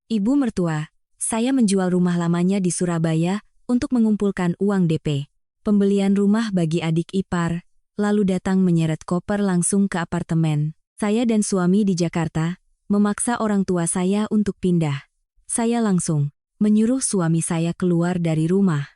Ibu mertua, saya menjual rumah lamanya di Surabaya untuk mengumpulkan uang DP. Pembelian rumah bagi adik ipar, lalu datang menyeret koper langsung ke apartemen. Saya dan suami di Jakarta, memaksa orang tua saya untuk pindah. Saya langsung menyuruh suami saya keluar dari rumah.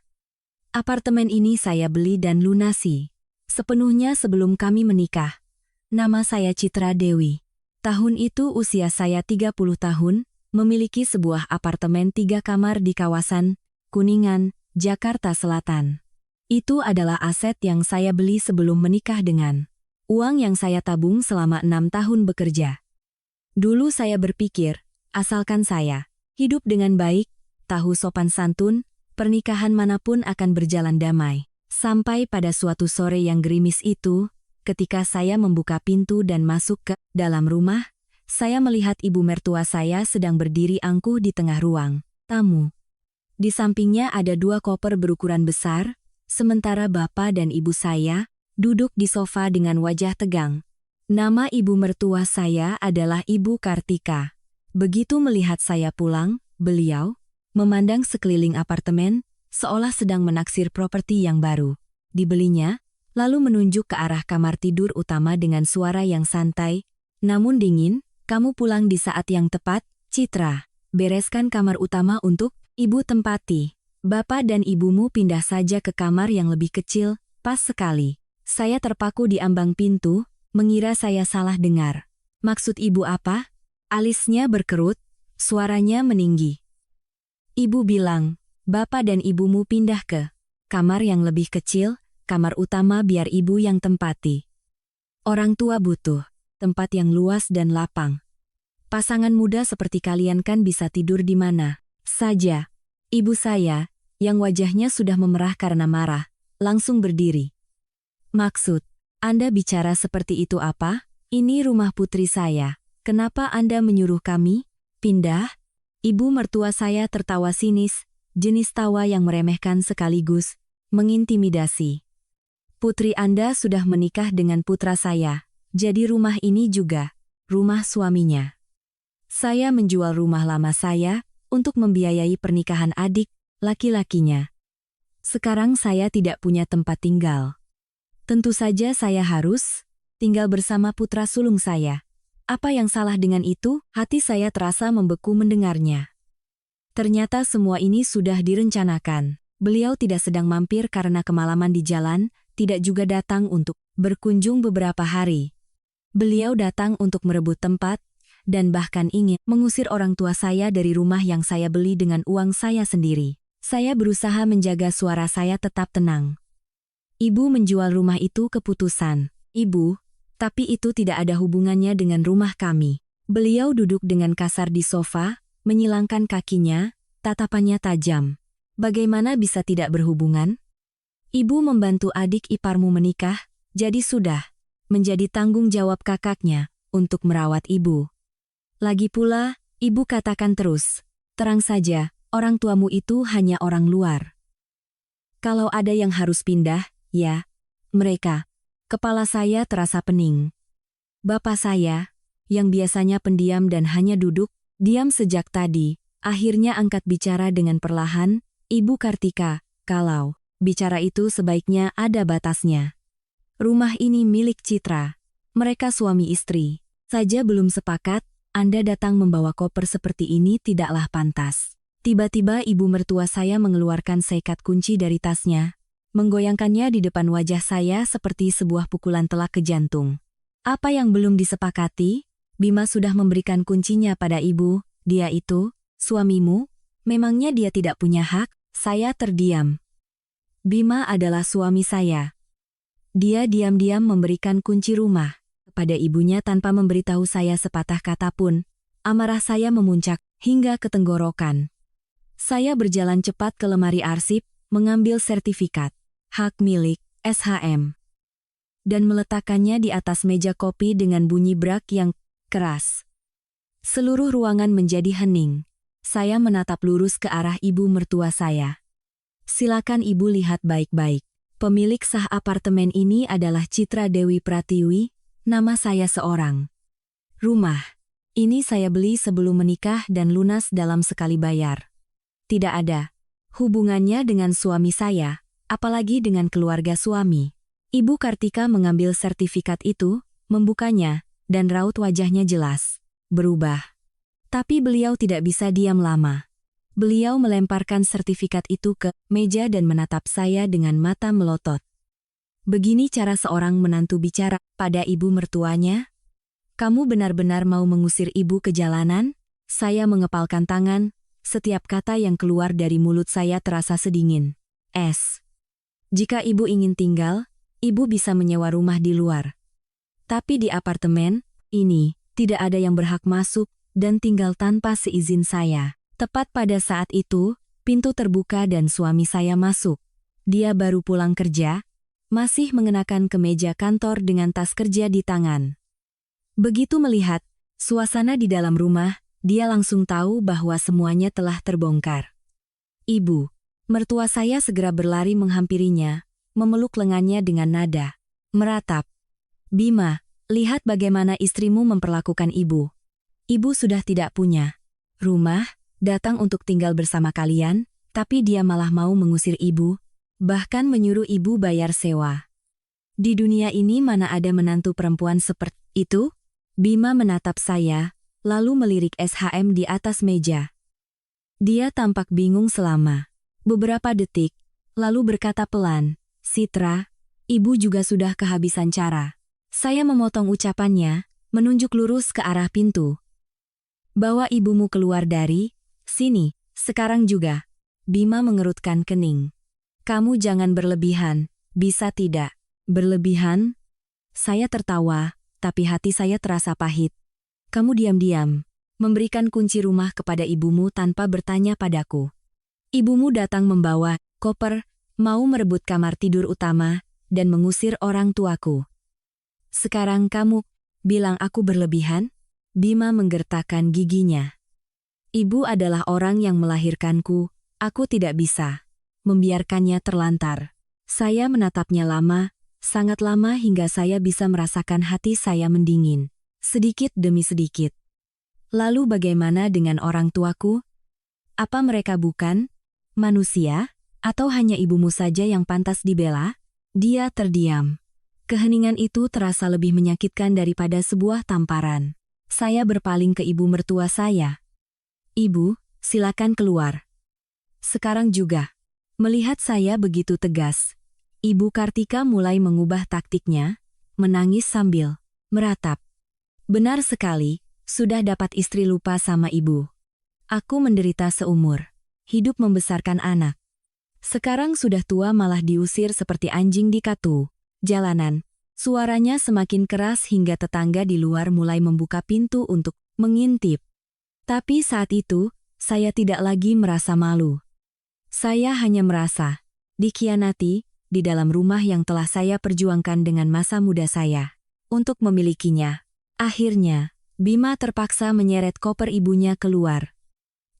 Apartemen ini saya beli dan lunasi sepenuhnya sebelum kami menikah. Nama saya Citra Dewi. Tahun itu usia saya 30 tahun, memiliki sebuah apartemen 3 kamar di kawasan Kuningan, Jakarta Selatan. Itu adalah aset yang saya beli sebelum menikah dengan uang yang saya tabung selama 6 tahun bekerja. Dulu saya berpikir, asalkan saya hidup dengan baik, tahu sopan santun, pernikahan manapun akan berjalan damai. Sampai pada suatu sore yang gerimis itu, ketika saya membuka pintu dan masuk ke dalam rumah, saya melihat ibu mertua saya sedang berdiri angkuh di tengah ruang tamu. Di sampingnya ada 2 koper berukuran besar, sementara bapak dan ibu saya duduk di sofa dengan wajah tegang. Nama ibu mertua saya adalah Ibu Kartika. Begitu melihat saya pulang, beliau memandang sekeliling apartemen, seolah sedang menaksir properti yang baru dibelinya, lalu menunjuk ke arah kamar tidur utama dengan suara yang santai, namun dingin. Kamu pulang di saat yang tepat, Citra. Bereskan kamar utama untuk ibu tempati. Bapak dan ibumu pindah saja ke kamar yang lebih kecil, pas sekali. Saya terpaku di ambang pintu, mengira saya salah dengar. Maksud ibu apa? Alisnya berkerut, suaranya meninggi. Ibu bilang, bapak dan ibumu pindah ke kamar yang lebih kecil, kamar utama biar ibu yang tempati. Orang tua butuh tempat yang luas dan lapang. Pasangan muda seperti kalian kan bisa tidur di mana saja. Ibu saya, yang wajahnya sudah memerah karena marah, langsung berdiri. Maksud, Anda bicara seperti itu apa? Ini rumah putri saya. Kenapa Anda menyuruh kami pindah? Ibu mertua saya tertawa sinis, jenis tawa yang meremehkan sekaligus mengintimidasi. Putri Anda sudah menikah dengan putra saya. Jadi rumah ini juga rumah suaminya. Saya menjual rumah lama saya untuk membiayai pernikahan adik laki-lakinya. Sekarang saya tidak punya tempat tinggal. Tentu saja saya harus tinggal bersama putra sulung saya. Apa yang salah dengan itu? Hati saya terasa membeku mendengarnya. Ternyata semua ini sudah direncanakan. Beliau tidak sedang mampir karena kemalaman di jalan, tidak juga datang untuk berkunjung beberapa hari. Beliau datang untuk merebut tempat, dan bahkan ingin mengusir orang tua saya dari rumah yang saya beli dengan uang saya sendiri. Saya berusaha menjaga suara saya tetap tenang. Ibu menjual rumah itu keputusan Ibu, tapi itu tidak ada hubungannya dengan rumah kami. Beliau duduk dengan kasar di sofa, menyilangkan kakinya, tatapannya tajam. Bagaimana bisa tidak berhubungan? Ibu membantu adik iparmu menikah, jadi sudah menjadi tanggung jawab kakaknya untuk merawat ibu. Lagi pula, ibu katakan terus, terang saja, orang tuamu itu hanya orang luar. Kalau ada yang harus pindah, ya, mereka. Kepala saya terasa pening. Bapak saya, yang biasanya pendiam dan hanya duduk, diam sejak tadi, akhirnya angkat bicara dengan perlahan, Ibu Kartika, kalau bicara itu sebaiknya ada batasnya. Rumah ini milik Citra. Mereka suami istri. Saja belum sepakat, Anda datang membawa koper seperti ini tidaklah pantas. Tiba-tiba ibu mertua saya mengeluarkan seikat kunci dari tasnya, menggoyangkannya di depan wajah saya seperti sebuah pukulan telak ke jantung. Apa yang belum disepakati? Bima sudah memberikan kuncinya pada ibu, dia itu, suamimu, memangnya dia tidak punya hak? Saya terdiam. Bima adalah suami saya. Dia diam-diam memberikan kunci rumah kepada ibunya tanpa memberitahu saya sepatah kata pun. Amarah saya memuncak hingga ke tenggorokan. Saya berjalan cepat ke lemari arsip, mengambil sertifikat hak milik SHM dan meletakkannya di atas meja kopi dengan bunyi brak yang keras. Seluruh ruangan menjadi hening. Saya menatap lurus ke arah ibu mertua saya. Silakan ibu lihat baik-baik. Pemilik sah apartemen ini adalah Citra Dewi Pratiwi, nama saya seorang. Rumah Ini saya beli sebelum menikah dan lunas dalam sekali bayar. Tidak ada hubungannya dengan suami saya, apalagi dengan keluarga suami. Ibu Kartika mengambil sertifikat itu, membukanya, dan raut wajahnya jelas berubah. Tapi beliau tidak bisa diam lama. Beliau melemparkan sertifikat itu ke meja dan menatap saya dengan mata melotot. Begini cara seorang menantu bicara pada ibu mertuanya? Kamu benar-benar mau mengusir ibu ke jalanan? Saya mengepalkan tangan, setiap kata yang keluar dari mulut saya terasa sedingin. Jika ibu ingin tinggal, ibu bisa menyewa rumah di luar. Tapi di apartemen ini, tidak ada yang berhak masuk dan tinggal tanpa seizin saya. Tepat pada saat itu, pintu terbuka dan suami saya masuk. Dia baru pulang kerja, masih mengenakan kemeja kantor dengan tas kerja di tangan. Begitu melihat suasana di dalam rumah, dia langsung tahu bahwa semuanya telah terbongkar. Ibu mertua saya segera berlari menghampirinya, memeluk lengannya dengan nada meratap. Bima, lihat bagaimana istrimu memperlakukan ibu. Ibu sudah tidak punya rumah, datang untuk tinggal bersama kalian, tapi dia malah mau mengusir ibu, bahkan menyuruh ibu bayar sewa. Di dunia ini mana ada menantu perempuan seperti itu? Bima menatap saya, lalu melirik SHM di atas meja. Dia tampak bingung selama beberapa detik, lalu berkata pelan, Citra, ibu juga sudah kehabisan cara. Saya memotong ucapannya, menunjuk lurus ke arah pintu. Bawa ibumu keluar dari sini, sekarang juga. Bima mengerutkan kening. Kamu jangan berlebihan, bisa tidak? Berlebihan? Saya tertawa, tapi hati saya terasa pahit. Kamu diam-diam, memberikan kunci rumah kepada ibumu tanpa bertanya padaku. Ibumu datang membawa koper, mau merebut kamar tidur utama, dan mengusir orang tuaku. Sekarang kamu bilang aku berlebihan? Bima menggertakkan giginya. Ibu adalah orang yang melahirkanku, aku tidak bisa membiarkannya terlantar. Saya menatapnya lama, sangat lama hingga saya bisa merasakan hati saya mendingin, sedikit demi sedikit. Lalu bagaimana dengan orang tuaku? Apa mereka bukan manusia, atau hanya ibumu saja yang pantas dibela? Dia terdiam. Keheningan itu terasa lebih menyakitkan daripada sebuah tamparan. Saya berpaling ke ibu mertua saya. Ibu, silakan keluar. Sekarang juga. Melihat saya begitu tegas, Ibu Kartika mulai mengubah taktiknya, menangis sambil meratap. Benar sekali, sudah dapat istri lupa sama ibu. Aku menderita seumur hidup membesarkan anak. Sekarang sudah tua malah diusir seperti anjing di katu jalanan. Suaranya semakin keras hingga tetangga di luar mulai membuka pintu untuk mengintip. Tapi saat itu, saya tidak lagi merasa malu. Saya hanya merasa dikhianati di dalam rumah yang telah saya perjuangkan dengan masa muda saya untuk memilikinya. Akhirnya, Bima terpaksa menyeret koper ibunya keluar.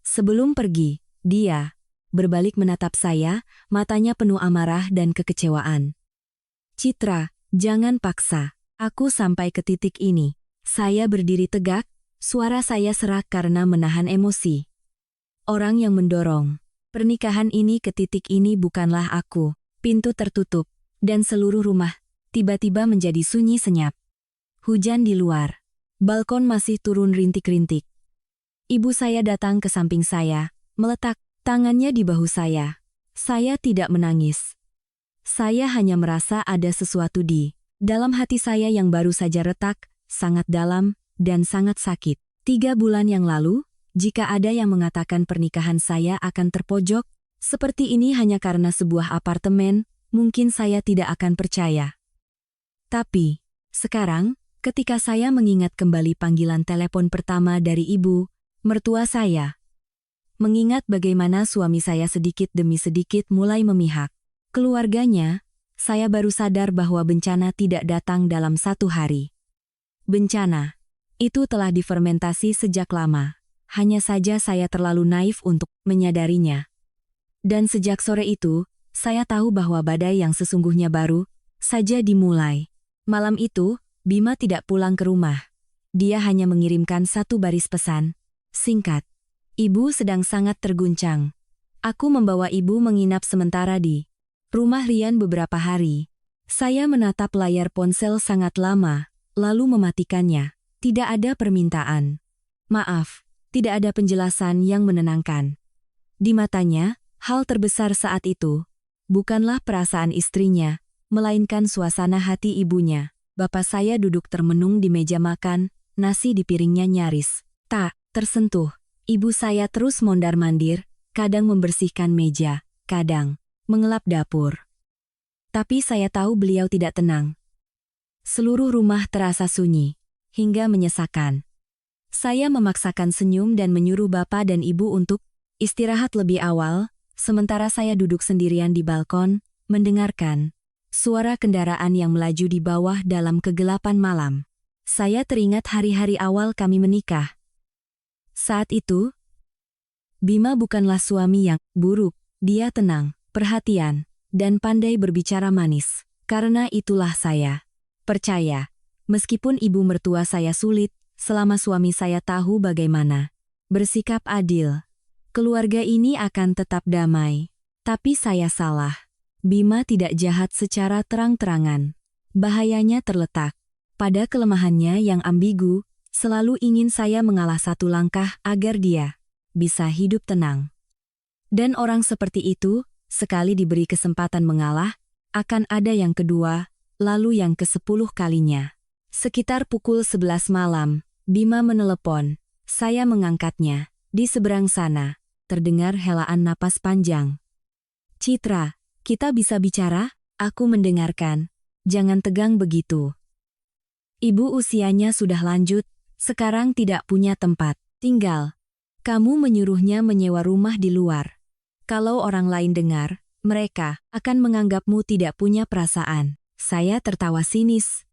Sebelum pergi, dia berbalik menatap saya, matanya penuh amarah dan kekecewaan. Citra, jangan paksa aku sampai ke titik ini. Saya berdiri tegak, suara saya serak karena menahan emosi. Orang yang mendorong pernikahan ini ke titik ini bukanlah aku. Pintu tertutup, dan seluruh rumah tiba-tiba menjadi sunyi senyap. Hujan di luar. Balkon masih turun rintik-rintik. Ibu saya datang ke samping saya, meletak tangannya di bahu saya. Saya tidak menangis. Saya hanya merasa ada sesuatu di dalam hati saya yang baru saja retak, sangat dalam, dan sangat sakit. 3 bulan yang lalu, jika ada yang mengatakan pernikahan saya akan terpojok, seperti ini hanya karena sebuah apartemen, mungkin saya tidak akan percaya. Tapi, sekarang, ketika saya mengingat kembali panggilan telepon pertama dari ibu mertua saya, mengingat bagaimana suami saya sedikit demi sedikit mulai memihak keluarganya, saya baru sadar bahwa bencana tidak datang dalam satu hari. Bencana itu telah difermentasi sejak lama, hanya saja saya terlalu naif untuk menyadarinya. Dan sejak sore itu, saya tahu bahwa badai yang sesungguhnya baru saja dimulai. Malam itu, Bima tidak pulang ke rumah. Dia hanya mengirimkan satu baris pesan. Singkat. Ibu sedang sangat terguncang. Aku membawa ibu menginap sementara di rumah Rian beberapa hari. Saya menatap layar ponsel sangat lama, lalu mematikannya. Tidak ada permintaan. Maaf, tidak ada penjelasan yang menenangkan. Di matanya, hal terbesar saat itu bukanlah perasaan istrinya, melainkan suasana hati ibunya. Bapak saya duduk termenung di meja makan, nasi di piringnya nyaris tak tersentuh. Ibu saya terus mondar-mandir, kadang membersihkan meja, kadang mengelap dapur. Tapi saya tahu beliau tidak tenang. Seluruh rumah terasa sunyi, hingga menyesakan. Saya memaksakan senyum dan menyuruh bapak dan ibu untuk istirahat lebih awal, sementara saya duduk sendirian di balkon, mendengarkan suara kendaraan yang melaju di bawah dalam kegelapan malam. Saya teringat hari-hari awal kami menikah. Saat itu, Bima bukanlah suami yang buruk, dia tenang, perhatian, dan pandai berbicara manis. Karena itulah saya percaya, meskipun ibu mertua saya sulit, selama suami saya tahu bagaimana bersikap adil, keluarga ini akan tetap damai. Tapi saya salah. Bima tidak jahat secara terang-terangan. Bahayanya terletak pada kelemahannya yang ambigu, selalu ingin saya mengalah satu langkah agar dia bisa hidup tenang. Dan orang seperti itu, sekali diberi kesempatan mengalah, akan ada yang kedua, lalu yang ke-10 kalinya. Sekitar pukul 11 malam, Bima menelepon. Saya mengangkatnya. Di seberang sana, terdengar helaan napas panjang. Citra, kita bisa bicara? Aku mendengarkan. Jangan tegang begitu. Ibu usianya sudah lanjut, sekarang tidak punya tempat tinggal. Kamu menyuruhnya menyewa rumah di luar. Kalau orang lain dengar, mereka akan menganggapmu tidak punya perasaan. Saya tertawa sinis.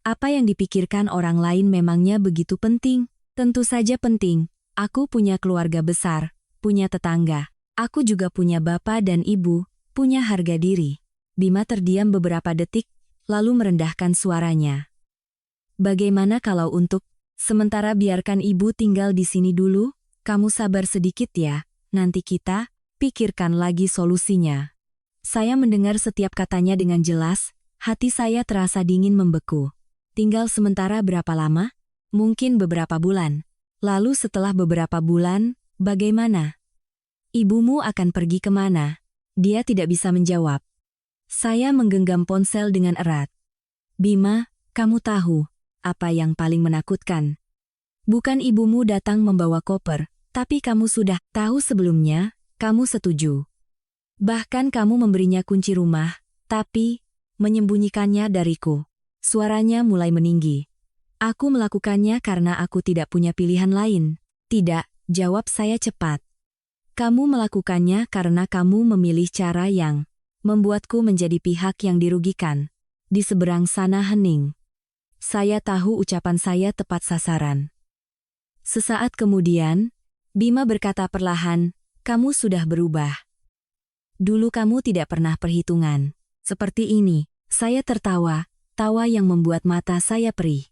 Apa yang dipikirkan orang lain memangnya begitu penting? Tentu saja penting. Aku punya keluarga besar, punya tetangga. Aku juga punya bapak dan ibu, punya harga diri. Bima terdiam beberapa detik, lalu merendahkan suaranya. Bagaimana kalau untuk sementara biarkan ibu tinggal di sini dulu? Kamu sabar sedikit ya, nanti kita pikirkan lagi solusinya. Saya mendengar setiap katanya dengan jelas, hati saya terasa dingin membeku. Tinggal sementara berapa lama? Mungkin beberapa bulan. Lalu setelah beberapa bulan, bagaimana? Ibumu akan pergi kemana? Dia tidak bisa menjawab. Saya menggenggam ponsel dengan erat. Bima, kamu tahu apa yang paling menakutkan? Bukan ibumu datang membawa koper, tapi kamu sudah tahu sebelumnya, kamu setuju. Bahkan kamu memberinya kunci rumah, tapi menyembunyikannya dariku. Suaranya mulai meninggi. Aku melakukannya karena aku tidak punya pilihan lain. Tidak, jawab saya cepat. Kamu melakukannya karena kamu memilih cara yang membuatku menjadi pihak yang dirugikan. Di seberang sana hening. Saya tahu ucapan saya tepat sasaran. Sesaat kemudian, Bima berkata perlahan, kamu sudah berubah. Dulu kamu tidak pernah perhitungan. Seperti ini, saya tertawa, tawa yang membuat mata saya perih.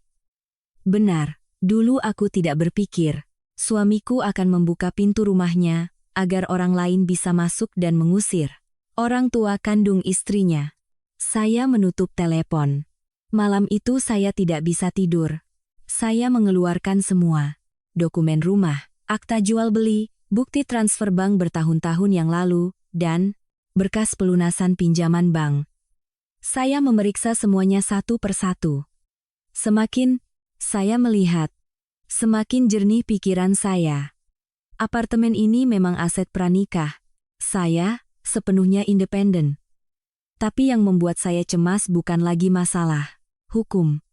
Benar, dulu aku tidak berpikir, suamiku akan membuka pintu rumahnya, agar orang lain bisa masuk dan mengusir orang tua kandung istrinya. Saya menutup telepon. Malam itu saya tidak bisa tidur. Saya mengeluarkan semua dokumen rumah, akta jual beli, bukti transfer bank bertahun-tahun yang lalu, dan berkas pelunasan pinjaman bank. Saya memeriksa semuanya satu persatu. Semakin saya melihat, semakin jernih pikiran saya. Apartemen ini memang aset pranikah. Saya sepenuhnya independen. Tapi yang membuat saya cemas bukan lagi masalah hukum.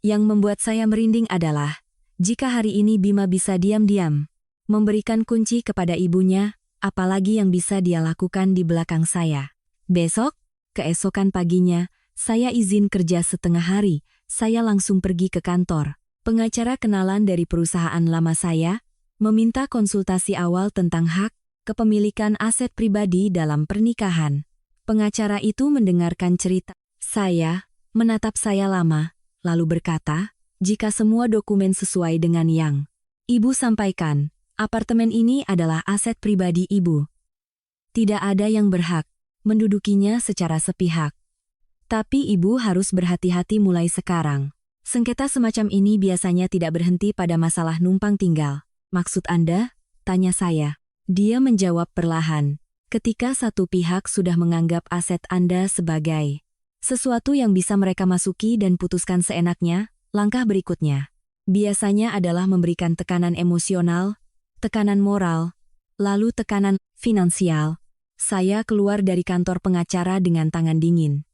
Yang membuat saya merinding adalah, jika hari ini Bima bisa diam-diam memberikan kunci kepada ibunya, apalagi yang bisa dia lakukan di belakang saya. Besok, keesokan paginya, saya izin kerja setengah hari, saya langsung pergi ke kantor. Pengacara kenalan dari perusahaan lama saya meminta konsultasi awal tentang hak kepemilikan aset pribadi dalam pernikahan. Pengacara itu mendengarkan cerita saya, menatap saya lama, lalu berkata, Jika semua dokumen sesuai dengan yang Ibu sampaikan, apartemen ini adalah aset pribadi Ibu. Tidak ada yang berhak mendudukinya secara sepihak. Tapi Ibu harus berhati-hati mulai sekarang. Sengketa semacam ini biasanya tidak berhenti pada masalah numpang tinggal. Maksud Anda? Tanya saya. Dia menjawab perlahan. Ketika satu pihak sudah menganggap aset Anda sebagai sesuatu yang bisa mereka masuki dan putuskan seenaknya, langkah berikutnya biasanya adalah memberikan tekanan emosional, tekanan moral, lalu tekanan finansial. Saya keluar dari kantor pengacara dengan tangan dingin.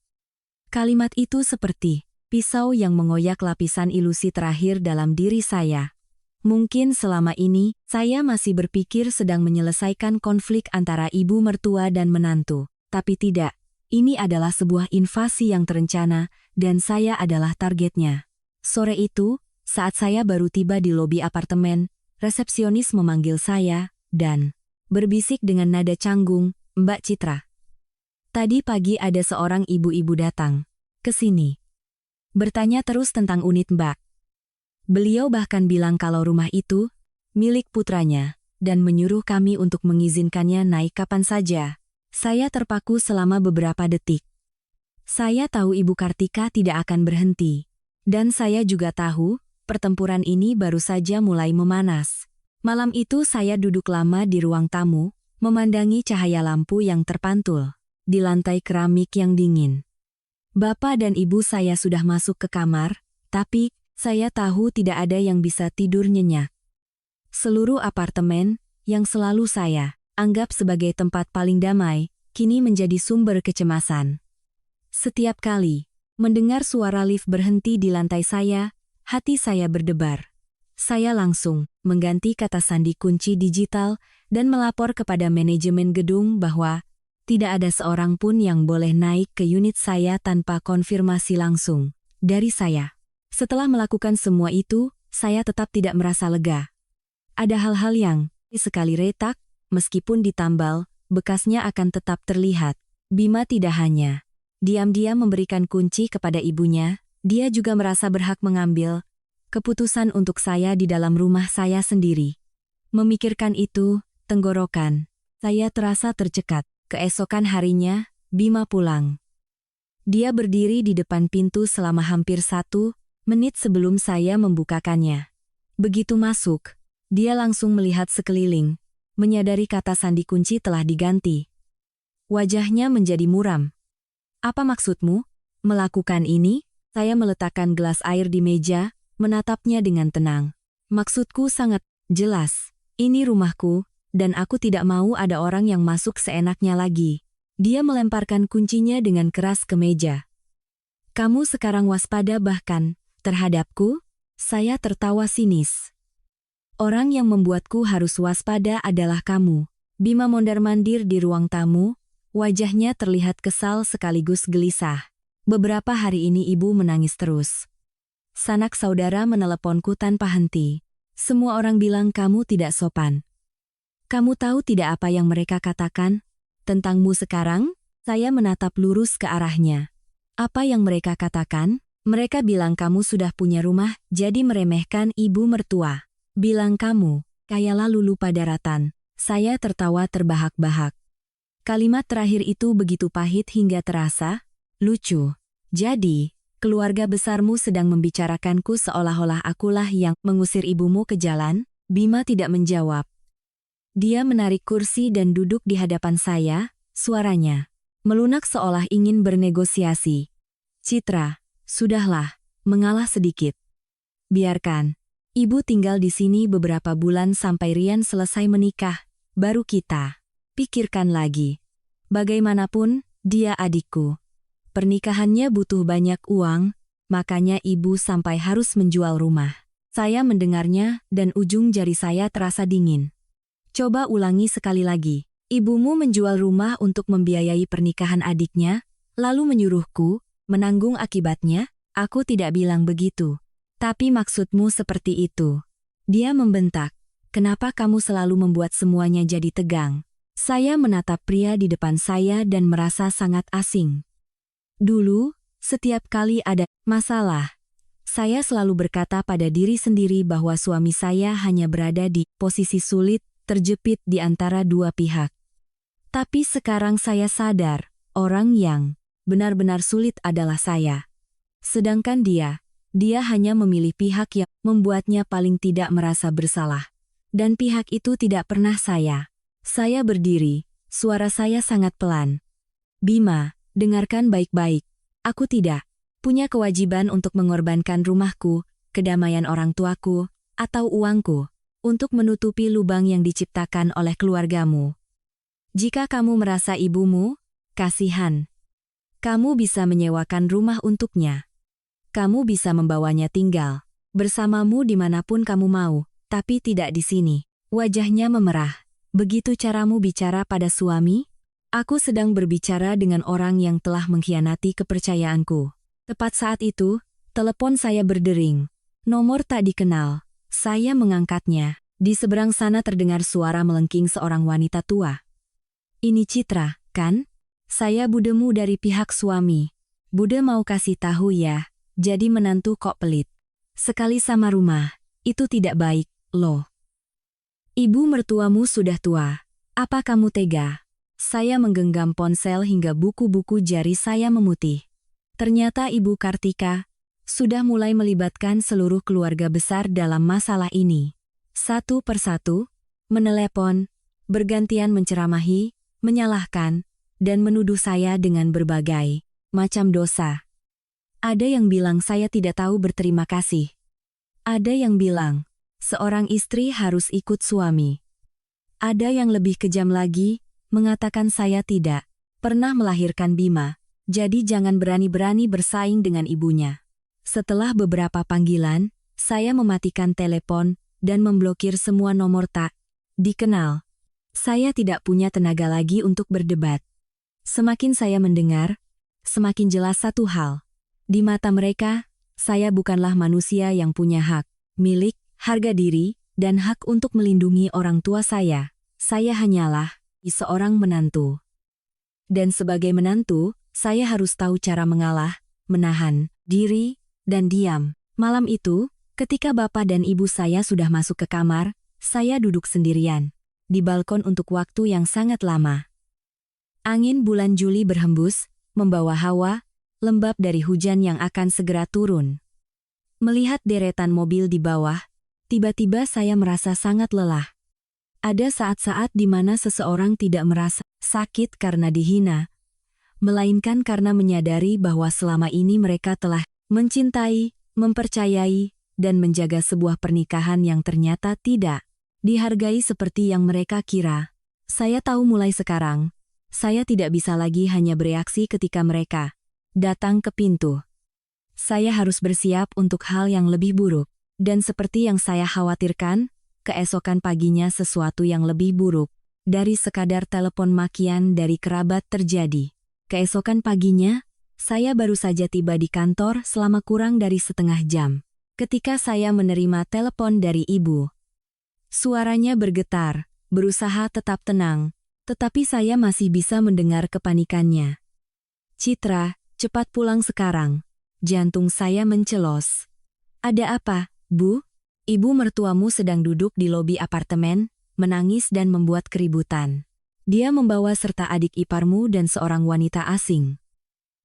Kalimat itu seperti pisau yang mengoyak lapisan ilusi terakhir dalam diri saya. Mungkin selama ini, saya masih berpikir sedang menyelesaikan konflik antara ibu mertua dan menantu. Tapi tidak, ini adalah sebuah invasi yang terencana, dan saya adalah targetnya. Sore itu, saat saya baru tiba di lobi apartemen, resepsionis memanggil saya, dan berbisik dengan nada canggung, "Mbak Citra. Tadi pagi ada seorang ibu-ibu datang ke sini. Bertanya terus tentang unit Mbak. Beliau bahkan bilang kalau rumah itu milik putranya, dan menyuruh kami untuk mengizinkannya naik kapan saja." Saya terpaku selama beberapa detik. Saya tahu Ibu Kartika tidak akan berhenti. Dan saya juga tahu, pertempuran ini baru saja mulai memanas. Malam itu saya duduk lama di ruang tamu, memandangi cahaya lampu yang terpantul di lantai keramik yang dingin. Bapak dan ibu saya sudah masuk ke kamar, tapi saya tahu tidak ada yang bisa tidur nyenyak. Seluruh apartemen, yang selalu saya anggap sebagai tempat paling damai, kini menjadi sumber kecemasan. Setiap kali mendengar suara lift berhenti di lantai saya, hati saya berdebar. Saya langsung mengganti kata sandi kunci digital dan melapor kepada manajemen gedung bahwa tidak ada seorang pun yang boleh naik ke unit saya tanpa konfirmasi langsung dari saya. Setelah melakukan semua itu, saya tetap tidak merasa lega. Ada hal-hal yang sekali retak, meskipun ditambal, bekasnya akan tetap terlihat. Bima tidak hanya diam-diam memberikan kunci kepada ibunya, dia juga merasa berhak mengambil keputusan untuk saya di dalam rumah saya sendiri. Memikirkan itu, tenggorokan saya terasa tercekat. Keesokan harinya, Bima pulang. Dia berdiri di depan pintu selama hampir 1 menit sebelum saya membukakannya. Begitu masuk, dia langsung melihat sekeliling, menyadari kata sandi kunci telah diganti. Wajahnya menjadi muram. "Apa maksudmu melakukan ini?" Saya meletakkan gelas air di meja, menatapnya dengan tenang. "Maksudku sangat jelas. Ini rumahku, dan aku tidak mau ada orang yang masuk seenaknya lagi." Dia melemparkan kuncinya dengan keras ke meja. "Kamu sekarang waspada bahkan terhadapku?" Saya tertawa sinis. "Orang yang membuatku harus waspada adalah kamu." Bima mondar-mandir di ruang tamu, wajahnya terlihat kesal sekaligus gelisah. "Beberapa hari ini ibu menangis terus. Sanak saudara meneleponku tanpa henti. Semua orang bilang kamu tidak sopan. Kamu tahu tidak apa yang mereka katakan tentangmu sekarang?" Saya menatap lurus ke arahnya. "Apa yang mereka katakan?" "Mereka bilang kamu sudah punya rumah, jadi meremehkan ibu mertua. Bilang kamu kayalah lulu pada daratan." Saya tertawa terbahak-bahak. Kalimat terakhir itu begitu pahit hingga terasa lucu. "Jadi, keluarga besarmu sedang membicarakanku seolah-olah akulah yang mengusir ibumu ke jalan?" Bima tidak menjawab. Dia menarik kursi dan duduk di hadapan saya, suaranya melunak seolah ingin bernegosiasi. "Citra, sudahlah, mengalah sedikit. Biarkan ibu tinggal di sini beberapa bulan sampai Rian selesai menikah, baru kita pikirkan lagi. Bagaimanapun, dia adikku. Pernikahannya butuh banyak uang, makanya ibu sampai harus menjual rumah." Saya mendengarnya dan ujung jari saya terasa dingin. "Coba ulangi sekali lagi. Ibumu menjual rumah untuk membiayai pernikahan adiknya, lalu menyuruhku menanggung akibatnya?" "Aku tidak bilang begitu. Tapi maksudmu seperti itu." Dia membentak. "Kenapa kamu selalu membuat semuanya jadi tegang?" Saya menatap pria di depan saya dan merasa sangat asing. Dulu, setiap kali ada masalah, Saya selalu berkata pada diri sendiri bahwa suami saya hanya berada di posisi sulit, terjepit di antara dua pihak. Tapi sekarang saya sadar, orang yang benar-benar sulit adalah saya. Sedangkan dia hanya memilih pihak yang membuatnya paling tidak merasa bersalah. Dan pihak itu tidak pernah saya. Saya berdiri, suara saya sangat pelan. Bima, dengarkan baik-baik. Aku tidak punya kewajiban untuk mengorbankan rumahku, kedamaian orang tuaku, atau uangku, untuk menutupi lubang yang diciptakan oleh keluargamu. Jika kamu merasa ibumu kasihan, kamu bisa menyewakan rumah untuknya. Kamu bisa membawanya tinggal bersamamu dimanapun kamu mau, tapi tidak di sini. Wajahnya memerah. Begitu caramu bicara pada suami? Aku sedang berbicara dengan orang yang telah mengkhianati kepercayaanku. Tepat saat itu, telepon saya berdering. Nomor tak dikenal. Saya mengangkatnya. Di seberang sana terdengar suara melengking seorang wanita tua. Ini Citra, kan? Saya budemu dari pihak suami. Bude mau kasih tahu ya, jadi menantu kok pelit. Sekali sama rumah, itu tidak baik, loh. Ibu mertuamu sudah tua. Apa kamu tega? Saya menggenggam ponsel hingga buku-buku jari saya memutih. Ternyata Ibu Kartika sudah mulai melibatkan seluruh keluarga besar dalam masalah ini. Satu persatu, menelepon, bergantian menceramahi, menyalahkan, dan menuduh saya dengan berbagai macam dosa. Ada yang bilang saya tidak tahu berterima kasih. Ada yang bilang, seorang istri harus ikut suami. Ada yang lebih kejam lagi, mengatakan saya tidak pernah melahirkan Bima, jadi jangan berani-berani bersaing dengan ibunya. Setelah beberapa panggilan, saya mematikan telepon dan memblokir semua nomor tak dikenal. Saya tidak punya tenaga lagi untuk berdebat. Semakin saya mendengar, semakin jelas satu hal. Di mata mereka, saya bukanlah manusia yang punya hak, milik, harga diri, dan hak untuk melindungi orang tua saya. Saya hanyalah seorang menantu. Dan sebagai menantu, saya harus tahu cara mengalah, menahan diri, dan diam. Malam itu, ketika bapak dan ibu saya sudah masuk ke kamar, saya duduk sendirian di balkon untuk waktu yang sangat lama. Angin bulan Juli berhembus, membawa hawa lembab dari hujan yang akan segera turun. Melihat deretan mobil di bawah, tiba-tiba saya merasa sangat lelah. Ada saat-saat di mana seseorang tidak merasa sakit karena dihina, melainkan karena menyadari bahwa selama ini mereka telah mencintai, mempercayai, dan menjaga sebuah pernikahan yang ternyata tidak dihargai seperti yang mereka kira. Saya tahu mulai sekarang, saya tidak bisa lagi hanya bereaksi ketika mereka datang ke pintu. Saya harus bersiap untuk hal yang lebih buruk. Dan seperti yang saya khawatirkan, keesokan paginya sesuatu yang lebih buruk dari sekadar telepon makian dari kerabat terjadi. Keesokan paginya, saya baru saja tiba di kantor selama kurang dari setengah jam. Ketika saya menerima telepon dari ibu, suaranya bergetar, berusaha tetap tenang, tetapi saya masih bisa mendengar kepanikannya. Citra, cepat pulang sekarang. Jantung saya mencelos. Ada apa, Bu? Ibu mertuamu sedang duduk di lobi apartemen, menangis dan membuat keributan. Dia membawa serta adik iparmu dan seorang wanita asing.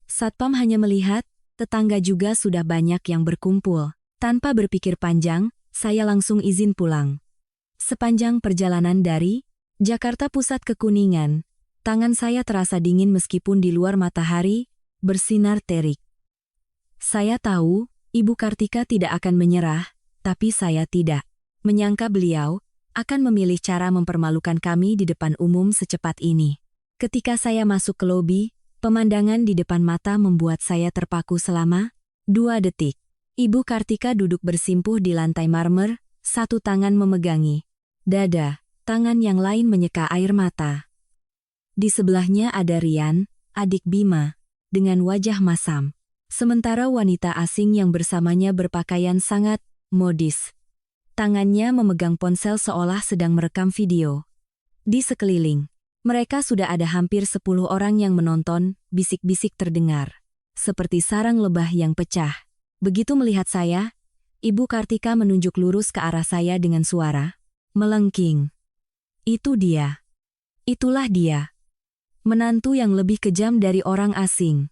Satpam hanya melihat, tetangga juga sudah banyak yang berkumpul. Tanpa berpikir panjang, saya langsung izin pulang. Sepanjang perjalanan dari Jakarta Pusat ke Kuningan, tangan saya terasa dingin meskipun di luar matahari bersinar terik. Saya tahu, Ibu Kartika tidak akan menyerah, tapi saya tidak menyangka beliau akan memilih cara mempermalukan kami di depan umum secepat ini. Ketika saya masuk ke lobi, pemandangan di depan mata membuat saya terpaku selama 2 detik. Ibu Kartika duduk bersimpuh di lantai marmer, satu tangan memegangi dada, tangan yang lain menyeka air mata. Di sebelahnya ada Rian, adik Bima, dengan wajah masam. Sementara wanita asing yang bersamanya berpakaian sangat modis. Tangannya memegang ponsel seolah sedang merekam video. Di sekeliling, mereka sudah ada hampir 10 orang yang menonton, bisik-bisik terdengar. Seperti sarang lebah yang pecah. Begitu melihat saya, Ibu Kartika menunjuk lurus ke arah saya dengan suara melengking. Itu dia. Itulah dia. Menantu yang lebih kejam dari orang asing.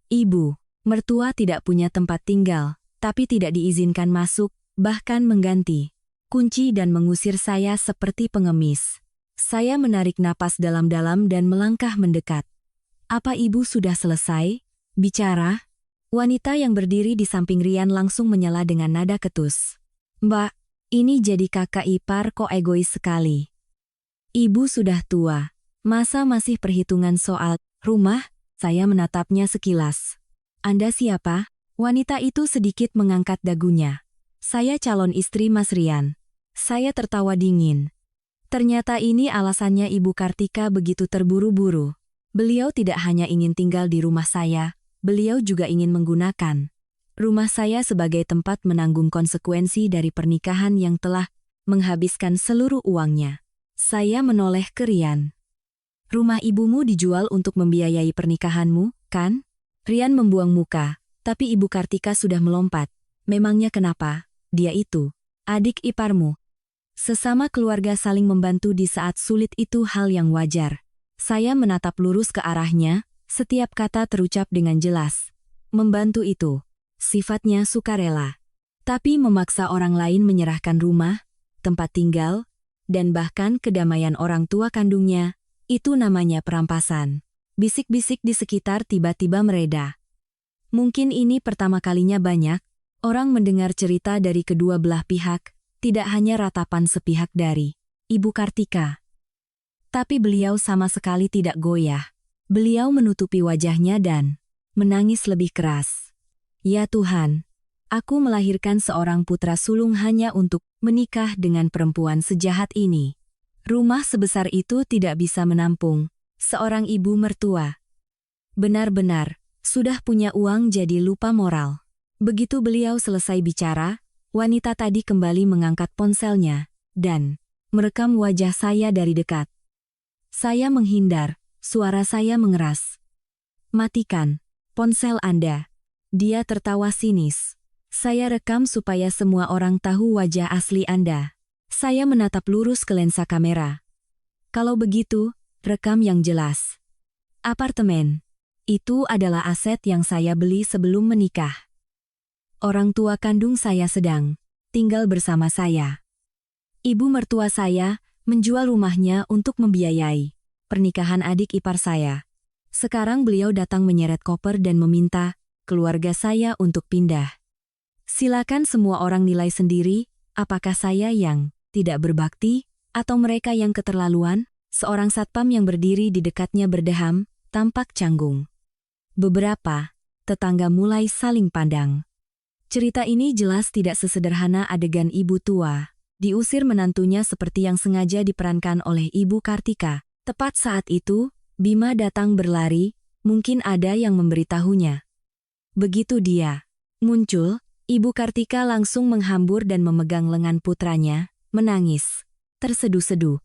Ibu, mertua tidak punya tempat tinggal, tapi tidak diizinkan masuk, bahkan mengganti kunci dan mengusir saya seperti pengemis. Saya menarik napas dalam-dalam dan melangkah mendekat. Apa ibu sudah selesai bicara? Wanita yang berdiri di samping Rian langsung menyela dengan nada ketus. Mbak, ini jadi kakak ipar kok egois sekali. Ibu sudah tua. Masa masih perhitungan soal rumah? Saya menatapnya sekilas. Anda siapa? Wanita itu sedikit mengangkat dagunya. Saya calon istri Mas Rian. Saya tertawa dingin. Ternyata ini alasannya Ibu Kartika begitu terburu-buru. Beliau tidak hanya ingin tinggal di rumah saya, beliau juga ingin menggunakan rumah saya sebagai tempat menanggung konsekuensi dari pernikahan yang telah menghabiskan seluruh uangnya. Saya menoleh ke Rian. Rumah ibumu dijual untuk membiayai pernikahanmu, kan? Rian membuang muka, tapi Ibu Kartika sudah melompat. Memangnya kenapa? Dia itu adik iparmu. Sesama keluarga saling membantu di saat sulit itu hal yang wajar. Saya menatap lurus ke arahnya, setiap kata terucap dengan jelas. Membantu itu sifatnya sukarela. Tapi memaksa orang lain menyerahkan rumah, tempat tinggal, dan bahkan kedamaian orang tua kandungnya, itu namanya perampasan. Bisik-bisik di sekitar tiba-tiba mereda. Mungkin ini pertama kalinya banyak orang mendengar cerita dari kedua belah pihak, tidak hanya ratapan sepihak dari Ibu Kartika. Tapi beliau sama sekali tidak goyah. Beliau menutupi wajahnya dan menangis lebih keras. Ya Tuhan, aku melahirkan seorang putra sulung hanya untuk menikah dengan perempuan sejahat ini. Rumah sebesar itu tidak bisa menampung seorang ibu mertua. Benar-benar, sudah punya uang jadi lupa moral. Begitu beliau selesai bicara, wanita tadi kembali mengangkat ponselnya dan merekam wajah saya dari dekat. Saya menghindar. Suara saya mengeras. Matikan ponsel Anda. Dia tertawa sinis. Saya rekam supaya semua orang tahu wajah asli Anda. Saya menatap lurus ke lensa kamera. Kalau begitu, rekam yang jelas. Apartemen. Itu adalah aset yang saya beli sebelum menikah. Orang tua kandung saya sedang tinggal bersama saya. Ibu mertua saya menjual rumahnya untuk membiayai pernikahan adik ipar saya. Sekarang beliau datang menyeret koper dan meminta keluarga saya untuk pindah. Silakan semua orang nilai sendiri, apakah saya yang tidak berbakti, atau mereka yang keterlaluan? Seorang satpam yang berdiri di dekatnya berdeham, tampak canggung. Beberapa tetangga mulai saling pandang. Cerita ini jelas tidak sesederhana adegan ibu tua diusir menantunya seperti yang sengaja diperankan oleh Ibu Kartika. Tepat saat itu, Bima datang berlari, mungkin ada yang memberitahunya. Begitu dia muncul, Ibu Kartika langsung menghambur dan memegang lengan putranya, menangis terseduh-seduh.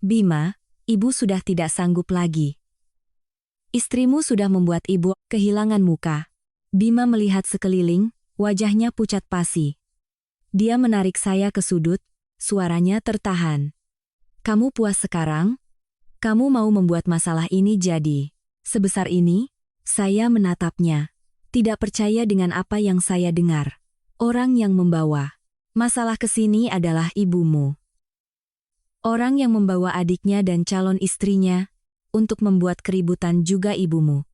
Bima, ibu sudah tidak sanggup lagi. Istrimu sudah membuat ibu kehilangan muka. Bima melihat sekeliling, wajahnya pucat pasi. Dia menarik saya ke sudut, suaranya tertahan. Kamu puas sekarang? Kamu mau membuat masalah ini jadi sebesar ini? Saya menatapnya. Tidak percaya dengan apa yang saya dengar. Orang yang membawa masalah ke sini adalah ibumu. Orang yang membawa adiknya dan calon istrinya untuk membuat keributan juga ibumu.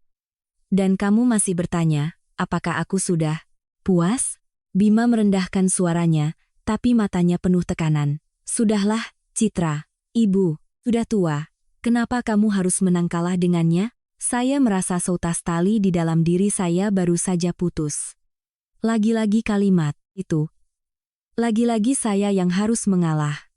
Dan kamu masih bertanya, apakah aku sudah puas? Bima merendahkan suaranya, tapi matanya penuh tekanan. Sudahlah, Citra. Ibu sudah tua. Kenapa kamu harus menang kalah dengannya? Saya merasa sautas tali di dalam diri saya baru saja putus. Lagi-lagi kalimat itu. Lagi-lagi saya yang harus mengalah.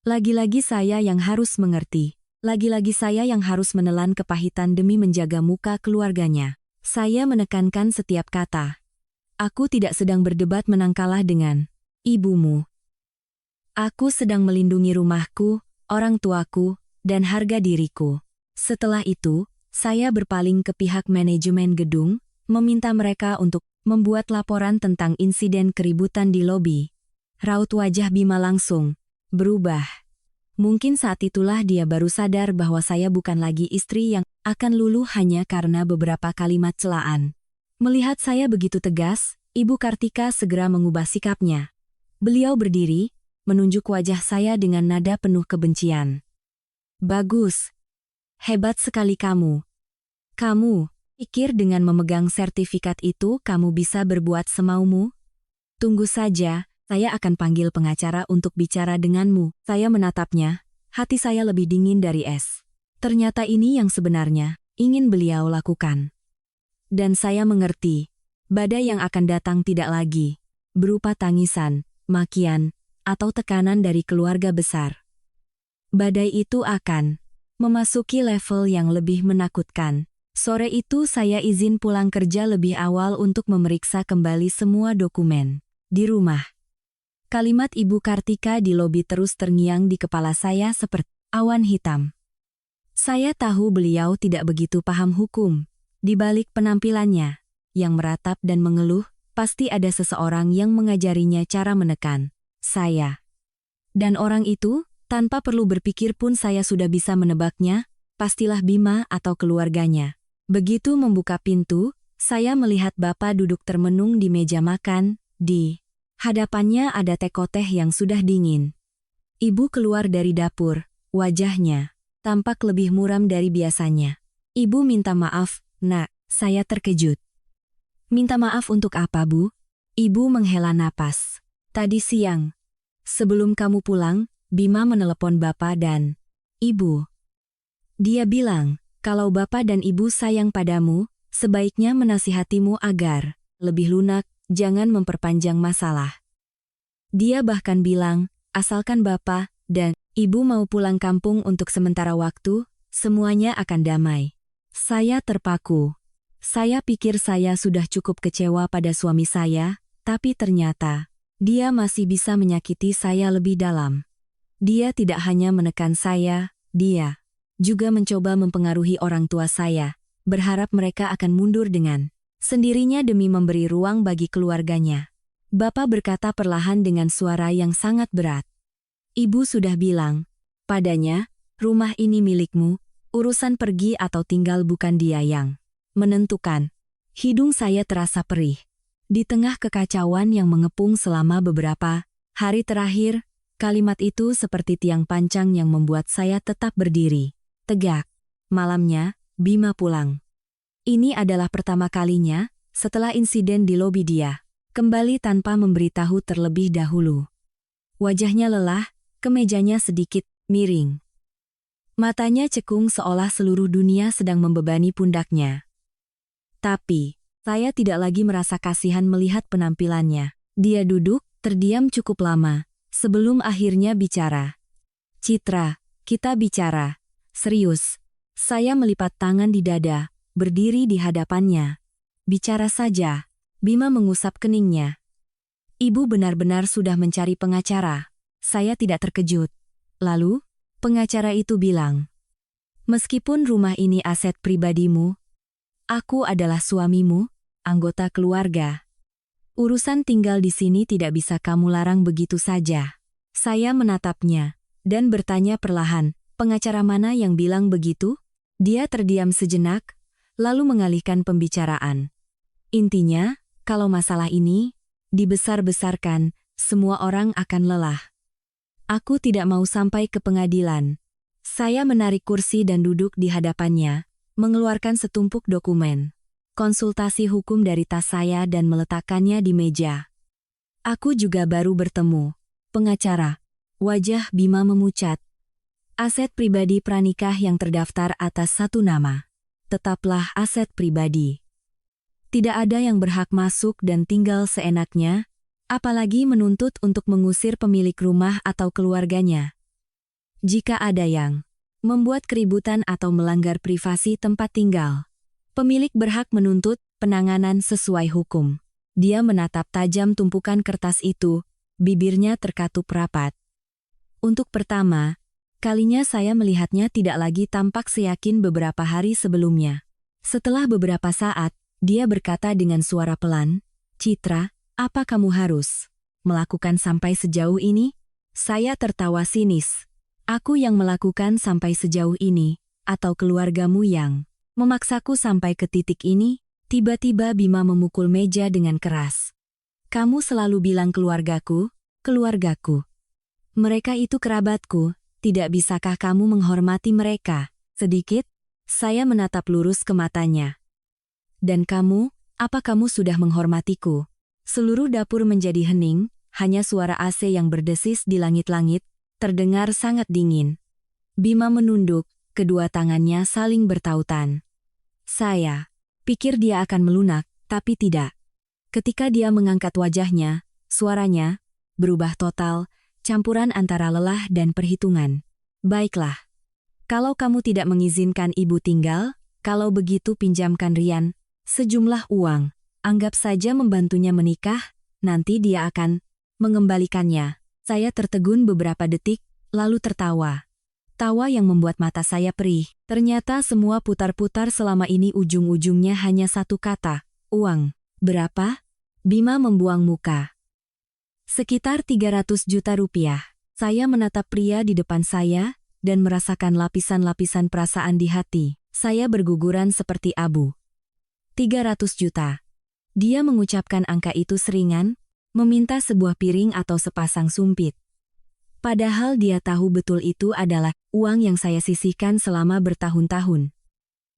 Lagi-lagi saya yang harus mengerti. Lagi-lagi saya yang harus menelan kepahitan demi menjaga muka keluarganya. Saya menekankan setiap kata. Aku tidak sedang berdebat menang kalah dengan ibumu. Aku sedang melindungi rumahku, orang tuaku, dan harga diriku. Setelah itu, saya berpaling ke pihak manajemen gedung, meminta mereka untuk membuat laporan tentang insiden keributan di lobi. Raut wajah Bima langsung berubah. Mungkin saat itulah dia baru sadar bahwa saya bukan lagi istri yang akan luluh hanya karena beberapa kalimat celaan. Melihat saya begitu tegas, Ibu Kartika segera mengubah sikapnya. Beliau berdiri, menunjuk wajah saya dengan nada penuh kebencian. Bagus. Hebat sekali kamu. Kamu pikir dengan memegang sertifikat itu kamu bisa berbuat semaumu? Tunggu saja, saya akan panggil pengacara untuk bicara denganmu. Saya menatapnya, hati saya lebih dingin dari es. Ternyata ini yang sebenarnya ingin beliau lakukan. Dan saya mengerti, badai yang akan datang tidak lagi berupa tangisan, makian, atau tekanan dari keluarga besar. Badai itu akan memasuki level yang lebih menakutkan. Sore itu saya izin pulang kerja lebih awal untuk memeriksa kembali semua dokumen di rumah. Kalimat Ibu Kartika di lobi terus terngiang di kepala saya seperti awan hitam. Saya tahu beliau tidak begitu paham hukum. Di balik penampilannya yang meratap dan mengeluh, pasti ada seseorang yang mengajarinya cara menekan saya. Dan orang itu, tanpa perlu berpikir pun saya sudah bisa menebaknya, pastilah Bima atau keluarganya. Begitu membuka pintu, saya melihat Bapak duduk termenung di meja makan, di hadapannya ada teh yang sudah dingin. Ibu keluar dari dapur, wajahnya tampak lebih muram dari biasanya. Ibu minta maaf, Nak, saya terkejut. Minta maaf untuk apa, Bu? Ibu menghela napas. Tadi siang, sebelum kamu pulang, Bima menelepon Bapak dan Ibu. Dia bilang, kalau Bapak dan Ibu sayang padamu, sebaiknya menasihatimu agar lebih lunak, jangan memperpanjang masalah. Dia bahkan bilang, asalkan Bapak dan Ibu mau pulang kampung untuk sementara waktu, semuanya akan damai. Saya terpaku. Saya pikir saya sudah cukup kecewa pada suami saya, tapi ternyata dia masih bisa menyakiti saya lebih dalam. Dia tidak hanya menekan saya, dia juga mencoba mempengaruhi orang tua saya, berharap mereka akan mundur dengan sendirinya demi memberi ruang bagi keluarganya. Bapak berkata perlahan dengan suara yang sangat berat. Ibu sudah bilang padanya, rumah ini milikmu, urusan pergi atau tinggal bukan dia yang menentukan. Hidung saya terasa perih. Di tengah kekacauan yang mengepung selama beberapa hari terakhir, kalimat itu seperti tiang pancang yang membuat saya tetap berdiri tegak. Malamnya, Bima pulang. Ini adalah pertama kalinya, setelah insiden di lobi dia kembali tanpa memberitahu terlebih dahulu. Wajahnya lelah, kemejanya sedikit miring. Matanya cekung seolah seluruh dunia sedang membebani pundaknya. Tapi, saya tidak lagi merasa kasihan melihat penampilannya. Dia duduk, terdiam cukup lama, sebelum akhirnya bicara. Citra, kita bicara. Serius. Saya melipat tangan di dada, berdiri di hadapannya. Bicara saja. Bima mengusap keningnya. Ibu benar-benar sudah mencari pengacara. Saya tidak terkejut. Lalu, pengacara itu bilang, meskipun rumah ini aset pribadimu, aku adalah suamimu, anggota keluarga. Urusan tinggal di sini tidak bisa kamu larang begitu saja. Saya menatapnya, dan bertanya perlahan, pengacara mana yang bilang begitu? Dia terdiam sejenak, lalu mengalihkan pembicaraan. Intinya, kalau masalah ini dibesar-besarkan, semua orang akan lelah. Aku tidak mau sampai ke pengadilan. Saya menarik kursi dan duduk di hadapannya, mengeluarkan setumpuk dokumen konsultasi hukum dari tas saya dan meletakkannya di meja. Aku juga baru bertemu pengacara. Wajah Bima memucat. Aset pribadi pranikah yang terdaftar atas satu nama tetaplah aset pribadi. Tidak ada yang berhak masuk dan tinggal seenaknya, apalagi menuntut untuk mengusir pemilik rumah atau keluarganya. Jika ada yang membuat keributan atau melanggar privasi tempat tinggal, pemilik berhak menuntut penanganan sesuai hukum. Dia menatap tajam tumpukan kertas itu, bibirnya terkatup rapat. Untuk pertama kalinya saya melihatnya tidak lagi tampak seyakin beberapa hari sebelumnya. Setelah beberapa saat, dia berkata dengan suara pelan, Citra, apa kamu harus melakukan sampai sejauh ini? Saya tertawa sinis. Aku yang melakukan sampai sejauh ini, atau keluargamu yang memaksaku sampai ke titik ini? Tiba-tiba Bima memukul meja dengan keras. Kamu selalu bilang keluargaku, keluargaku. Mereka itu kerabatku, tidak bisakah kamu menghormati mereka? Sedikit, saya menatap lurus ke matanya. Dan kamu, apa kamu sudah menghormatiku? Seluruh dapur menjadi hening, hanya suara AC yang berdesis di langit-langit, terdengar sangat dingin. Bima menunduk, kedua tangannya saling bertautan. Saya pikir dia akan melunak, tapi tidak. Ketika dia mengangkat wajahnya, suaranya berubah total, campuran antara lelah dan perhitungan. Baiklah. Kalau kamu tidak mengizinkan ibu tinggal, kalau begitu pinjamkan Rian sejumlah uang. Anggap saja membantunya menikah, nanti dia akan mengembalikannya. Saya tertegun beberapa detik, lalu tertawa. Tawa yang membuat mata saya perih. Ternyata semua putar-putar selama ini ujung-ujungnya hanya satu kata, uang. Berapa? Bima membuang muka. Sekitar 300 juta rupiah. Saya menatap pria di depan saya, dan merasakan lapisan-lapisan perasaan di hati. Saya berguguran seperti abu. 300 juta. Dia mengucapkan angka itu seringan, meminta sebuah piring atau sepasang sumpit. Padahal dia tahu betul itu adalah uang yang saya sisihkan selama bertahun-tahun.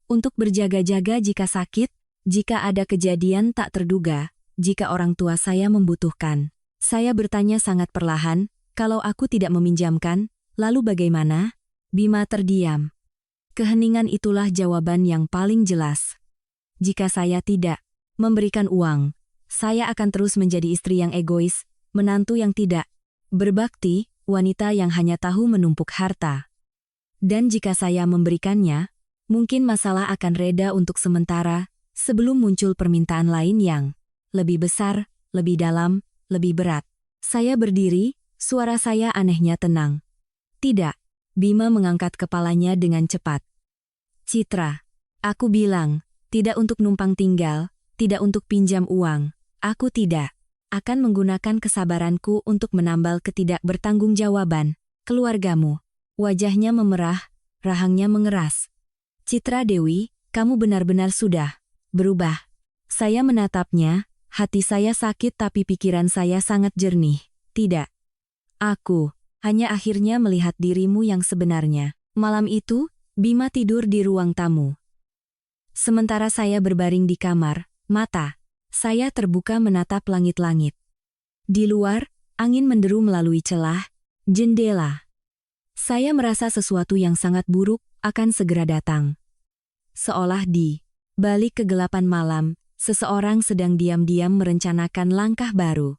Untuk berjaga-jaga jika sakit, jika ada kejadian tak terduga, jika orang tua saya membutuhkan. Saya bertanya sangat perlahan, kalau aku tidak meminjamkan, lalu bagaimana? Bima terdiam. Keheningan itulah jawaban yang paling jelas. Jika saya tidak memberikan uang, saya akan terus menjadi istri yang egois, menantu yang tidak berbakti, wanita yang hanya tahu menumpuk harta. Dan jika saya memberikannya, mungkin masalah akan reda untuk sementara, sebelum muncul permintaan lain yang lebih besar, lebih dalam, lebih berat. Saya berdiri, suara saya anehnya tenang. Tidak. Bima mengangkat kepalanya dengan cepat. Citra, aku bilang, tidak untuk numpang tinggal, tidak untuk pinjam uang. Aku tidak akan menggunakan kesabaranku untuk menambal ketidakbertanggungjawaban keluargamu. Wajahnya memerah, rahangnya mengeras. Citra Dewi, kamu benar-benar sudah berubah. Saya menatapnya, hati saya sakit tapi pikiran saya sangat jernih. Tidak. Aku hanya akhirnya melihat dirimu yang sebenarnya. Malam itu, Bima tidur di ruang tamu. Sementara saya berbaring di kamar, mata saya terbuka menatap langit-langit. Di luar, angin menderu melalui celah jendela. Saya merasa sesuatu yang sangat buruk akan segera datang. Seolah di balik kegelapan malam, seseorang sedang diam-diam merencanakan langkah baru.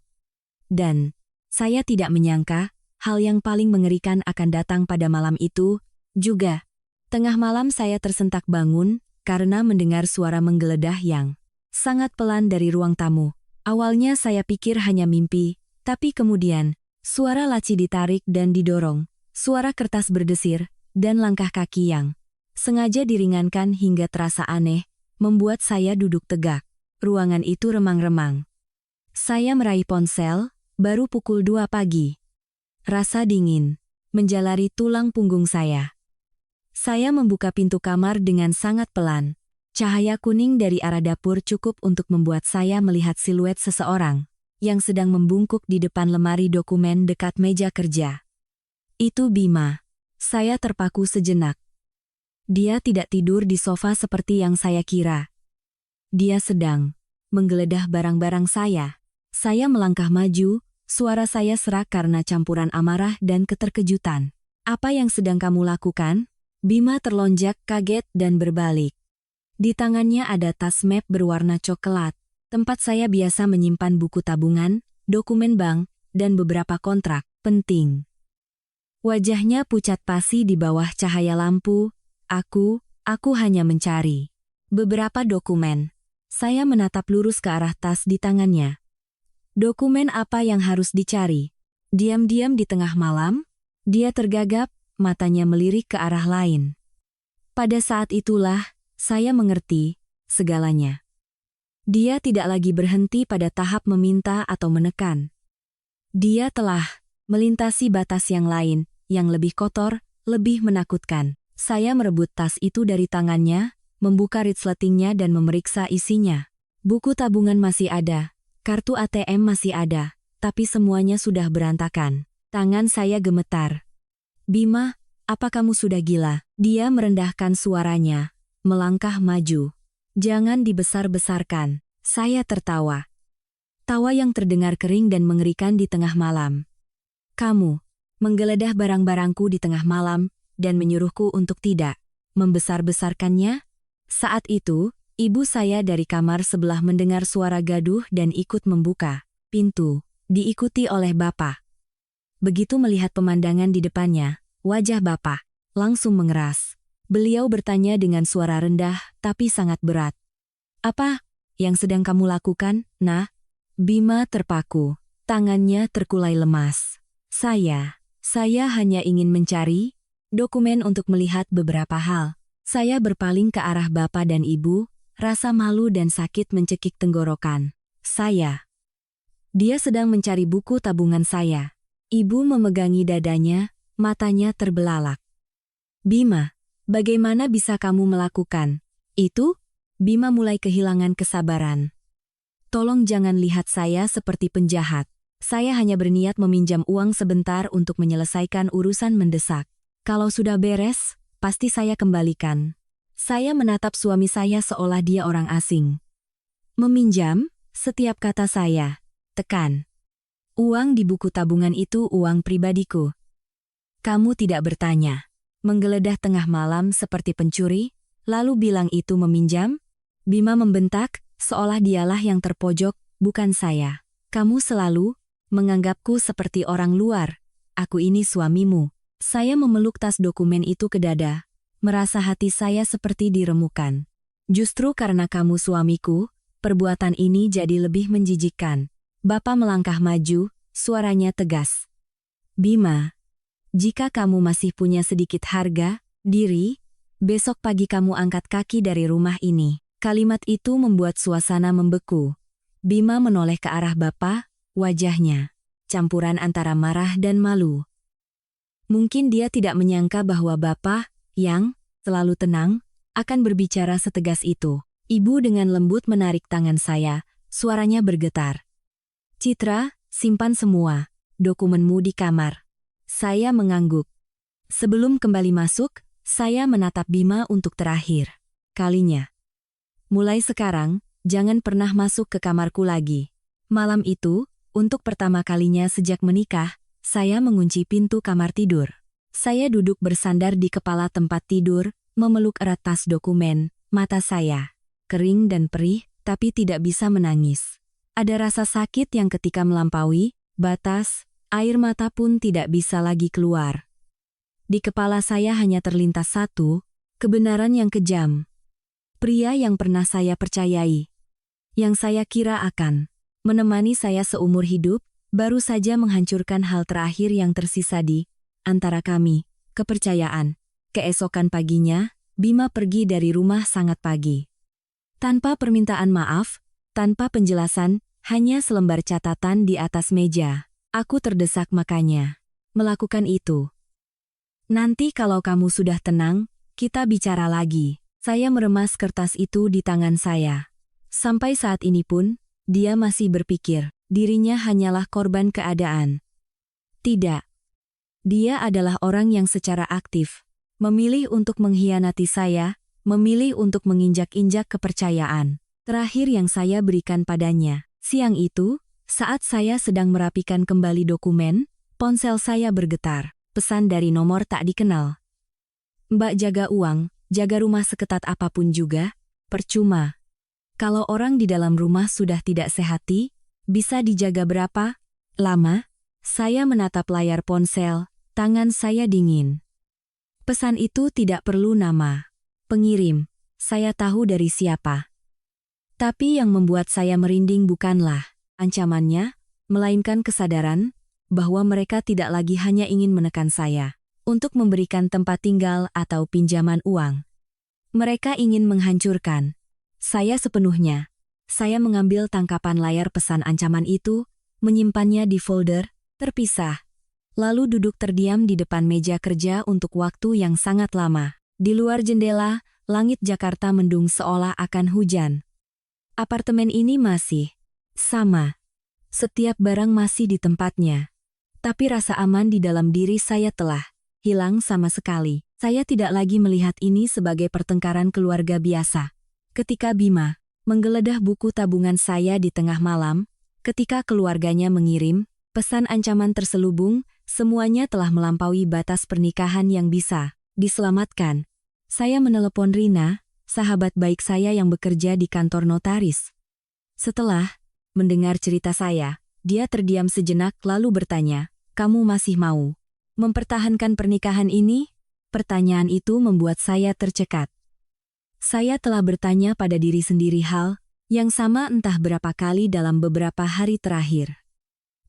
Dan saya tidak menyangka, hal yang paling mengerikan akan datang pada malam itu, juga. Tengah malam saya tersentak bangun, karena mendengar suara menggeledah yang sangat pelan dari ruang tamu. Awalnya saya pikir hanya mimpi, tapi kemudian, suara laci ditarik dan didorong, suara kertas berdesir, dan langkah kaki yang sengaja diringankan hingga terasa aneh, membuat saya duduk tegak. Ruangan itu remang-remang. Saya meraih ponsel, baru pukul 2 pagi. Rasa dingin menjalari tulang punggung saya. Saya membuka pintu kamar dengan sangat pelan. Cahaya kuning dari arah dapur cukup untuk membuat saya melihat siluet seseorang yang sedang membungkuk di depan lemari dokumen dekat meja kerja. Itu Bima. Saya terpaku sejenak. Dia tidak tidur di sofa seperti yang saya kira. Dia sedang menggeledah barang-barang saya. Saya melangkah maju, suara saya serak karena campuran amarah dan keterkejutan. Apa yang sedang kamu lakukan? Bima terlonjak kaget dan berbalik. Di tangannya ada tas map berwarna coklat, tempat saya biasa menyimpan buku tabungan, dokumen bank, dan beberapa kontrak penting. Wajahnya pucat pasi di bawah cahaya lampu. Aku hanya mencari beberapa dokumen. Saya menatap lurus ke arah tas di tangannya. Dokumen apa yang harus dicari? Diam-diam di tengah malam, dia tergagap, matanya melirik ke arah lain. Pada saat itulah, saya mengerti segalanya. Dia tidak lagi berhenti pada tahap meminta atau menekan. Dia telah melintasi batas yang lain, yang lebih kotor, lebih menakutkan. Saya merebut tas itu dari tangannya, membuka resletingnya dan memeriksa isinya. Buku tabungan masih ada, kartu ATM masih ada, tapi semuanya sudah berantakan. Tangan saya gemetar. Bima, apa kamu sudah gila? Dia merendahkan suaranya, melangkah maju. Jangan dibesar-besarkan. Saya tertawa. Tawa yang terdengar kering dan mengerikan di tengah malam. Kamu menggeledah barang-barangku di tengah malam dan menyuruhku untuk tidak membesar-besarkannya? Saat itu, ibu saya dari kamar sebelah mendengar suara gaduh dan ikut membuka pintu, diikuti oleh Bapak. Begitu melihat pemandangan di depannya, wajah Bapak langsung mengeras. Beliau bertanya dengan suara rendah tapi sangat berat. Apa yang sedang kamu lakukan, Nah? Bima terpaku. Tangannya terkulai lemas. Saya hanya ingin mencari dokumen untuk melihat beberapa hal. Saya berpaling ke arah Bapak dan Ibu, rasa malu dan sakit mencekik tenggorokan. Dia sedang mencari buku tabungan saya. Ibu memegangi dadanya, matanya terbelalak. Bima, bagaimana bisa kamu melakukan itu? Bima mulai kehilangan kesabaran. Tolong jangan lihat saya seperti penjahat. Saya hanya berniat meminjam uang sebentar untuk menyelesaikan urusan mendesak. Kalau sudah beres, pasti saya kembalikan. Saya menatap suami saya seolah dia orang asing. Meminjam? Setiap kata saya tekan. Uang di buku tabungan itu uang pribadiku. Kamu tidak bertanya. Menggeledah tengah malam seperti pencuri, lalu bilang itu meminjam? Bima membentak, seolah dialah yang terpojok, bukan saya. Kamu selalu menganggapku seperti orang luar. Aku ini suamimu. Saya memeluk tas dokumen itu ke dada, merasa hati saya seperti diremukan. Justru karena kamu suamiku, perbuatan ini jadi lebih menjijikkan. Bapak melangkah maju, suaranya tegas. Bima, jika kamu masih punya sedikit harga diri, besok pagi kamu angkat kaki dari rumah ini. Kalimat itu membuat suasana membeku. Bima menoleh ke arah Bapak, wajahnya campuran antara marah dan malu. Mungkin dia tidak menyangka bahwa Bapak, yang selalu tenang, akan berbicara setegas itu. Ibu dengan lembut menarik tangan saya, suaranya bergetar. Citra, simpan semua dokumenmu di kamar. Saya mengangguk. Sebelum kembali masuk, saya menatap Bima untuk terakhir kalinya. Mulai sekarang, jangan pernah masuk ke kamarku lagi. Malam itu, untuk pertama kalinya sejak menikah, saya mengunci pintu kamar tidur. Saya duduk bersandar di kepala tempat tidur, memeluk erat tas dokumen, mata saya kering dan perih, tapi tidak bisa menangis. Ada rasa sakit yang ketika melampaui batas, air mata pun tidak bisa lagi keluar. Di kepala saya hanya terlintas satu, kebenaran yang kejam. Pria yang pernah saya percayai, yang saya kira akan menemani saya seumur hidup, baru saja menghancurkan hal terakhir yang tersisa di antara kami, kepercayaan. Keesokan paginya, Bima pergi dari rumah sangat pagi. Tanpa permintaan maaf, tanpa penjelasan, hanya selembar catatan di atas meja. Aku terdesak makanya melakukan itu. Nanti kalau kamu sudah tenang, kita bicara lagi. Saya meremas kertas itu di tangan saya. Sampai saat ini pun, dia masih berpikir, dirinya hanyalah korban keadaan. Tidak. Dia adalah orang yang secara aktif memilih untuk mengkhianati saya, memilih untuk menginjak-injak kepercayaan terakhir yang saya berikan padanya. Siang itu, saat saya sedang merapikan kembali dokumen, ponsel saya bergetar. Pesan dari nomor tak dikenal. Mbak jaga uang, jaga rumah seketat apapun juga, percuma. Kalau orang di dalam rumah sudah tidak sehati, bisa dijaga berapa lama? Saya menatap layar ponsel, tangan saya dingin. Pesan itu tidak perlu nama pengirim, saya tahu dari siapa. Tapi yang membuat saya merinding bukanlah ancamannya, melainkan kesadaran bahwa mereka tidak lagi hanya ingin menekan saya untuk memberikan tempat tinggal atau pinjaman uang. Mereka ingin menghancurkan saya sepenuhnya. Saya mengambil tangkapan layar pesan ancaman itu, menyimpannya di folder terpisah. Lalu duduk terdiam di depan meja kerja untuk waktu yang sangat lama. Di luar jendela, langit Jakarta mendung seolah akan hujan. Apartemen ini masih sama. Setiap barang masih di tempatnya. Tapi rasa aman di dalam diri saya telah hilang sama sekali. Saya tidak lagi melihat ini sebagai pertengkaran keluarga biasa. Ketika Bima menggeledah buku tabungan saya di tengah malam, ketika keluarganya mengirim pesan ancaman terselubung, semuanya telah melampaui batas pernikahan yang bisa diselamatkan. Saya menelepon Rina, sahabat baik saya yang bekerja di kantor notaris. Setelah mendengar cerita saya, dia terdiam sejenak lalu bertanya, "Kamu masih mau mempertahankan pernikahan ini?" Pertanyaan itu membuat saya tercekat. Saya telah bertanya pada diri sendiri hal yang sama entah berapa kali dalam beberapa hari terakhir.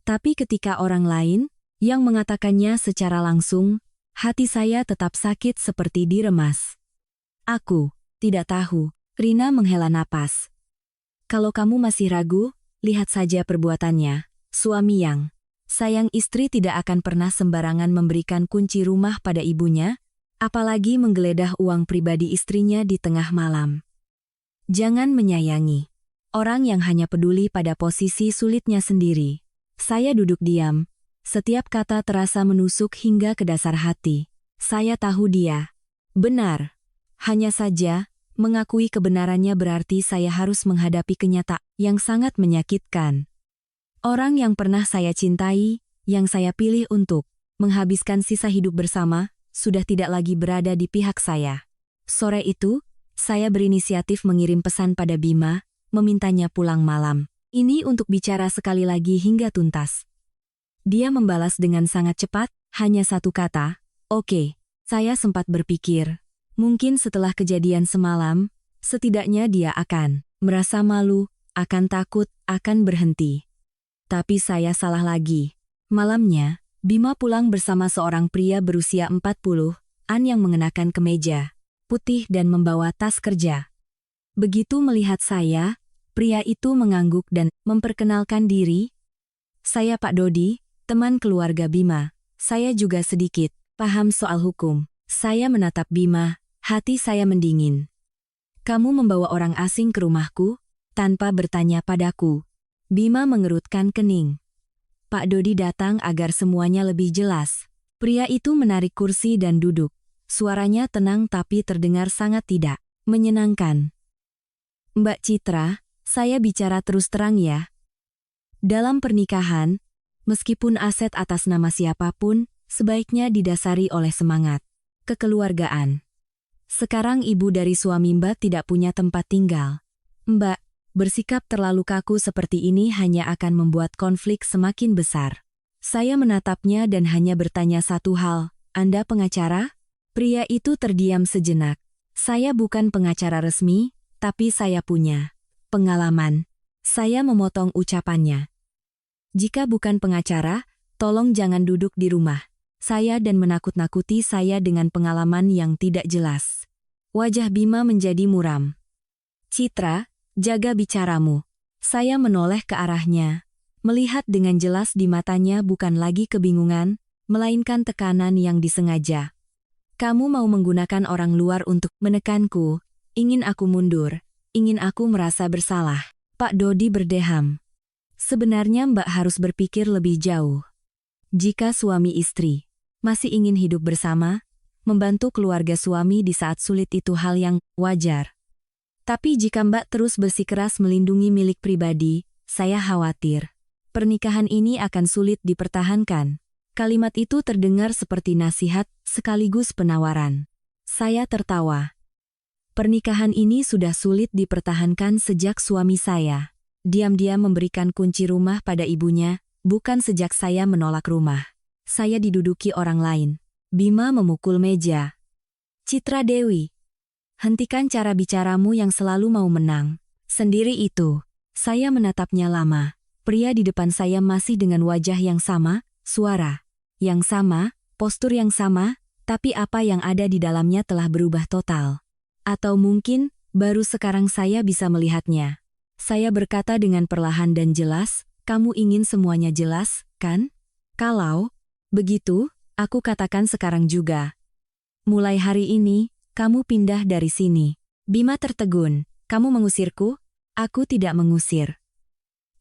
Tapi ketika orang lain yang mengatakannya secara langsung, hati saya tetap sakit seperti diremas. "Aku tidak tahu," Rina menghela napas. "Kalau kamu masih ragu, lihat saja perbuatannya. Suami yang sayang istri tidak akan pernah sembarangan memberikan kunci rumah pada ibunya, apalagi menggeledah uang pribadi istrinya di tengah malam. Jangan menyayangi orang yang hanya peduli pada posisi sulitnya sendiri." Saya duduk diam. Setiap kata terasa menusuk hingga ke dasar hati. Saya tahu dia benar. Hanya saja, mengakui kebenarannya berarti saya harus menghadapi kenyataan yang sangat menyakitkan. Orang yang pernah saya cintai, yang saya pilih untuk menghabiskan sisa hidup bersama, sudah tidak lagi berada di pihak saya. Sore itu, saya berinisiatif mengirim pesan pada Bima, memintanya pulang malam ini untuk bicara sekali lagi hingga tuntas. Dia membalas dengan sangat cepat, hanya satu kata, "Oke." Saya sempat berpikir, mungkin setelah kejadian semalam, setidaknya dia akan merasa malu, akan takut, akan berhenti. Tapi saya salah lagi. Malamnya, Bima pulang bersama seorang pria berusia 40-an yang mengenakan kemeja putih dan membawa tas kerja. Begitu melihat saya, pria itu mengangguk dan memperkenalkan diri. "Saya Pak Dodi, teman keluarga Bima. Saya juga sedikit paham soal hukum." Saya menatap Bima, hati saya mendingin. "Kamu membawa orang asing ke rumahku, tanpa bertanya padaku." Bima mengerutkan kening. Pak Dodi datang agar semuanya lebih jelas. Pria itu menarik kursi dan duduk. Suaranya tenang tapi terdengar sangat tidak menyenangkan. "Mbak Citra, saya bicara terus terang ya. Dalam pernikahan, meskipun aset atas nama siapapun, sebaiknya didasari oleh semangat kekeluargaan. Sekarang ibu dari suami Mbak tidak punya tempat tinggal. Mbak, bersikap terlalu kaku seperti ini hanya akan membuat konflik semakin besar." Saya menatapnya dan hanya bertanya satu hal, "Anda pengacara?" Pria itu terdiam sejenak. "Saya bukan pengacara resmi, tapi saya punya pengalaman." Saya memotong ucapannya. "Jika bukan pengacara, tolong jangan duduk di rumah saya dan menakut-nakuti saya dengan pengalaman yang tidak jelas." Wajah Bima menjadi muram. "Citra, jaga bicaramu." Saya menoleh ke arahnya. Melihat dengan jelas di matanya bukan lagi kebingungan, melainkan tekanan yang disengaja. "Kamu mau menggunakan orang luar untuk menekanku, ingin aku mundur, ingin aku merasa bersalah." Pak Dodi berdeham. "Sebenarnya Mbak harus berpikir lebih jauh. Jika suami istri masih ingin hidup bersama, membantu keluarga suami di saat sulit itu hal yang wajar. Tapi jika Mbak terus bersikeras melindungi milik pribadi, saya khawatir pernikahan ini akan sulit dipertahankan." Kalimat itu terdengar seperti nasihat sekaligus penawaran. Saya tertawa. Pernikahan ini sudah sulit dipertahankan sejak suami saya diam-diam memberikan kunci rumah pada ibunya, bukan sejak saya menolak rumah saya diduduki orang lain. Bima memukul meja. "Citra Dewi, hentikan cara bicaramu yang selalu mau menang sendiri itu." Saya menatapnya lama. Pria di depan saya masih dengan wajah yang sama, suara yang sama, postur yang sama, tapi apa yang ada di dalamnya telah berubah total. Atau mungkin, baru sekarang saya bisa melihatnya. Saya berkata dengan perlahan dan jelas, kamu ingin semuanya jelas, kan? Kalau begitu, aku katakan sekarang juga. Mulai hari ini, kamu pindah dari sini. Bima tertegun. Kamu mengusirku? Aku tidak mengusir.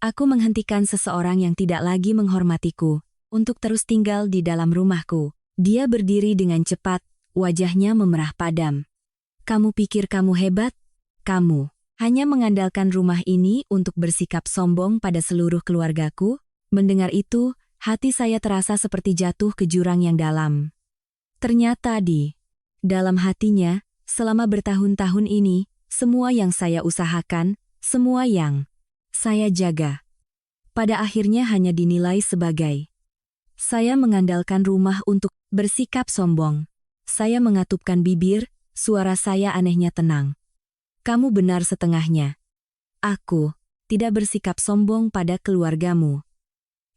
Aku menghentikan seseorang yang tidak lagi menghormatiku untuk terus tinggal di dalam rumahku. Dia berdiri dengan cepat, wajahnya memerah padam. Kamu pikir kamu hebat? Kamu hanya mengandalkan rumah ini untuk bersikap sombong pada seluruh keluargaku? Mendengar itu, hati saya terasa seperti jatuh ke jurang yang dalam. Ternyata di dalam hatinya, selama bertahun-tahun ini, semua yang saya usahakan, semua yang saya jaga, pada akhirnya hanya dinilai sebagai saya mengandalkan rumah untuk bersikap sombong. Saya mengatupkan bibir, suara saya anehnya tenang. Kamu benar setengahnya. Aku tidak bersikap sombong pada keluargamu.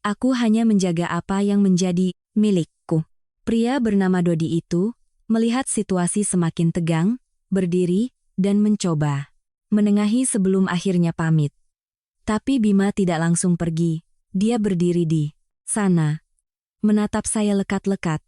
Aku hanya menjaga apa yang menjadi milikku. Pria bernama Dodi itu melihat situasi semakin tegang, berdiri, dan mencoba menengahi sebelum akhirnya pamit. Tapi Bima tidak langsung pergi. Dia berdiri di sana, menatap saya lekat-lekat,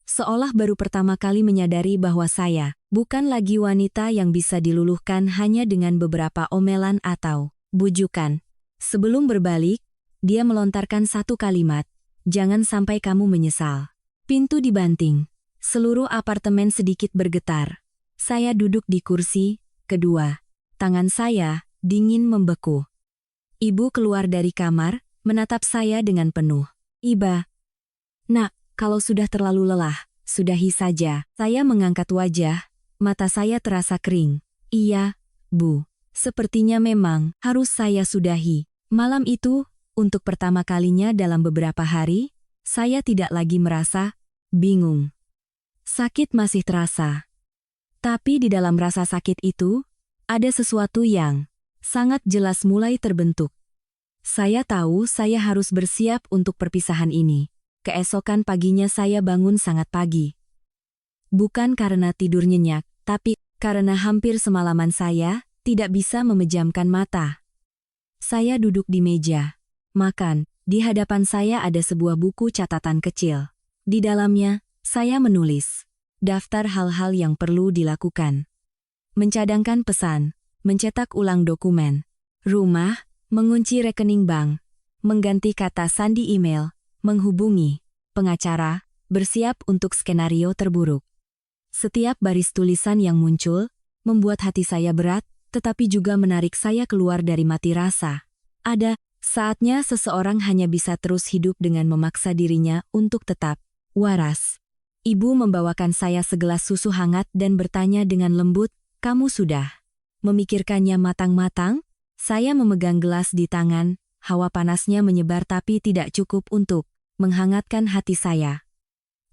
seolah baru pertama kali menyadari bahwa saya bukan lagi wanita yang bisa diluluhkan hanya dengan beberapa omelan atau bujukan. Sebelum berbalik, dia melontarkan satu kalimat, jangan sampai kamu menyesal. Pintu dibanting. Seluruh apartemen sedikit bergetar. Saya duduk di kursi kedua. Tangan saya dingin membeku. Ibu keluar dari kamar, menatap saya dengan penuh iba. Nak, kalau sudah terlalu lelah, sudahi saja. Saya mengangkat wajah, mata saya terasa kering. Iya, Bu. Sepertinya memang harus saya sudahi. Malam itu, untuk pertama kalinya dalam beberapa hari, saya tidak lagi merasa bingung. Sakit masih terasa. Tapi di dalam rasa sakit itu, ada sesuatu yang sangat jelas mulai terbentuk. Saya tahu saya harus bersiap untuk perpisahan ini. Keesokan paginya saya bangun sangat pagi. Bukan karena tidur nyenyak, tapi karena hampir semalaman saya tidak bisa memejamkan mata. Saya duduk di meja makan. Di hadapan saya ada sebuah buku catatan kecil. Di dalamnya, saya menulis daftar hal-hal yang perlu dilakukan. Mencadangkan pesan, mencetak ulang dokumen, rumah, mengunci rekening bank, mengganti kata sandi email, menghubungi pengacara, bersiap untuk skenario terburuk. Setiap baris tulisan yang muncul membuat hati saya berat, tetapi juga menarik saya keluar dari mati rasa. Ada saatnya seseorang hanya bisa terus hidup dengan memaksa dirinya untuk tetap waras. Ibu membawakan saya segelas susu hangat dan bertanya dengan lembut, "Kamu sudah memikirkannya matang-matang?" Saya memegang gelas di tangan, hawa panasnya menyebar tapi tidak cukup untuk menghangatkan hati saya.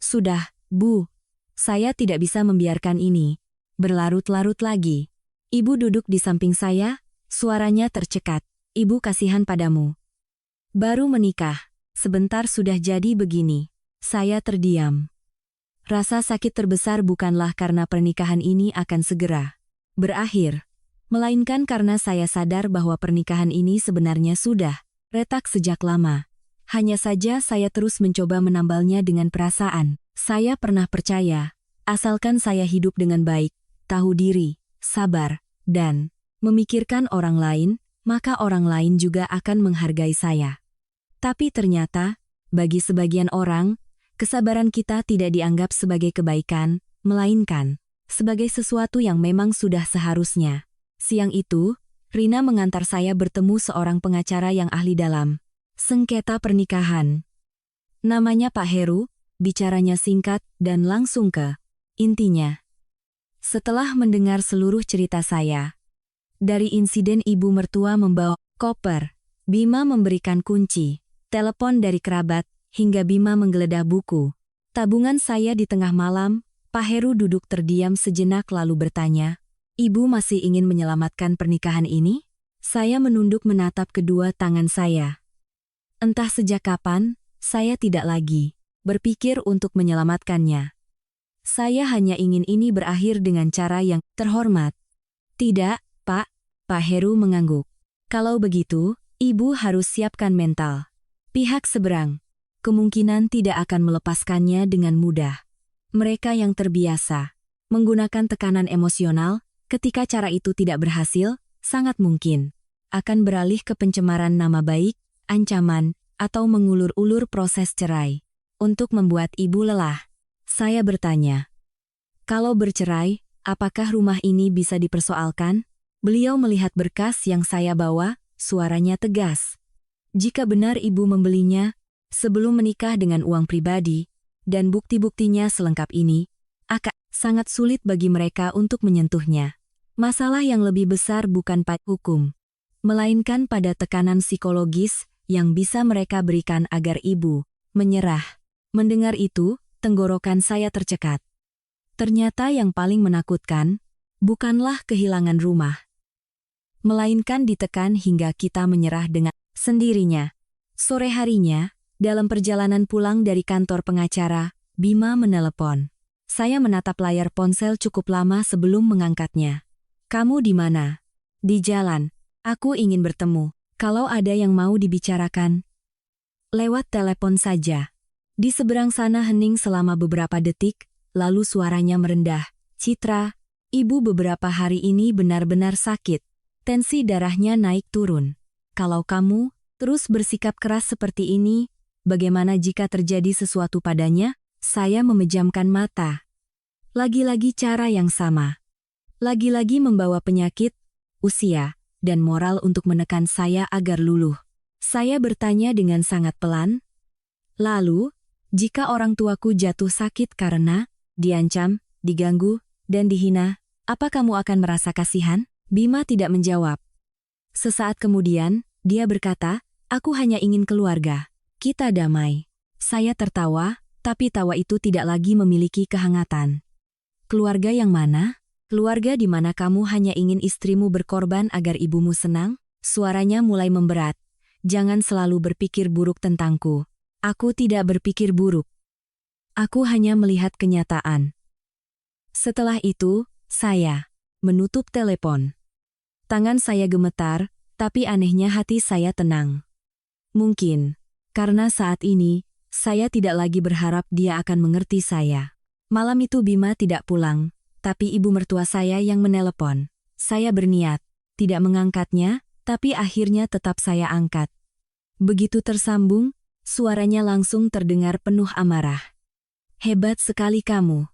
"Sudah, Bu. Saya tidak bisa membiarkan ini berlarut-larut lagi." Ibu duduk di samping saya, suaranya tercekat. "Ibu kasihan padamu. Baru menikah, sebentar sudah jadi begini." Saya terdiam. Rasa sakit terbesar bukanlah karena pernikahan ini akan segera berakhir, melainkan karena saya sadar bahwa pernikahan ini sebenarnya sudah retak sejak lama. Hanya saja saya terus mencoba menambalnya dengan perasaan. Saya pernah percaya, asalkan saya hidup dengan baik, tahu diri, sabar, dan memikirkan orang lain, maka orang lain juga akan menghargai saya. Tapi ternyata, bagi sebagian orang, kesabaran kita tidak dianggap sebagai kebaikan, melainkan sebagai sesuatu yang memang sudah seharusnya. Siang itu, Rina mengantar saya bertemu seorang pengacara yang ahli dalam sengketa pernikahan. Namanya Pak Heru, bicaranya singkat dan langsung ke intinya. Setelah mendengar seluruh cerita saya, dari insiden ibu mertua membawa koper, Bima memberikan kunci, telepon dari kerabat, hingga Bima menggeledah buku tabungan saya di tengah malam, Pak Heru duduk terdiam sejenak lalu bertanya, "Ibu masih ingin menyelamatkan pernikahan ini?" Saya menunduk menatap kedua tangan saya. Entah sejak kapan, saya tidak lagi berpikir untuk menyelamatkannya. Saya hanya ingin ini berakhir dengan cara yang terhormat. "Tidak, Pak." Pak Heru mengangguk. Kalau begitu, ibu harus siapkan mental. Pihak seberang kemungkinan tidak akan melepaskannya dengan mudah. Mereka yang terbiasa menggunakan tekanan emosional, ketika cara itu tidak berhasil, sangat mungkin akan beralih ke pencemaran nama baik, ancaman, atau mengulur-ulur proses cerai. Untuk membuat ibu lelah, saya bertanya, kalau bercerai, apakah rumah ini bisa dipersoalkan? Beliau melihat berkas yang saya bawa, suaranya tegas. Jika benar ibu membelinya, sebelum menikah dengan uang pribadi, dan bukti-buktinya selengkap ini, akan sangat sulit bagi mereka untuk menyentuhnya. Masalah yang lebih besar bukan pada hukum, melainkan pada tekanan psikologis yang bisa mereka berikan agar ibu menyerah. Mendengar itu, tenggorokan saya tercekat. Ternyata yang paling menakutkan, bukanlah kehilangan rumah, melainkan ditekan hingga kita menyerah dengan sendirinya. Sore harinya, dalam perjalanan pulang dari kantor pengacara, Bima menelepon. Saya menatap layar ponsel cukup lama sebelum mengangkatnya. Kamu di mana? Di jalan. Aku ingin bertemu. Kalau ada yang mau dibicarakan, lewat telepon saja. Di seberang sana hening selama beberapa detik, lalu suaranya merendah. Citra, ibu beberapa hari ini benar-benar sakit. Tensi darahnya naik turun. Kalau kamu terus bersikap keras seperti ini, bagaimana jika terjadi sesuatu padanya? Saya memejamkan mata. Lagi-lagi cara yang sama. Lagi-lagi membawa penyakit, usia, dan moral untuk menekan saya agar luluh. Saya bertanya dengan sangat pelan. Lalu, jika orang tuaku jatuh sakit karena diancam, diganggu, dan dihina, apa kamu akan merasa kasihan? Bima tidak menjawab. Sesaat kemudian, dia berkata, aku hanya ingin keluarga. Kita damai. Saya tertawa, tapi tawa itu tidak lagi memiliki kehangatan. Keluarga yang mana? Keluarga di mana kamu hanya ingin istrimu berkorban agar ibumu senang? Suaranya mulai memberat. Jangan selalu berpikir buruk tentangku. Aku tidak berpikir buruk. Aku hanya melihat kenyataan. Setelah itu, saya menutup telepon. Tangan saya gemetar, tapi anehnya hati saya tenang. Mungkin, karena saat ini, saya tidak lagi berharap dia akan mengerti saya. Malam itu Bima tidak pulang, tapi ibu mertua saya yang menelepon. Saya berniat tidak mengangkatnya, tapi akhirnya tetap saya angkat. Begitu tersambung, suaranya langsung terdengar penuh amarah. Hebat sekali kamu.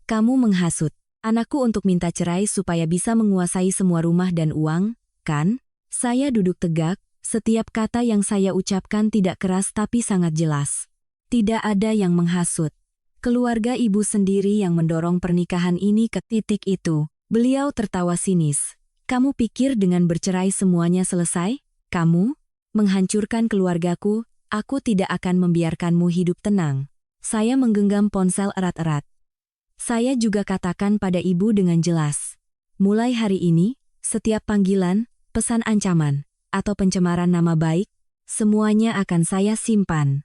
Kamu menghasut anakku untuk minta cerai supaya bisa menguasai semua rumah dan uang, kan? Saya duduk tegak, setiap kata yang saya ucapkan tidak keras tapi sangat jelas. Tidak ada yang menghasut. Keluarga ibu sendiri yang mendorong pernikahan ini ke titik itu. Beliau tertawa sinis. Kamu pikir dengan bercerai semuanya selesai? Kamu menghancurkan keluargaku, aku tidak akan membiarkanmu hidup tenang. Saya menggenggam ponsel erat-erat. Saya juga katakan pada ibu dengan jelas. Mulai hari ini, setiap panggilan, pesan ancaman, atau pencemaran nama baik, semuanya akan saya simpan.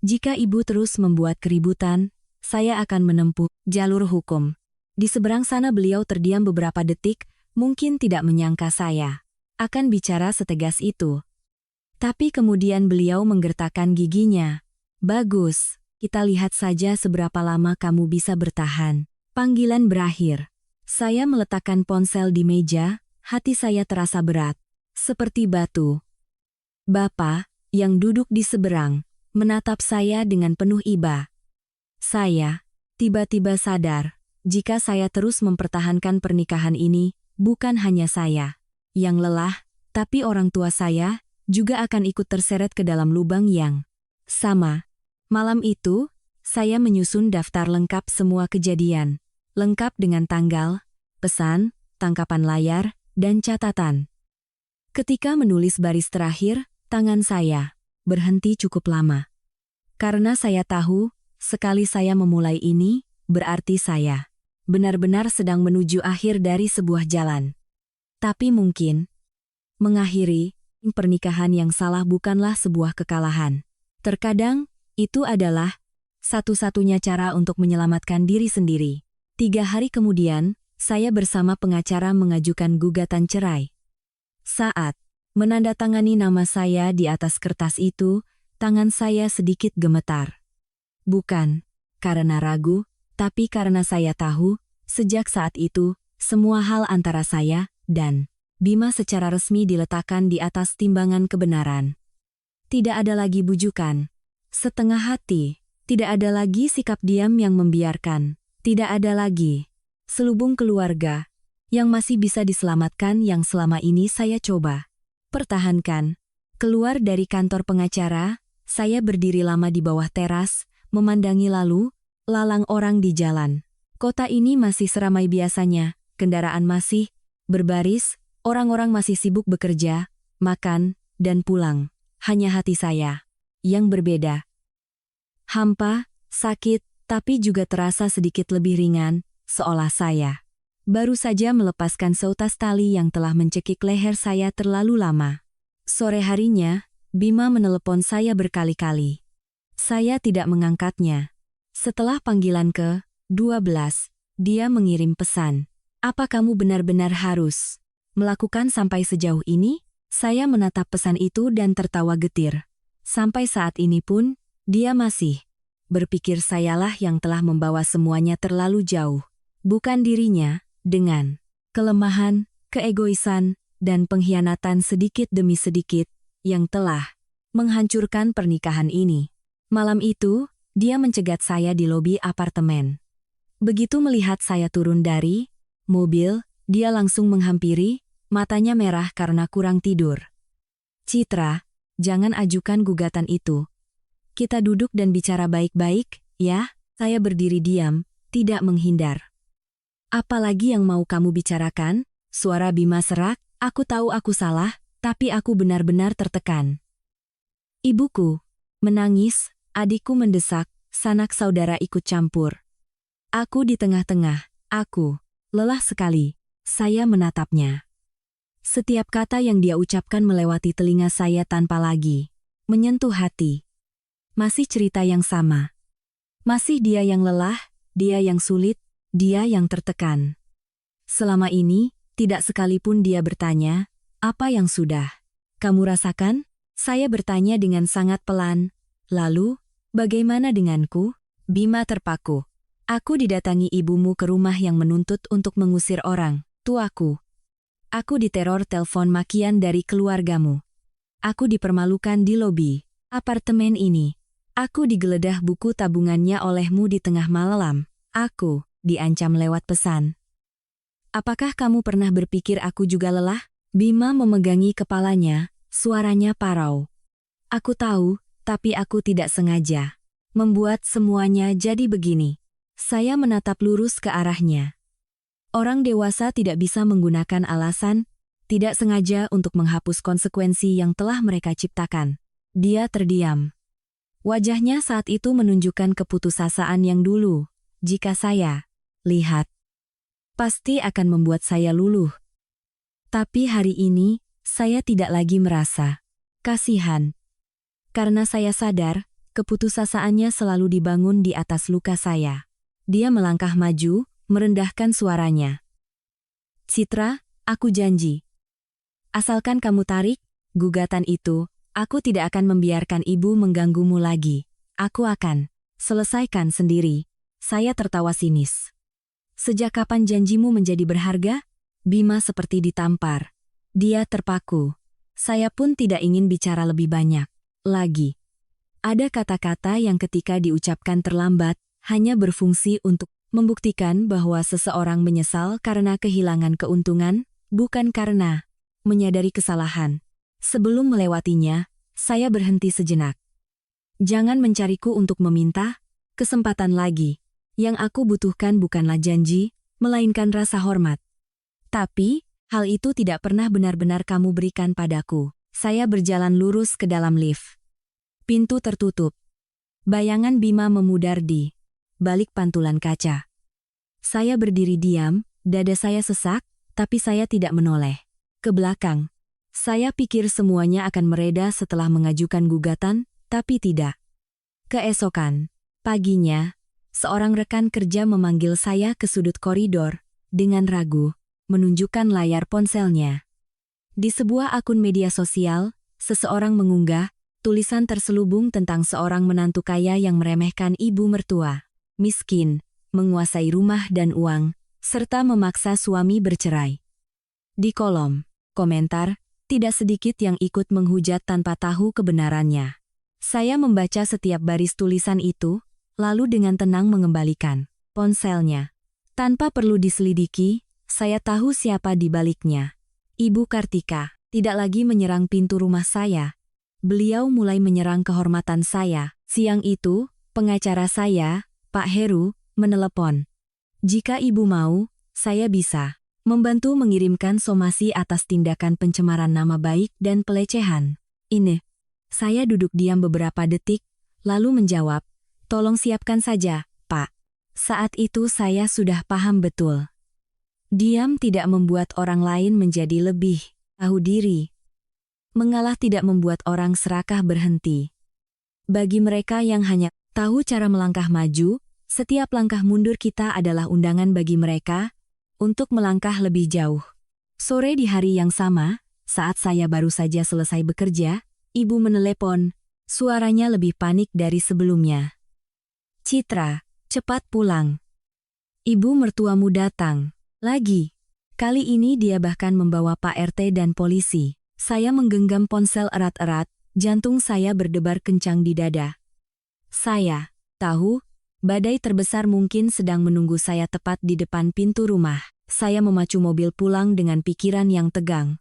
Jika ibu terus membuat keributan, saya akan menempuh jalur hukum. Di seberang sana beliau terdiam beberapa detik, mungkin tidak menyangka saya akan bicara setegas itu. Tapi kemudian beliau menggertakkan giginya. Bagus. Kita lihat saja seberapa lama kamu bisa bertahan. Panggilan berakhir. Saya meletakkan ponsel di meja, hati saya terasa berat, seperti batu. Bapak, yang duduk di seberang, menatap saya dengan penuh iba. Saya tiba-tiba sadar, jika saya terus mempertahankan pernikahan ini, bukan hanya saya yang lelah, tapi orang tua saya juga akan ikut terseret ke dalam lubang yang sama. Malam itu, saya menyusun daftar lengkap semua kejadian, lengkap dengan tanggal, pesan, tangkapan layar, dan catatan. Ketika menulis baris terakhir, tangan saya berhenti cukup lama. Karena saya tahu, sekali saya memulai ini, berarti saya benar-benar sedang menuju akhir dari sebuah jalan. Tapi mungkin, mengakhiri pernikahan yang salah bukanlah sebuah kekalahan. Terkadang, itu adalah satu-satunya cara untuk menyelamatkan diri sendiri. 3 hari kemudian, saya bersama pengacara mengajukan gugatan cerai. Saat Menandatangani nama saya di atas kertas itu, tangan saya sedikit gemetar. Bukan karena ragu, tapi karena saya tahu, sejak saat itu, semua hal antara saya dan Bima secara resmi diletakkan di atas timbangan kebenaran. Tidak ada lagi bujukan setengah hati, tidak ada lagi sikap diam yang membiarkan, tidak ada lagi selubung keluarga yang masih bisa diselamatkan yang selama ini saya coba pertahankan. Keluar dari kantor pengacara, saya berdiri lama di bawah teras, memandangi lalang orang di jalan. Kota ini masih seramai biasanya, kendaraan masih berbaris, orang-orang masih sibuk bekerja, makan, dan pulang. Hanya hati saya yang berbeda. Hampa, sakit, tapi juga terasa sedikit lebih ringan, seolah saya baru saja melepaskan seutas tali yang telah mencekik leher saya terlalu lama. Sore harinya, Bima menelepon saya berkali-kali. Saya tidak mengangkatnya. Setelah panggilan ke-12, dia mengirim pesan. Apa kamu benar-benar harus melakukan sampai sejauh ini? Saya menatap pesan itu dan tertawa getir. Sampai saat ini pun, dia masih berpikir sayalah yang telah membawa semuanya terlalu jauh. Bukan dirinya, dengan kelemahan, keegoisan, dan pengkhianatan sedikit demi sedikit, yang telah menghancurkan pernikahan ini. Malam itu, dia mencegat saya di lobi apartemen. Begitu melihat saya turun dari mobil, dia langsung menghampiri, matanya merah karena kurang tidur. Citra, jangan ajukan gugatan itu. Kita duduk dan bicara baik-baik, ya? Saya berdiri diam, tidak menghindar. Apalagi yang mau kamu bicarakan? Suara Bima serak, aku tahu aku salah, tapi aku benar-benar tertekan. Ibuku menangis, adikku mendesak, sanak saudara ikut campur. Aku di tengah-tengah, aku lelah sekali. Saya menatapnya. Setiap kata yang dia ucapkan melewati telinga saya tanpa lagi menyentuh hati. Masih cerita yang sama. Masih dia yang lelah, dia yang sulit, dia yang tertekan. Selama ini, tidak sekalipun dia bertanya, apa yang sudah kamu rasakan? Saya bertanya dengan sangat pelan. Lalu, bagaimana denganku? Bima terpaku. Aku didatangi ibumu ke rumah yang menuntut untuk mengusir orang tuaku. Aku diteror telepon makian dari keluargamu. Aku dipermalukan di lobi apartemen ini. Aku digeledah buku tabungannya olehmu di tengah malam. Aku diancam lewat pesan. Apakah kamu pernah berpikir aku juga lelah? Bima memegangi kepalanya, suaranya parau. Aku tahu, tapi aku tidak sengaja membuat semuanya jadi begini. Saya menatap lurus ke arahnya. Orang dewasa tidak bisa menggunakan alasan, tidak sengaja untuk menghapus konsekuensi yang telah mereka ciptakan. Dia terdiam. Wajahnya saat itu menunjukkan keputusasaan yang dulu. Jika saya lihat, pasti akan membuat saya luluh. Tapi hari ini, saya tidak lagi merasa kasihan. Karena saya sadar, keputusasaannya selalu dibangun di atas luka saya. Dia melangkah maju, merendahkan suaranya. Citra, aku janji. Asalkan kamu tarik gugatan itu, aku tidak akan membiarkan ibu mengganggumu lagi. Aku akan selesaikan sendiri. Saya tertawa sinis. Sejak kapan janjimu menjadi berharga? Bima seperti ditampar. Dia terpaku. Saya pun tidak ingin bicara lebih banyak lagi. Ada kata-kata yang ketika diucapkan terlambat, hanya berfungsi untuk membuktikan bahwa seseorang menyesal karena kehilangan keuntungan, bukan karena menyadari kesalahan. Sebelum melewatinya, saya berhenti sejenak. Jangan mencariku untuk meminta kesempatan lagi. Yang aku butuhkan bukanlah janji, melainkan rasa hormat. Tapi, hal itu tidak pernah benar-benar kamu berikan padaku. Saya berjalan lurus ke dalam lift. Pintu tertutup. Bayangan Bima memudar di balik pantulan kaca. Saya berdiri diam, dada saya sesak, tapi saya tidak menoleh ke belakang. Saya pikir semuanya akan mereda setelah mengajukan gugatan, tapi tidak. Keesokan paginya, seorang rekan kerja memanggil saya ke sudut koridor, dengan ragu, menunjukkan layar ponselnya. Di sebuah akun media sosial, seseorang mengunggah tulisan terselubung tentang seorang menantu kaya yang meremehkan ibu mertua, miskin, menguasai rumah dan uang, serta memaksa suami bercerai. Di kolom komentar, tidak sedikit yang ikut menghujat tanpa tahu kebenarannya. Saya membaca setiap baris tulisan itu, lalu dengan tenang mengembalikan ponselnya. Tanpa perlu diselidiki, saya tahu siapa di baliknya. Ibu Kartika tidak lagi menyerang pintu rumah saya. Beliau mulai menyerang kehormatan saya. Siang itu, pengacara saya, Pak Heru, menelepon. Jika ibu mau, saya bisa membantu mengirimkan somasi atas tindakan pencemaran nama baik dan pelecehan. Ini. Saya duduk diam beberapa detik, lalu menjawab, tolong siapkan saja, Pak. Saat itu saya sudah paham betul. Diam tidak membuat orang lain menjadi lebih tahu diri. Mengalah tidak membuat orang serakah berhenti. Bagi mereka yang hanya tahu cara melangkah maju, setiap langkah mundur kita adalah undangan bagi mereka untuk melangkah lebih jauh. Sore di hari yang sama, saat saya baru saja selesai bekerja, ibu menelepon. Suaranya lebih panik dari sebelumnya. Citra, cepat pulang. Ibu mertuamu datang. Lagi. Kali ini dia bahkan membawa Pak RT dan polisi. Saya menggenggam ponsel erat-erat, jantung saya berdebar kencang di dada. Saya tahu, badai terbesar mungkin sedang menunggu saya tepat di depan pintu rumah. Saya memacu mobil pulang dengan pikiran yang tegang.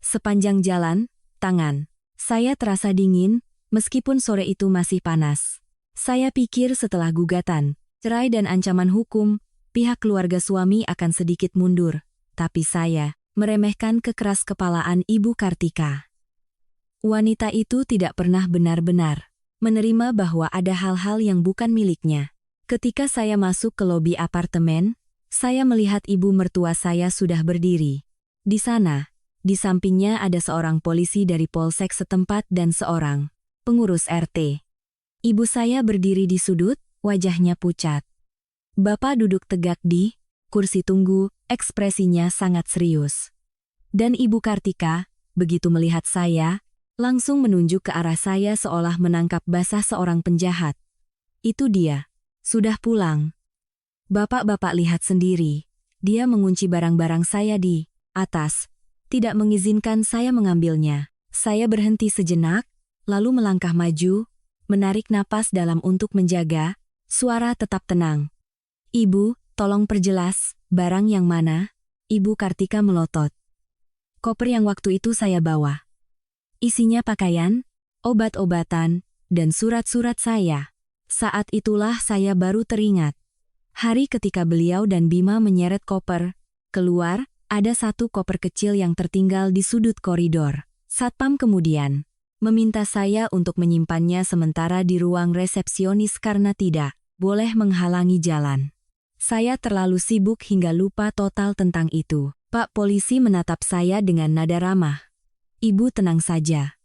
Sepanjang jalan, tangan saya terasa dingin, meskipun sore itu masih panas. Saya pikir setelah gugatan, cerai dan ancaman hukum, pihak keluarga suami akan sedikit mundur, tapi saya meremehkan kekeras-kepalaan Ibu Kartika. Wanita itu tidak pernah benar-benar menerima bahwa ada hal-hal yang bukan miliknya. Ketika saya masuk ke lobi apartemen, saya melihat ibu mertua saya sudah berdiri. Di sana, di sampingnya ada seorang polisi dari polsek setempat dan seorang pengurus RT. Ibu saya berdiri di sudut, wajahnya pucat. Bapak duduk tegak di kursi tunggu, ekspresinya sangat serius. Dan Ibu Kartika, begitu melihat saya, langsung menunjuk ke arah saya seolah menangkap basah seorang penjahat. Itu dia, sudah pulang. Bapak-bapak lihat sendiri, dia mengunci barang-barang saya di atas, tidak mengizinkan saya mengambilnya. Saya berhenti sejenak, lalu melangkah maju, menarik napas dalam untuk menjaga suara tetap tenang. Ibu, tolong perjelas, barang yang mana? Ibu Kartika melotot. Koper yang waktu itu saya bawa. Isinya pakaian, obat-obatan, dan surat-surat saya. Saat itulah saya baru teringat. Hari ketika beliau dan Bima menyeret koper, keluar, ada satu koper kecil yang tertinggal di sudut koridor. Satpam kemudian meminta saya untuk menyimpannya sementara di ruang resepsionis karena tidak boleh menghalangi jalan. Saya terlalu sibuk hingga lupa total tentang itu. Pak polisi menatap saya dengan nada ramah. Ibu tenang saja.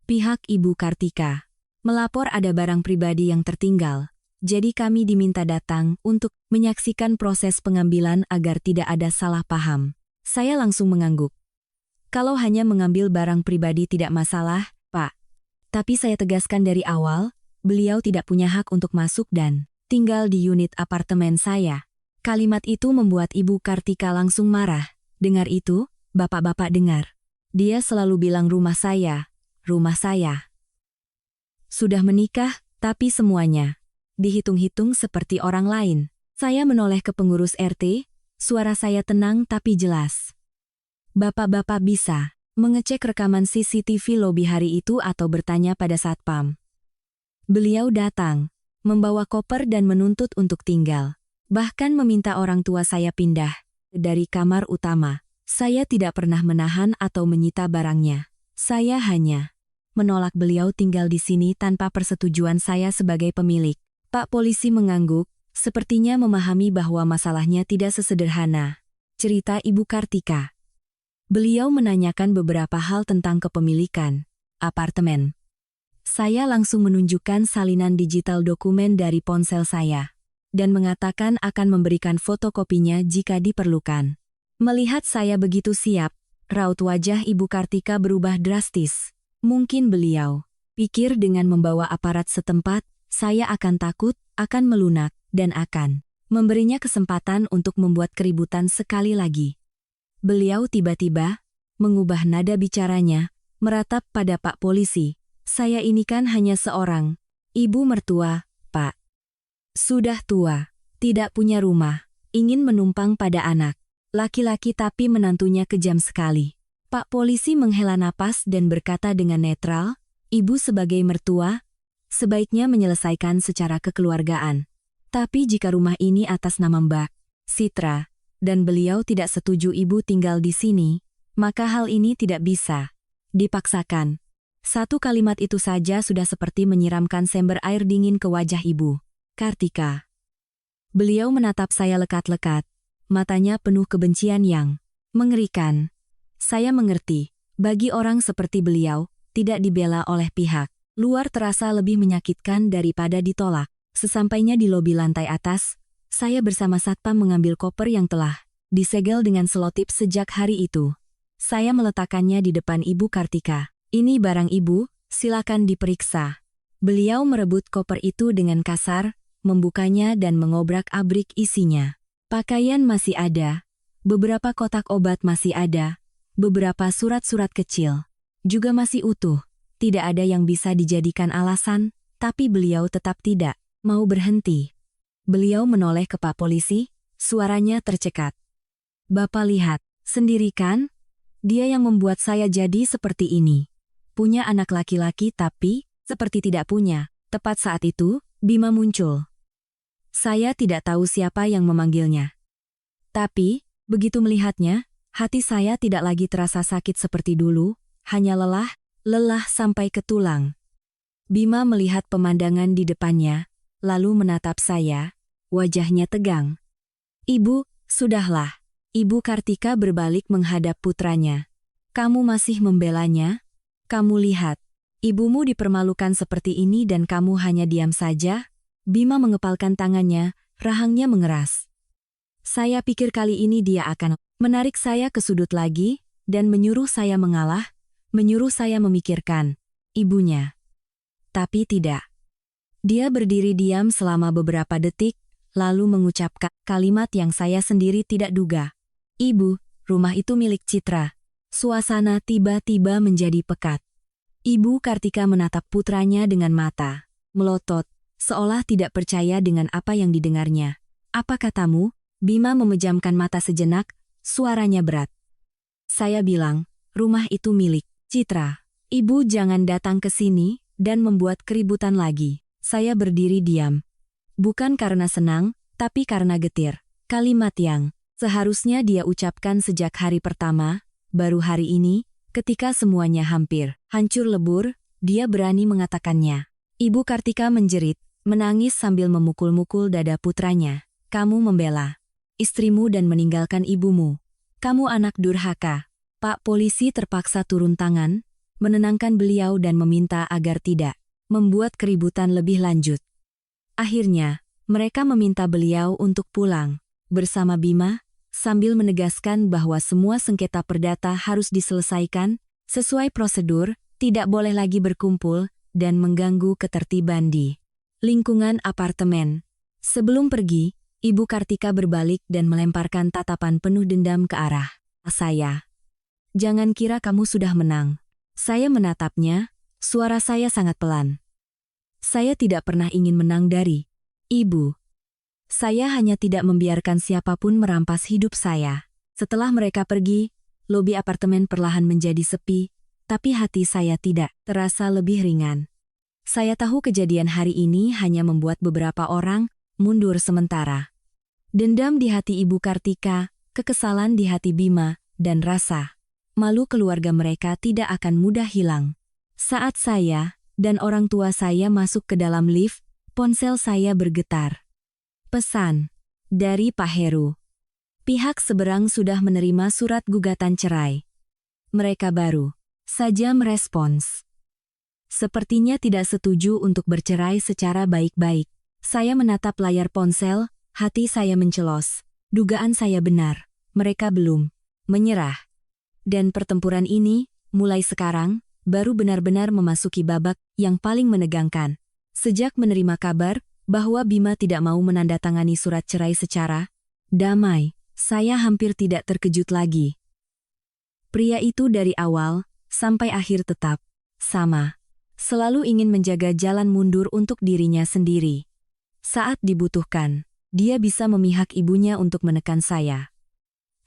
Pihak Ibu Kartika melapor ada barang pribadi yang tertinggal, jadi kami diminta datang untuk menyaksikan proses pengambilan agar tidak ada salah paham. Saya langsung mengangguk. Kalau hanya mengambil barang pribadi tidak masalah, Pak. Tapi saya tegaskan dari awal, beliau tidak punya hak untuk masuk dan tinggal di unit apartemen saya. Kalimat itu membuat Ibu Kartika langsung marah. Dengar itu, bapak-bapak dengar. Dia selalu bilang rumah saya, rumah saya. Sudah menikah, tapi semuanya dihitung-hitung seperti orang lain. Saya menoleh ke pengurus RT, suara saya tenang tapi jelas. Bapak-bapak bisa mengecek rekaman CCTV lobi hari itu atau bertanya pada satpam. Beliau datang, membawa koper dan menuntut untuk tinggal. Bahkan meminta orang tua saya pindah dari kamar utama. Saya tidak pernah menahan atau menyita barangnya. Saya hanya menolak beliau tinggal di sini tanpa persetujuan saya sebagai pemilik. Pak polisi mengangguk, sepertinya memahami bahwa masalahnya tidak sesederhana. Cerita Ibu Kartika. Beliau menanyakan beberapa hal tentang kepemilikan apartemen. Saya langsung menunjukkan salinan digital dokumen dari ponsel saya dan mengatakan akan memberikan fotokopinya jika diperlukan. Melihat saya begitu siap, Raut wajah Ibu Kartika berubah drastis. Mungkin beliau pikir dengan membawa aparat setempat, saya akan takut, akan melunak, dan akan memberinya kesempatan untuk membuat keributan sekali lagi. Beliau tiba-tiba mengubah nada bicaranya, meratap pada Pak Polisi. Saya ini kan hanya seorang ibu mertua, Pak. Sudah tua, tidak punya rumah, ingin menumpang pada anak laki-laki tapi menantunya kejam sekali. Pak Polisi menghela napas dan berkata dengan netral, Ibu sebagai mertua, sebaiknya menyelesaikan secara kekeluargaan. Tapi jika rumah ini atas nama Mbak Citra, dan beliau tidak setuju Ibu tinggal di sini, maka hal ini tidak bisa dipaksakan. Satu kalimat itu saja sudah seperti menyiramkan sember air dingin ke wajah Ibu Kartika. Beliau menatap saya lekat-lekat, matanya penuh kebencian yang mengerikan. Saya mengerti, bagi orang seperti beliau, tidak dibela oleh pihak luar terasa lebih menyakitkan daripada ditolak. Sesampainya di lobi lantai atas, saya bersama Satpam mengambil koper yang telah disegel dengan selotip sejak hari itu. Saya meletakkannya di depan Ibu Kartika. Ini barang Ibu, silakan diperiksa. Beliau merebut koper itu dengan kasar, membukanya dan mengobrak-abrik isinya. Pakaian masih ada, beberapa kotak obat masih ada, beberapa surat-surat kecil juga masih utuh. Tidak ada yang bisa dijadikan alasan, tapi beliau tetap tidak mau berhenti. Beliau menoleh ke Pak Polisi, suaranya tercekat. Bapak lihat, sendiri kan? Dia yang membuat saya jadi seperti ini. Punya anak laki-laki tapi, seperti tidak punya. Tepat saat itu, Bima muncul. Saya tidak tahu siapa yang memanggilnya. Tapi, begitu melihatnya, hati saya tidak lagi terasa sakit seperti dulu, hanya lelah sampai ke tulang. Bima melihat pemandangan di depannya, lalu menatap saya, wajahnya tegang. Ibu, sudahlah. Ibu Kartika berbalik menghadap putranya. Kamu masih membelanya? Kamu lihat, ibumu dipermalukan seperti ini dan kamu hanya diam saja? Bima mengepalkan tangannya, rahangnya mengeras. Saya pikir kali ini dia akan menarik saya ke sudut lagi, dan menyuruh saya mengalah, menyuruh saya memikirkan ibunya. Tapi tidak. Dia berdiri diam selama beberapa detik, lalu mengucapkan kalimat yang saya sendiri tidak duga. Ibu, rumah itu milik Citra. Suasana tiba-tiba menjadi pekat. Ibu Kartika menatap putranya dengan mata melotot, seolah tidak percaya dengan apa yang didengarnya. Apa katamu? Bima memejamkan mata sejenak, suaranya berat. Saya bilang, rumah itu milik Citra. Ibu jangan datang ke sini dan membuat keributan lagi. Saya berdiri diam. Bukan karena senang, tapi karena getir. Kalimat yang seharusnya dia ucapkan sejak hari pertama, baru hari ini, ketika semuanya hampir hancur lebur, dia berani mengatakannya. Ibu Kartika menjerit, menangis sambil memukul-mukul dada putranya. Kamu membela istrimu dan meninggalkan ibumu. Kamu anak durhaka. Pak Polisi terpaksa turun tangan, menenangkan beliau dan meminta agar tidak membuat keributan lebih lanjut. Akhirnya, mereka meminta beliau untuk pulang bersama Bima, sambil menegaskan bahwa semua sengketa perdata harus diselesaikan sesuai prosedur, tidak boleh lagi berkumpul dan mengganggu ketertiban di lingkungan apartemen. Sebelum pergi, Ibu Kartika berbalik dan melemparkan tatapan penuh dendam ke arah saya. Jangan kira kamu sudah menang. Saya menatapnya, suara saya sangat pelan. Saya tidak pernah ingin menang dari Ibu. Saya hanya tidak membiarkan siapapun merampas hidup saya. Setelah mereka pergi, lobi apartemen perlahan menjadi sepi, tapi hati saya tidak terasa lebih ringan. Saya tahu kejadian hari ini hanya membuat beberapa orang mundur sementara. Dendam di hati Ibu Kartika, kekesalan di hati Bima, dan rasa malu keluarga mereka tidak akan mudah hilang. Saat saya dan orang tua saya masuk ke dalam lift, ponsel saya bergetar. Pesan dari Pak Heru. Pihak seberang sudah menerima surat gugatan cerai. Mereka baru saja merespons. Sepertinya tidak setuju untuk bercerai secara baik-baik. Saya menatap layar ponsel, hati saya mencelos. Dugaan saya benar, mereka belum menyerah. Dan pertempuran ini, mulai sekarang, baru benar-benar memasuki babak yang paling menegangkan. Sejak menerima kabar bahwa Bima tidak mau menandatangani surat cerai secara damai, saya hampir tidak terkejut lagi. Pria itu dari awal sampai akhir tetap sama. Selalu ingin menjaga jalan mundur untuk dirinya sendiri. Saat dibutuhkan, dia bisa memihak ibunya untuk menekan saya.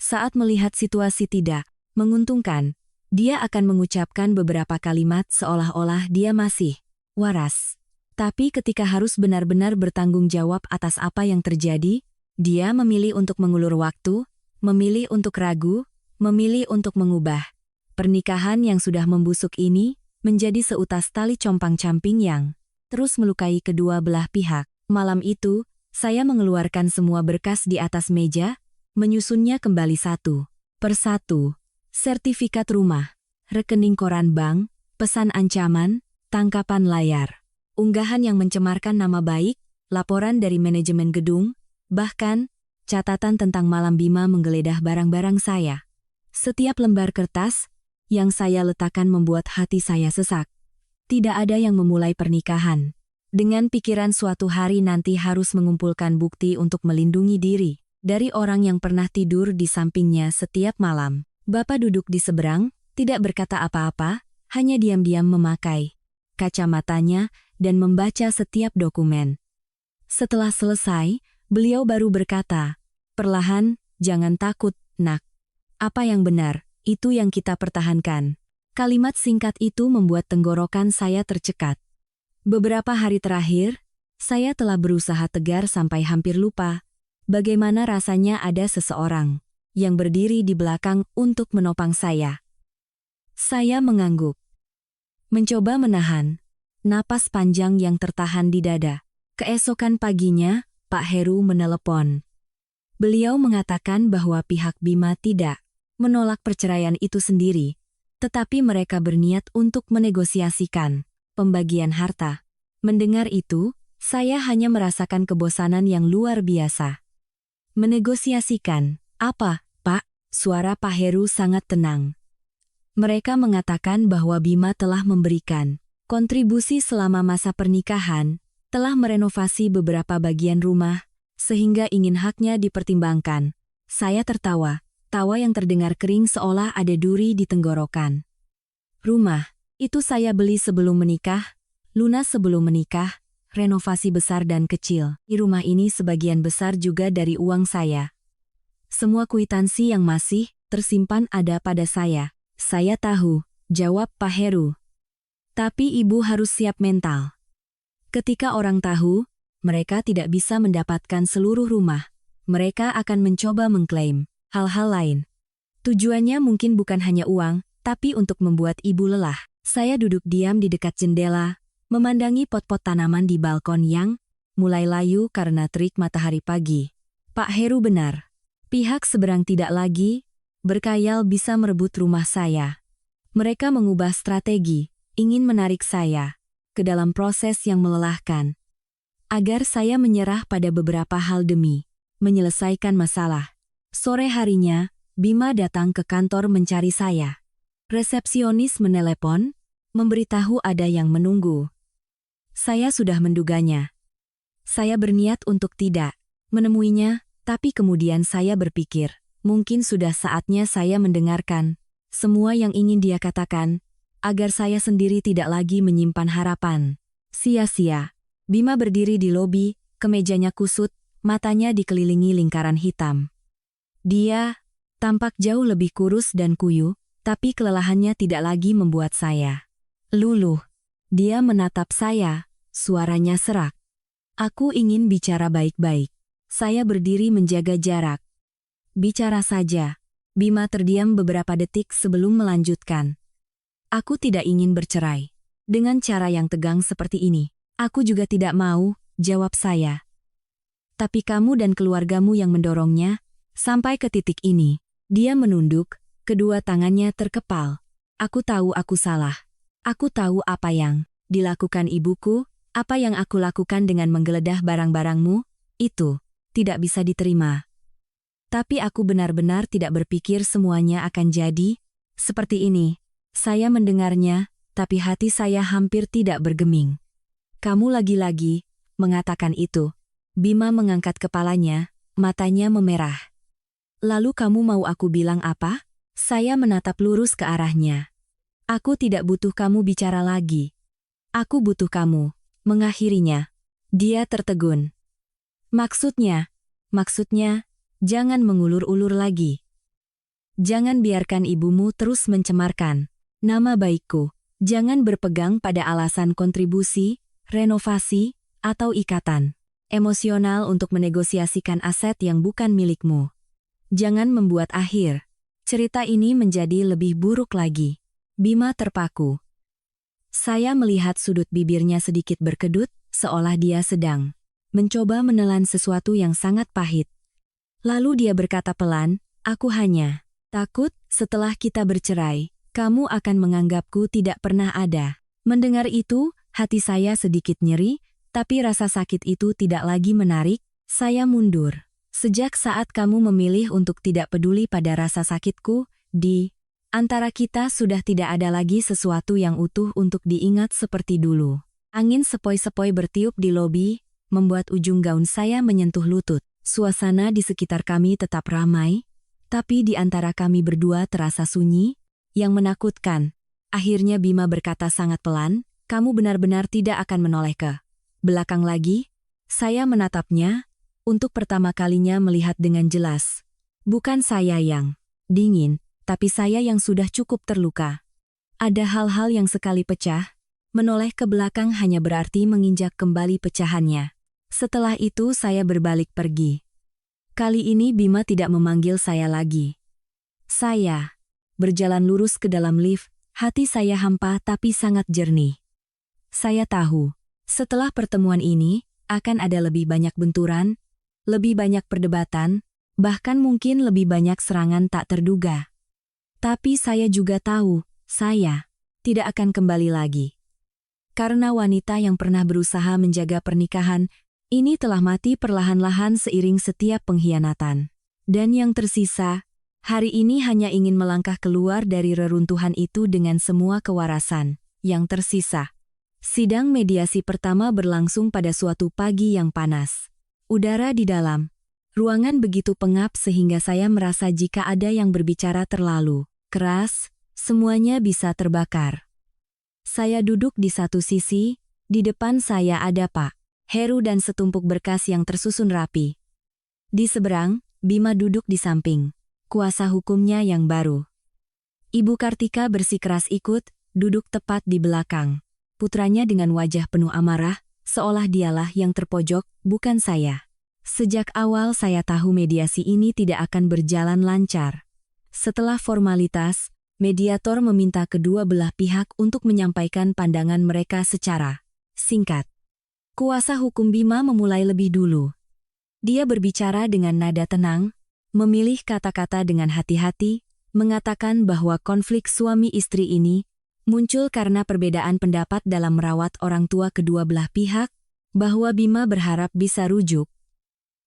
Saat melihat situasi tidak menguntungkan, dia akan mengucapkan beberapa kalimat seolah-olah dia masih waras. Tapi ketika harus benar-benar bertanggung jawab atas apa yang terjadi, dia memilih untuk mengulur waktu, memilih untuk ragu, memilih untuk mengubah. Pernikahan yang sudah membusuk ini menjadi seutas tali compang-camping yang terus melukai kedua belah pihak. Malam itu, saya mengeluarkan semua berkas di atas meja, menyusunnya kembali satu persatu. Sertifikat rumah, rekening koran bank, pesan ancaman, tangkapan layar, unggahan yang mencemarkan nama baik, laporan dari manajemen gedung, bahkan catatan tentang malam Bima menggeledah barang-barang saya. Setiap lembar kertas yang saya letakkan membuat hati saya sesak. Tidak ada yang memulai pernikahan dengan pikiran suatu hari nanti harus mengumpulkan bukti untuk melindungi diri dari orang yang pernah tidur di sampingnya setiap malam. Bapak duduk di seberang, tidak berkata apa-apa, hanya diam-diam memakai kacamatanya dan membaca setiap dokumen. Setelah selesai, beliau baru berkata, "Perlahan, jangan takut, nak. Apa yang benar, itu yang kita pertahankan." Kalimat singkat itu membuat tenggorokan saya tercekat. Beberapa hari terakhir, saya telah berusaha tegar sampai hampir lupa bagaimana rasanya ada seseorang yang berdiri di belakang untuk menopang saya. Saya mengangguk, mencoba menahan napas panjang yang tertahan di dada. Keesokan paginya, Pak Heru menelepon. Beliau mengatakan bahwa pihak Bima tidak menolak perceraian itu sendiri, tetapi mereka berniat untuk menegosiasikan pembagian harta. Mendengar itu, saya hanya merasakan kebosanan yang luar biasa. Menegosiasikan, apa, Pak? Suara Pak Heru sangat tenang. Mereka mengatakan bahwa Bima telah memberikan kontribusi selama masa pernikahan, telah merenovasi beberapa bagian rumah, sehingga ingin haknya dipertimbangkan. Saya tertawa, tawa yang terdengar kering seolah ada duri di tenggorokan. Rumah, itu saya beli sebelum menikah, lunas sebelum menikah, renovasi besar dan kecil. Di rumah ini sebagian besar juga dari uang saya. Semua kwitansi yang masih tersimpan ada pada saya. Saya tahu, jawab Pak Heru. Tapi ibu harus siap mental. Ketika orang tahu, mereka tidak bisa mendapatkan seluruh rumah. Mereka akan mencoba mengklaim hal-hal lain. Tujuannya mungkin bukan hanya uang, tapi untuk membuat ibu lelah. Saya duduk diam di dekat jendela, memandangi pot-pot tanaman di balkon yang mulai layu karena terik matahari pagi. Pak Heru benar. Pihak seberang tidak lagi berkhayal bisa merebut rumah saya. Mereka mengubah strategi, ingin menarik saya ke dalam proses yang melelahkan, agar saya menyerah pada beberapa hal demi menyelesaikan masalah. Sore harinya, Bima datang ke kantor mencari saya. Resepsionis menelepon, memberitahu ada yang menunggu. Saya sudah menduganya. Saya berniat untuk tidak menemuinya, tapi kemudian saya berpikir, mungkin sudah saatnya saya mendengarkan semua yang ingin dia katakan, agar saya sendiri tidak lagi menyimpan harapan. Sia-sia. Bima berdiri di lobi, kemejanya kusut, matanya dikelilingi lingkaran hitam. Dia tampak jauh lebih kurus dan kuyu, tapi kelelahannya tidak lagi membuat saya luluh. Dia menatap saya, suaranya serak. Aku ingin bicara baik-baik. Saya berdiri menjaga jarak. Bicara saja. Bima terdiam beberapa detik sebelum melanjutkan. Aku tidak ingin bercerai. Dengan cara yang tegang seperti ini. Aku juga tidak mau, jawab saya. Tapi kamu dan keluargamu yang mendorongnya, sampai ke titik ini. Dia menunduk, kedua tangannya terkepal. Aku tahu aku salah. Aku tahu apa yang dilakukan ibuku, apa yang aku lakukan dengan menggeledah barang-barangmu, itu tidak bisa diterima. Tapi aku benar-benar tidak berpikir semuanya akan jadi Seperti ini, saya mendengarnya, tapi hati saya hampir tidak bergeming. Kamu lagi-lagi mengatakan itu. Bima mengangkat kepalanya, matanya memerah. Lalu kamu mau aku bilang apa? Saya menatap lurus ke arahnya. Aku tidak butuh kamu bicara lagi. Aku butuh kamu mengakhirinya. Dia tertegun. Maksudnya, jangan mengulur-ulur lagi. Jangan biarkan ibumu terus mencemarkan nama baikku. Jangan berpegang pada alasan kontribusi, renovasi, atau ikatan emosional untuk menegosiasikan aset yang bukan milikmu. Jangan membuat akhir cerita ini menjadi lebih buruk lagi. Bima terpaku. Saya melihat sudut bibirnya sedikit berkedut, seolah dia sedang mencoba menelan sesuatu yang sangat pahit. Lalu dia berkata pelan, aku hanya takut setelah kita bercerai, kamu akan menganggapku tidak pernah ada. Mendengar itu, hati saya sedikit nyeri, tapi rasa sakit itu tidak lagi menarik. Saya mundur. Sejak saat kamu memilih untuk tidak peduli pada rasa sakitku, di antara kita sudah tidak ada lagi sesuatu yang utuh untuk diingat seperti dulu. Angin sepoi-sepoi bertiup di lobi, membuat ujung gaun saya menyentuh lutut. Suasana di sekitar kami tetap ramai, tapi di antara kami berdua terasa sunyi, yang menakutkan. Akhirnya Bima berkata sangat pelan, kamu benar-benar tidak akan menoleh ke belakang lagi? Saya menatapnya, untuk pertama kalinya melihat dengan jelas. Bukan saya yang dingin, tapi saya yang sudah cukup terluka. Ada hal-hal yang sekali pecah, menoleh ke belakang hanya berarti menginjak kembali pecahannya. Setelah itu saya berbalik pergi. Kali ini Bima tidak memanggil saya lagi. Saya berjalan lurus ke dalam lift, hati saya hampa tapi sangat jernih. Saya tahu, setelah pertemuan ini, akan ada lebih banyak benturan, lebih banyak perdebatan, bahkan mungkin lebih banyak serangan tak terduga. Tapi saya juga tahu, saya tidak akan kembali lagi. Karena wanita yang pernah berusaha menjaga pernikahan, ini telah mati perlahan-lahan seiring setiap pengkhianatan. Dan yang tersisa, hari ini hanya ingin melangkah keluar dari reruntuhan itu dengan semua kewarasan yang tersisa. Sidang mediasi pertama berlangsung pada suatu pagi yang panas. Udara di dalam ruangan begitu pengap sehingga saya merasa jika ada yang berbicara terlalu keras, semuanya bisa terbakar. Saya duduk di satu sisi, di depan saya ada Pak Heru dan setumpuk berkas yang tersusun rapi. Di seberang, Bima duduk di samping kuasa hukumnya yang baru. Ibu Kartika bersikeras ikut, duduk tepat di belakang. Putranya dengan wajah penuh amarah, seolah dialah yang terpojok, bukan saya. Sejak awal saya tahu mediasi ini tidak akan berjalan lancar. Setelah formalitas, mediator meminta kedua belah pihak untuk menyampaikan pandangan mereka secara singkat. Kuasa hukum Bima memulai lebih dulu. Dia berbicara dengan nada tenang, memilih kata-kata dengan hati-hati, mengatakan bahwa konflik suami istri ini muncul karena perbedaan pendapat dalam merawat orang tua kedua belah pihak, bahwa Bima berharap bisa rujuk.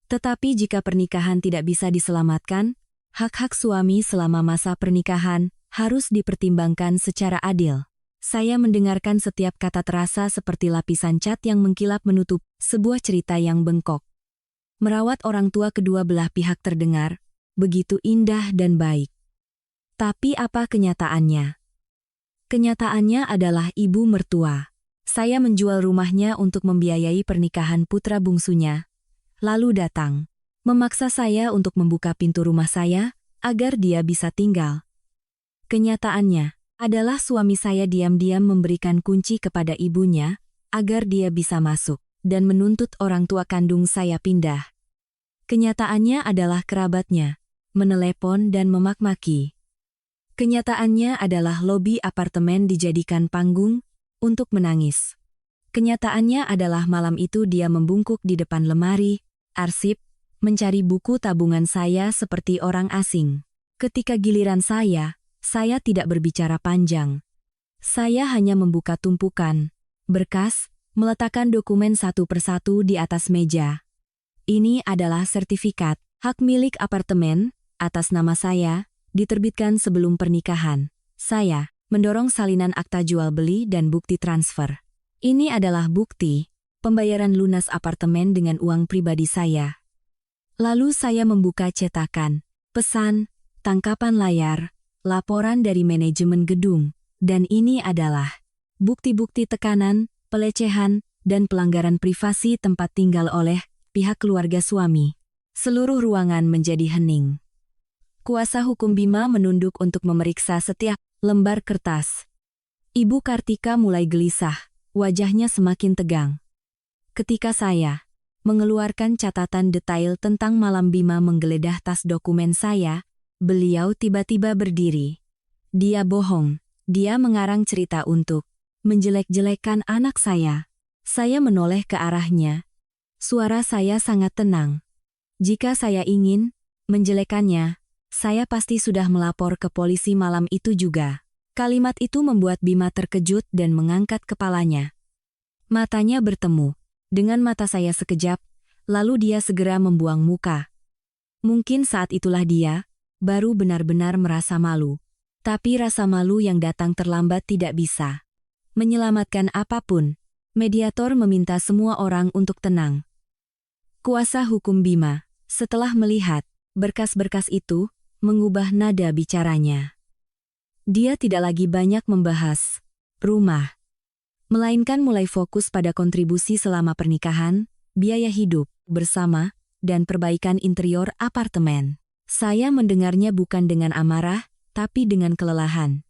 Tetapi jika pernikahan tidak bisa diselamatkan, hak-hak suami selama masa pernikahan harus dipertimbangkan secara adil. Saya mendengarkan setiap kata terasa seperti lapisan cat yang mengkilap menutup sebuah cerita yang bengkok. Merawat orang tua kedua belah pihak terdengar begitu indah dan baik. Tapi apa kenyataannya? Kenyataannya adalah ibu mertua. Saya menjual rumahnya untuk membiayai pernikahan putra bungsunya. Lalu datang, memaksa saya untuk membuka pintu rumah saya, agar dia bisa tinggal. Kenyataannya adalah suami saya diam-diam memberikan kunci kepada ibunya, agar dia bisa masuk, dan menuntut orang tua kandung saya pindah. Kenyataannya adalah kerabatnya menelepon dan memak-maki. Kenyataannya adalah lobi apartemen dijadikan panggung untuk menangis. Kenyataannya adalah malam itu dia membungkuk di depan lemari, arsip, mencari buku tabungan saya seperti orang asing. Ketika giliran saya tidak berbicara panjang. Saya hanya membuka tumpukan berkas, meletakkan dokumen satu persatu di atas meja. Ini adalah sertifikat hak milik apartemen atas nama saya, diterbitkan sebelum pernikahan. Saya mendorong salinan akta jual beli dan bukti transfer. Ini adalah bukti pembayaran lunas apartemen dengan uang pribadi saya. Lalu saya membuka cetakan, pesan, tangkapan layar, laporan dari manajemen gedung, dan ini adalah bukti-bukti tekanan, pelecehan, dan pelanggaran privasi tempat tinggal oleh pihak keluarga suami. Seluruh ruangan menjadi hening. Kuasa hukum Bima menunduk untuk memeriksa setiap lembar kertas. Ibu Kartika mulai gelisah, wajahnya semakin tegang. Ketika saya mengeluarkan catatan detail tentang malam Bima menggeledah tas dokumen saya, beliau tiba-tiba berdiri. Dia bohong, dia mengarang cerita untuk menjelek-jelekan anak saya. Saya menoleh ke arahnya. Suara saya sangat tenang. Jika saya ingin menjelekannya, saya pasti sudah melapor ke polisi malam itu juga. Kalimat itu membuat Bima terkejut dan mengangkat kepalanya. Matanya bertemu dengan mata saya sekejap, lalu dia segera membuang muka. Mungkin saat itulah dia baru benar-benar merasa malu. Tapi rasa malu yang datang terlambat tidak bisa menyelamatkan apapun. Mediator meminta semua orang untuk tenang. Kuasa hukum Bima, setelah melihat berkas-berkas itu, mengubah nada bicaranya. Dia tidak lagi banyak membahas rumah, melainkan mulai fokus pada kontribusi selama pernikahan, biaya hidup bersama, dan perbaikan interior apartemen. Saya mendengarnya bukan dengan amarah, tapi dengan kelelahan.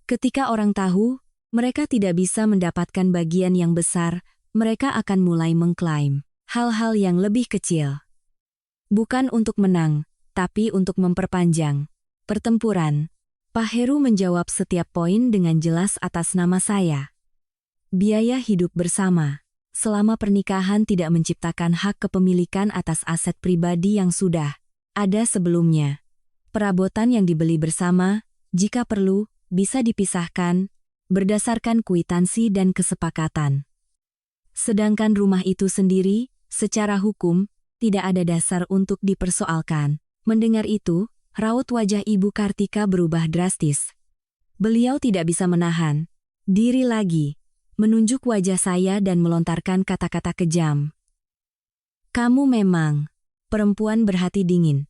Ketika orang tahu, mereka tidak bisa mendapatkan bagian yang besar, mereka akan mulai mengklaim hal-hal yang lebih kecil. Bukan untuk menang, tapi untuk memperpanjang pertempuran. Pak Heru menjawab setiap poin dengan jelas atas nama saya. Biaya hidup bersama. Selama pernikahan tidak menciptakan hak kepemilikan atas aset pribadi yang sudah ada sebelumnya. Perabotan yang dibeli bersama, jika perlu, bisa dipisahkan, berdasarkan kwitansi dan kesepakatan. Sedangkan rumah itu sendiri, secara hukum, tidak ada dasar untuk dipersoalkan. Mendengar itu, raut wajah Ibu Kartika berubah drastis. Beliau tidak bisa menahan diri lagi, menunjuk wajah saya dan melontarkan kata-kata kejam. Kamu memang perempuan berhati dingin.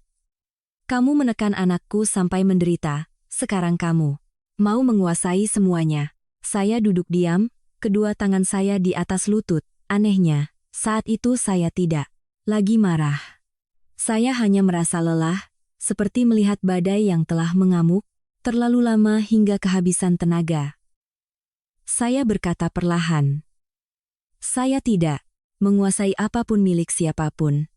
Kamu menekan anakku sampai menderita, sekarang kamu mau menguasai semuanya. Saya duduk diam, kedua tangan saya di atas lutut. Anehnya, saat itu saya tidak lagi marah. Saya hanya merasa lelah, seperti melihat badai yang telah mengamuk, terlalu lama hingga kehabisan tenaga. Saya berkata perlahan. Saya tidak menguasai apapun milik siapapun.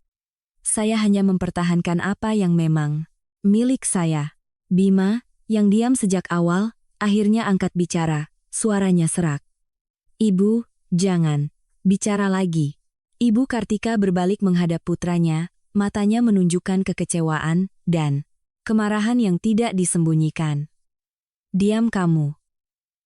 Saya hanya mempertahankan apa yang memang milik saya. Bima, yang diam sejak awal, akhirnya angkat bicara, suaranya serak. Ibu, jangan bicara lagi. Ibu Kartika berbalik menghadap putranya, matanya menunjukkan kekecewaan dan kemarahan yang tidak disembunyikan. Diam kamu.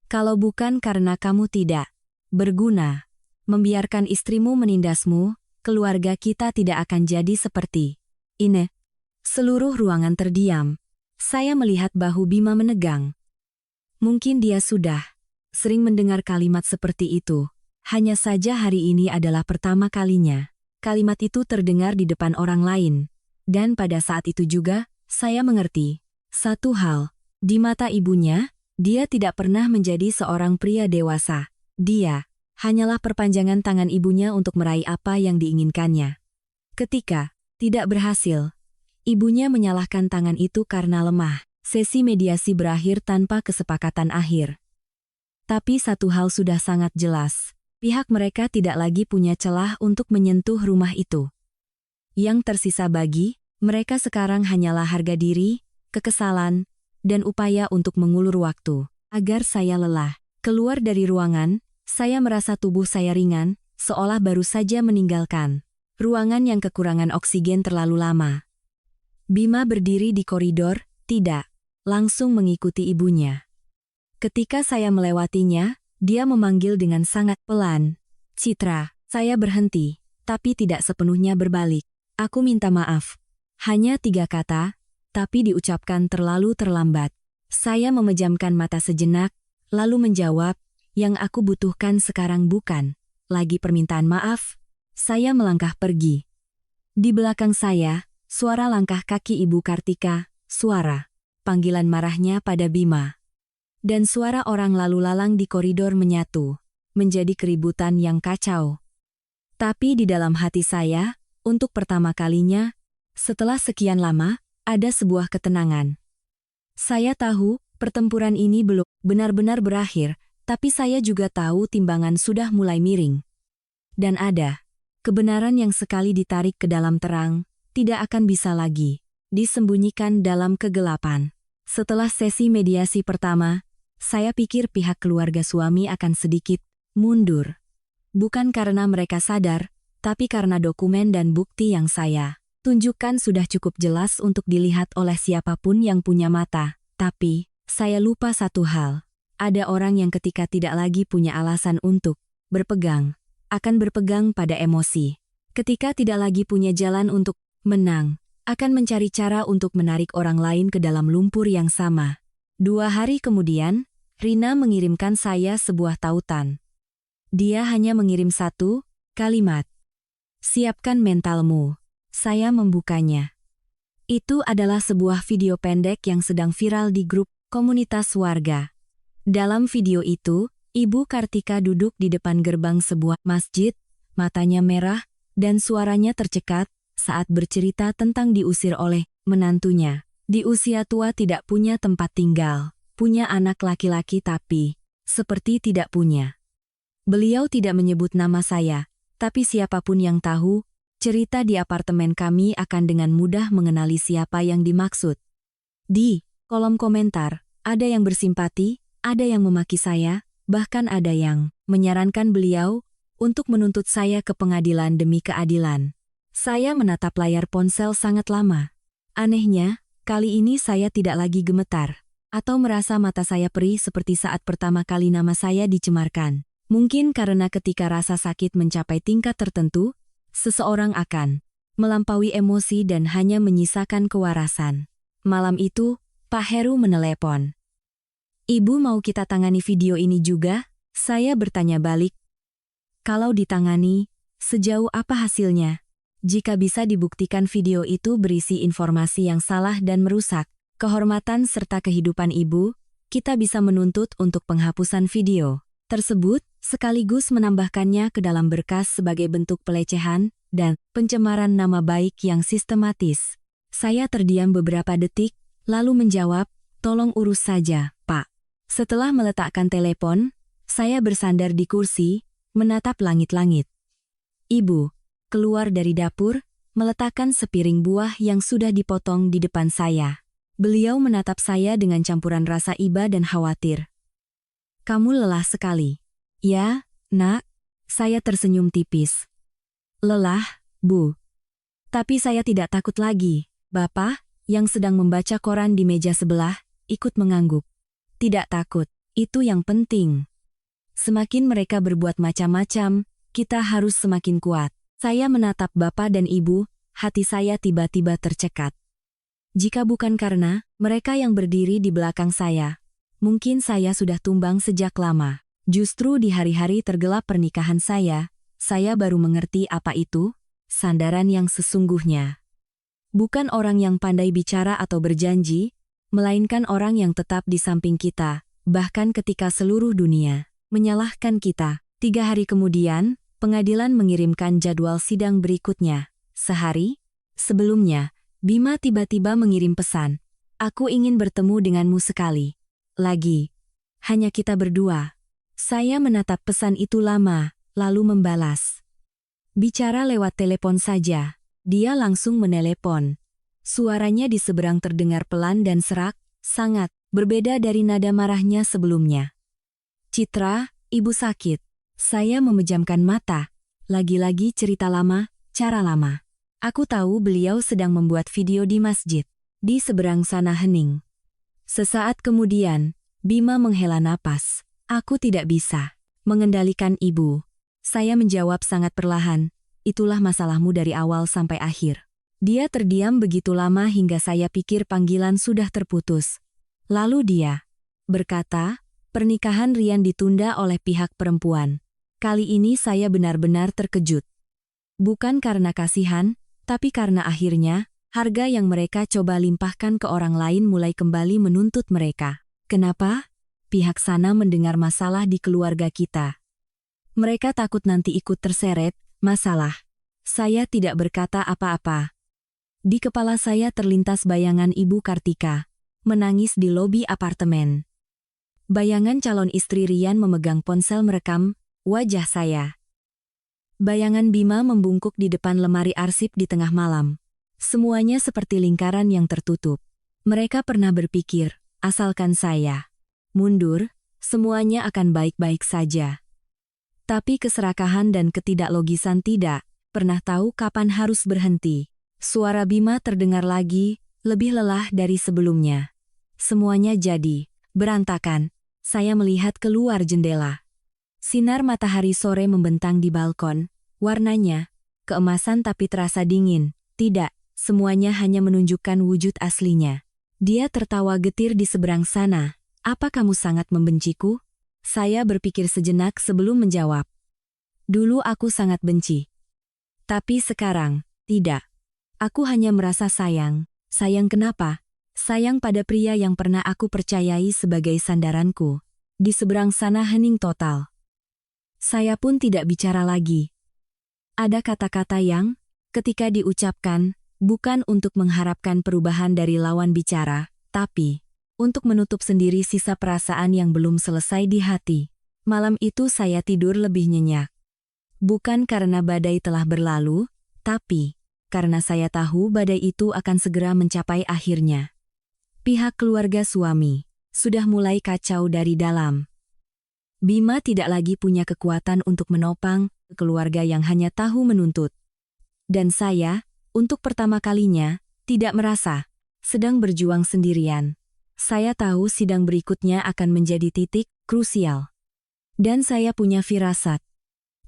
Kalau bukan karena kamu tidak berguna, membiarkan istrimu menindasmu, keluarga kita tidak akan jadi seperti ini. Seluruh ruangan terdiam. Saya melihat bahu Bima menegang. Mungkin dia sudah sering mendengar kalimat seperti itu. Hanya saja hari ini adalah pertama kalinya kalimat itu terdengar di depan orang lain. Dan pada saat itu juga, saya mengerti satu hal. Di mata ibunya, dia tidak pernah menjadi seorang pria dewasa. Dia hanyalah perpanjangan tangan ibunya untuk meraih apa yang diinginkannya. Ketika tidak berhasil, ibunya menyalahkan tangan itu karena lemah. Sesi mediasi berakhir tanpa kesepakatan akhir. Tapi satu hal sudah sangat jelas. Pihak mereka tidak lagi punya celah untuk menyentuh rumah itu. Yang tersisa bagi mereka sekarang hanyalah harga diri, kekesalan, dan upaya untuk mengulur waktu. Agar saya lelah keluar dari ruangan, saya merasa tubuh saya ringan, seolah baru saja meninggalkan ruangan yang kekurangan oksigen terlalu lama. Bima berdiri di koridor, tidak langsung mengikuti ibunya. Ketika saya melewatinya, dia memanggil dengan sangat pelan. Citra, saya berhenti, tapi tidak sepenuhnya berbalik. Aku minta maaf. Hanya 3 kata, tapi diucapkan terlalu terlambat. Saya memejamkan mata sejenak, lalu menjawab, yang aku butuhkan sekarang bukan lagi permintaan maaf. Saya melangkah pergi. Di belakang saya, suara langkah kaki Ibu Kartika, suara panggilan marahnya pada Bima, dan suara orang lalu lalang di koridor menyatu, menjadi keributan yang kacau. Tapi di dalam hati saya, untuk pertama kalinya, setelah sekian lama, ada sebuah ketenangan. Saya tahu, pertempuran ini belum benar-benar berakhir, tapi saya juga tahu timbangan sudah mulai miring. Dan ada kebenaran yang sekali ditarik ke dalam terang, tidak akan bisa lagi disembunyikan dalam kegelapan. Setelah sesi mediasi pertama, saya pikir pihak keluarga suami akan sedikit mundur. Bukan karena mereka sadar, tapi karena dokumen dan bukti yang saya tunjukkan sudah cukup jelas untuk dilihat oleh siapapun yang punya mata. Tapi, saya lupa satu hal. Ada orang yang ketika tidak lagi punya alasan untuk berpegang, akan berpegang pada emosi. Ketika tidak lagi punya jalan untuk menang, akan mencari cara untuk menarik orang lain ke dalam lumpur yang sama. 2 hari kemudian, Rina mengirimkan saya sebuah tautan. Dia hanya mengirim satu kalimat. Siapkan mentalmu. Saya membukanya. Itu adalah sebuah video pendek yang sedang viral di grup komunitas warga. Dalam video itu, Ibu Kartika duduk di depan gerbang sebuah masjid, matanya merah, dan suaranya tercekat saat bercerita tentang diusir oleh menantunya. Di usia tua tidak punya tempat tinggal, punya anak laki-laki tapi seperti tidak punya. Beliau tidak menyebut nama saya, tapi siapapun yang tahu, cerita di apartemen kami akan dengan mudah mengenali siapa yang dimaksud. Di kolom komentar, ada yang bersimpati, ada yang memaki saya, bahkan ada yang menyarankan beliau untuk menuntut saya ke pengadilan demi keadilan. Saya menatap layar ponsel sangat lama. Anehnya, kali ini saya tidak lagi gemetar, atau merasa mata saya perih seperti saat pertama kali nama saya dicemarkan. Mungkin karena ketika rasa sakit mencapai tingkat tertentu, seseorang akan melampaui emosi dan hanya menyisakan kewarasan. Malam itu, Pak Heru menelepon. Ibu mau kita tangani video ini juga? Saya bertanya balik. Kalau ditangani, sejauh apa hasilnya? Jika bisa dibuktikan video itu berisi informasi yang salah dan merusak kehormatan serta kehidupan ibu, kita bisa menuntut untuk penghapusan video tersebut, sekaligus menambahkannya ke dalam berkas sebagai bentuk pelecehan dan pencemaran nama baik yang sistematis. Saya terdiam beberapa detik, lalu menjawab, tolong urus saja, Pak. Setelah meletakkan telepon, saya bersandar di kursi, menatap langit-langit. Ibu keluar dari dapur, meletakkan sepiring buah yang sudah dipotong di depan saya. Beliau menatap saya dengan campuran rasa iba dan khawatir. Kamu lelah sekali. Ya, Nak. Saya tersenyum tipis. Lelah, Bu. Tapi saya tidak takut lagi. Bapak, yang sedang membaca koran di meja sebelah, ikut mengangguk. Tidak takut, itu yang penting. Semakin mereka berbuat macam-macam, kita harus semakin kuat. Saya menatap Bapak dan Ibu, hati saya tiba-tiba tercekat. Jika bukan karena mereka yang berdiri di belakang saya, mungkin saya sudah tumbang sejak lama. Justru di hari-hari tergelap pernikahan saya baru mengerti apa itu sandaran yang sesungguhnya. Bukan orang yang pandai bicara atau berjanji, melainkan orang yang tetap di samping kita, bahkan ketika seluruh dunia menyalahkan kita. 3 hari kemudian, pengadilan mengirimkan jadwal sidang berikutnya. Sehari sebelumnya, Bima tiba-tiba mengirim pesan. Aku ingin bertemu denganmu sekali lagi. Hanya kita berdua. Saya menatap pesan itu lama, lalu membalas. Bicara lewat telepon saja. Dia langsung menelepon. Suaranya di seberang terdengar pelan dan serak, sangat berbeda dari nada marahnya sebelumnya. Citra, ibu sakit. Saya memejamkan mata. Lagi-lagi cerita lama, cara lama. Aku tahu beliau sedang membuat video di masjid. Di seberang sana hening. Sesaat kemudian, Bima menghela napas. Aku tidak bisa mengendalikan ibu. Saya menjawab sangat perlahan, itulah masalahmu dari awal sampai akhir. Dia terdiam begitu lama hingga saya pikir panggilan sudah terputus. Lalu dia berkata, pernikahan Rian ditunda oleh pihak perempuan. Kali ini saya benar-benar terkejut. Bukan karena kasihan, tapi karena akhirnya, harga yang mereka coba limpahkan ke orang lain mulai kembali menuntut mereka. Kenapa? Pihak sana mendengar masalah di keluarga kita. Mereka takut nanti ikut terseret masalah. Saya tidak berkata apa-apa. Di kepala saya terlintas bayangan Ibu Kartika, menangis di lobi apartemen. Bayangan calon istri Rian memegang ponsel merekam wajah saya. Bayangan Bima membungkuk di depan lemari arsip di tengah malam. Semuanya seperti lingkaran yang tertutup. Mereka pernah berpikir, asalkan saya mundur, semuanya akan baik-baik saja. Tapi keserakahan dan ketidaklogisan tidak pernah tahu kapan harus berhenti. Suara Bima terdengar lagi, lebih lelah dari sebelumnya. Semuanya jadi berantakan. Saya melihat keluar jendela. Sinar matahari sore membentang di balkon. Warnanya keemasan tapi terasa dingin. Tidak, semuanya hanya menunjukkan wujud aslinya. Dia tertawa getir di seberang sana. Apa kamu sangat membenciku? Saya berpikir sejenak sebelum menjawab. Dulu aku sangat benci. Tapi sekarang, tidak. Aku hanya merasa sayang. Sayang kenapa? Sayang pada pria yang pernah aku percayai sebagai sandaranku. Di seberang sana hening total. Saya pun tidak bicara lagi. Ada kata-kata yang, ketika diucapkan, bukan untuk mengharapkan perubahan dari lawan bicara, tapi untuk menutup sendiri sisa perasaan yang belum selesai di hati. Malam itu saya tidur lebih nyenyak. Bukan karena badai telah berlalu, tapi karena saya tahu badai itu akan segera mencapai akhirnya. Pihak keluarga suami sudah mulai kacau dari dalam. Bima tidak lagi punya kekuatan untuk menopang keluarga yang hanya tahu menuntut. Dan saya, untuk pertama kalinya, tidak merasa sedang berjuang sendirian. Saya tahu sidang berikutnya akan menjadi titik krusial. Dan saya punya firasat.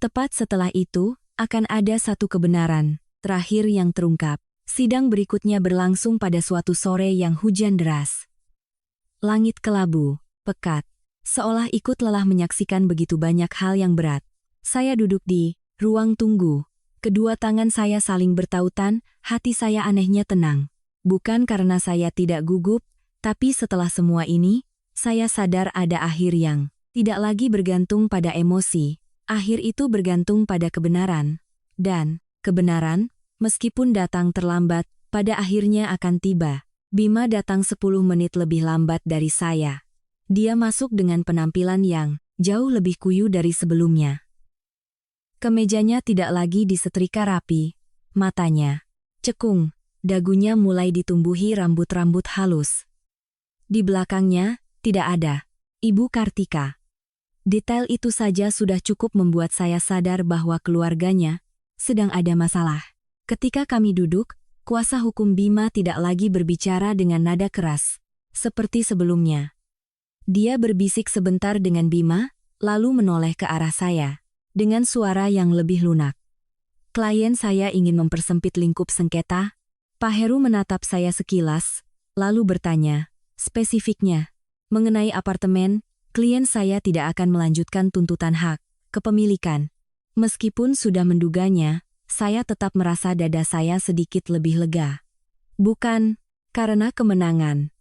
Tepat setelah itu, akan ada satu kebenaran terakhir yang terungkap. Sidang berikutnya berlangsung pada suatu sore yang hujan deras. Langit kelabu, pekat, seolah ikut lelah menyaksikan begitu banyak hal yang berat. Saya duduk di ruang tunggu. Kedua tangan saya saling bertautan, hati saya anehnya tenang. Bukan karena saya tidak gugup, tapi setelah semua ini, saya sadar ada akhir yang tidak lagi bergantung pada emosi. Akhir itu bergantung pada kebenaran. Dan kebenaran, meskipun datang terlambat, pada akhirnya akan tiba. Bima datang 10 menit lebih lambat dari saya. Dia masuk dengan penampilan yang jauh lebih kuyu dari sebelumnya. Kemejanya tidak lagi disetrika rapi. Matanya cekung, dagunya mulai ditumbuhi rambut-rambut halus. Di belakangnya, tidak ada Ibu Kartika. Detail itu saja sudah cukup membuat saya sadar bahwa keluarganya sedang ada masalah. Ketika kami duduk, kuasa hukum Bima tidak lagi berbicara dengan nada keras, seperti sebelumnya. Dia berbisik sebentar dengan Bima, lalu menoleh ke arah saya, dengan suara yang lebih lunak. Klien saya ingin mempersempit lingkup sengketa. Pak Heru menatap saya sekilas, lalu bertanya, spesifiknya, mengenai apartemen, klien saya tidak akan melanjutkan tuntutan hak kepemilikan. Meskipun sudah menduganya, saya tetap merasa dada saya sedikit lebih lega. Bukan karena kemenangan,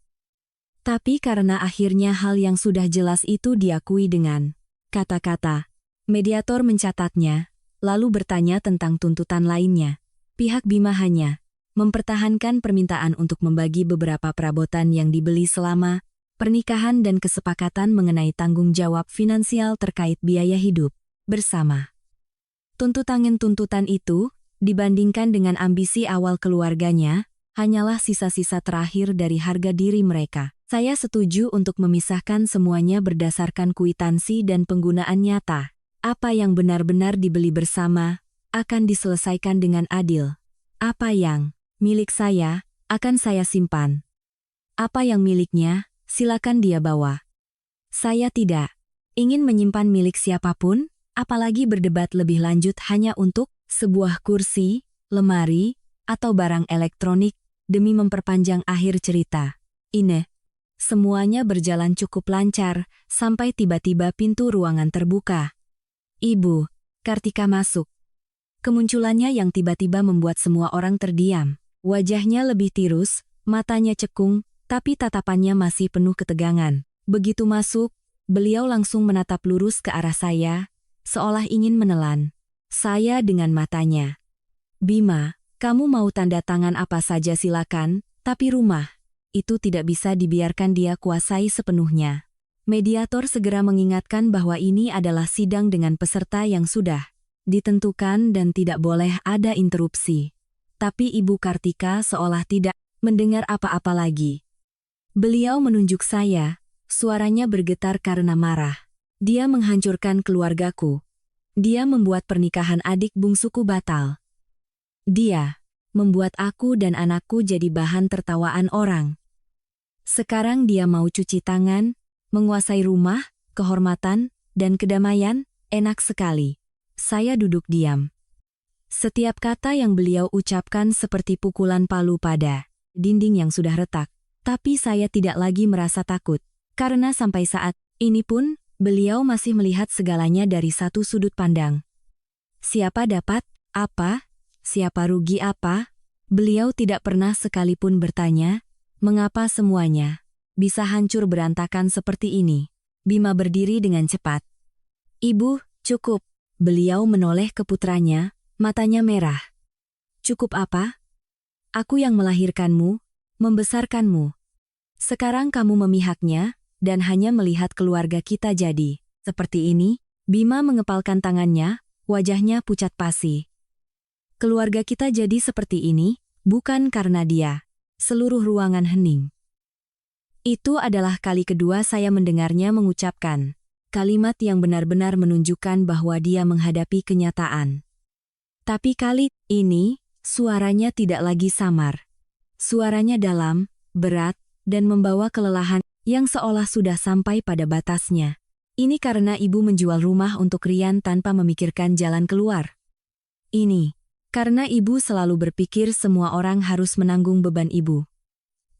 tapi karena akhirnya hal yang sudah jelas itu diakui dengan kata-kata. Mediator mencatatnya, lalu bertanya tentang tuntutan lainnya. Pihak Bima hanya mempertahankan permintaan untuk membagi beberapa perabotan yang dibeli selama pernikahan dan kesepakatan mengenai tanggung jawab finansial terkait biaya hidup bersama. Tuntutan itu, dibandingkan dengan ambisi awal keluarganya, hanyalah sisa-sisa terakhir dari harga diri mereka. Saya setuju untuk memisahkan semuanya berdasarkan kwitansi dan penggunaan nyata. Apa yang benar-benar dibeli bersama, akan diselesaikan dengan adil. Apa yang milik saya, akan saya simpan. Apa yang miliknya, silakan dia bawa. Saya tidak ingin menyimpan milik siapapun, apalagi berdebat lebih lanjut hanya untuk sebuah kursi, lemari, atau barang elektronik demi memperpanjang akhir cerita. Ini, Semuanya berjalan cukup lancar, sampai tiba-tiba pintu ruangan terbuka. Ibu Kartika masuk. Kemunculannya yang tiba-tiba membuat semua orang terdiam. Wajahnya lebih tirus, matanya cekung, tapi tatapannya masih penuh ketegangan. Begitu masuk, beliau langsung menatap lurus ke arah saya, seolah ingin menelan saya dengan matanya. Bima, kamu mau tanda tangan apa saja silakan, tapi rumah itu tidak bisa dibiarkan dia kuasai sepenuhnya. Mediator segera mengingatkan bahwa ini adalah sidang dengan peserta yang sudah ditentukan dan tidak boleh ada interupsi. Tapi Ibu Kartika seolah tidak mendengar apa-apa lagi. Beliau menunjuk saya, suaranya bergetar karena marah. Dia menghancurkan keluargaku. Dia membuat pernikahan adik bungsuku batal. Dia membuat aku dan anakku jadi bahan tertawaan orang. Sekarang dia mau cuci tangan, menguasai rumah, kehormatan, dan kedamaian, enak sekali. Saya duduk diam. Setiap kata yang beliau ucapkan seperti pukulan palu pada dinding yang sudah retak. Tapi saya tidak lagi merasa takut, karena sampai saat ini pun, beliau masih melihat segalanya dari satu sudut pandang. Siapa dapat apa? Siapa rugi apa? Beliau tidak pernah sekalipun bertanya, mengapa semuanya bisa hancur berantakan seperti ini? Bima berdiri dengan cepat. Ibu, cukup. Beliau menoleh ke putranya, matanya merah. Cukup apa? Aku yang melahirkanmu, membesarkanmu. Sekarang kamu memihaknya, dan hanya melihat keluarga kita jadi seperti ini. Bima mengepalkan tangannya, wajahnya pucat pasi. Keluarga kita jadi seperti ini, bukan karena dia. Seluruh ruangan hening. Itu adalah kali kedua saya mendengarnya mengucapkan kalimat yang benar-benar menunjukkan bahwa dia menghadapi kenyataan. Tapi kali ini, suaranya tidak lagi samar. Suaranya dalam, berat, dan membawa kelelahan yang seolah sudah sampai pada batasnya. Ini karena ibu menjual rumah untuk Rian tanpa memikirkan jalan keluar. Ini karena ibu selalu berpikir semua orang harus menanggung beban ibu.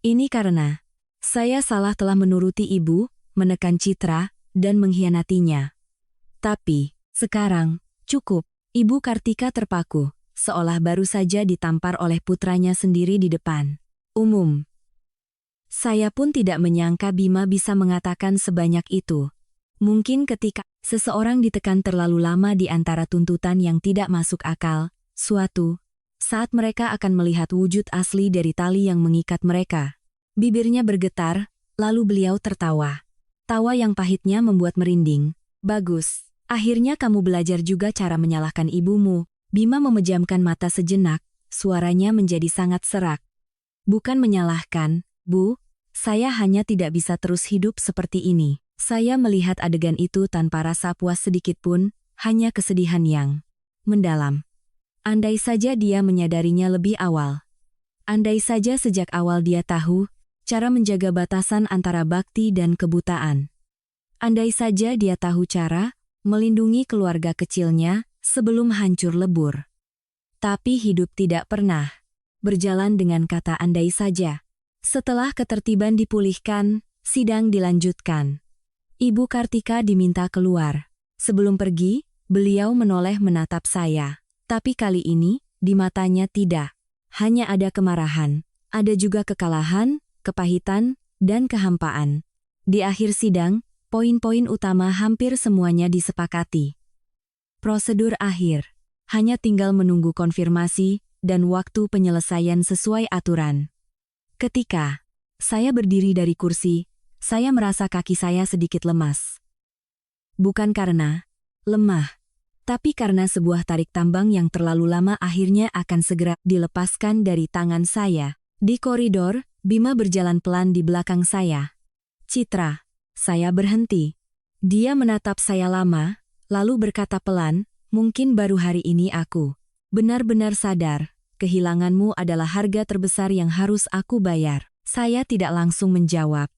Ini karena saya salah telah menuruti ibu, menekan Citra, dan mengkhianatinya. Tapi sekarang, cukup. Ibu Kartika terpaku, seolah baru saja ditampar oleh putranya sendiri di depan umum. Saya pun tidak menyangka Bima bisa mengatakan sebanyak itu. Mungkin ketika seseorang ditekan terlalu lama di antara tuntutan yang tidak masuk akal, suatu saat mereka akan melihat wujud asli dari tali yang mengikat mereka. Bibirnya bergetar, lalu beliau tertawa. Tawa yang pahitnya membuat merinding. Bagus, akhirnya kamu belajar juga cara menyalahkan ibumu. Bima memejamkan mata sejenak, suaranya menjadi sangat serak. Bukan menyalahkan, Bu, saya hanya tidak bisa terus hidup seperti ini. Saya melihat adegan itu tanpa rasa puas sedikit pun, hanya kesedihan yang mendalam. Andai saja dia menyadarinya lebih awal. Andai saja sejak awal dia tahu cara menjaga batasan antara bakti dan kebutaan. Andai saja dia tahu cara melindungi keluarga kecilnya sebelum hancur lebur. Tapi hidup tidak pernah berjalan dengan kata andai saja. Setelah ketertiban dipulihkan, sidang dilanjutkan. Ibu Kartika diminta keluar. Sebelum pergi, beliau menoleh menatap saya. Tapi kali ini, di matanya tidak hanya ada kemarahan, ada juga kekalahan, kepahitan, dan kehampaan. Di akhir sidang, poin-poin utama hampir semuanya disepakati. Prosedur akhir. Hanya tinggal menunggu konfirmasi dan waktu penyelesaian sesuai aturan. Ketika saya berdiri dari kursi, saya merasa kaki saya sedikit lemas. Bukan karena lemah, tapi karena sebuah tarik tambang yang terlalu lama akhirnya akan segera dilepaskan dari tangan saya. Di koridor, Bima berjalan pelan di belakang saya. Citra, saya berhenti. Dia menatap saya lama, lalu berkata pelan, mungkin baru hari ini aku benar-benar sadar, kehilanganmu adalah harga terbesar yang harus aku bayar. Saya tidak langsung menjawab.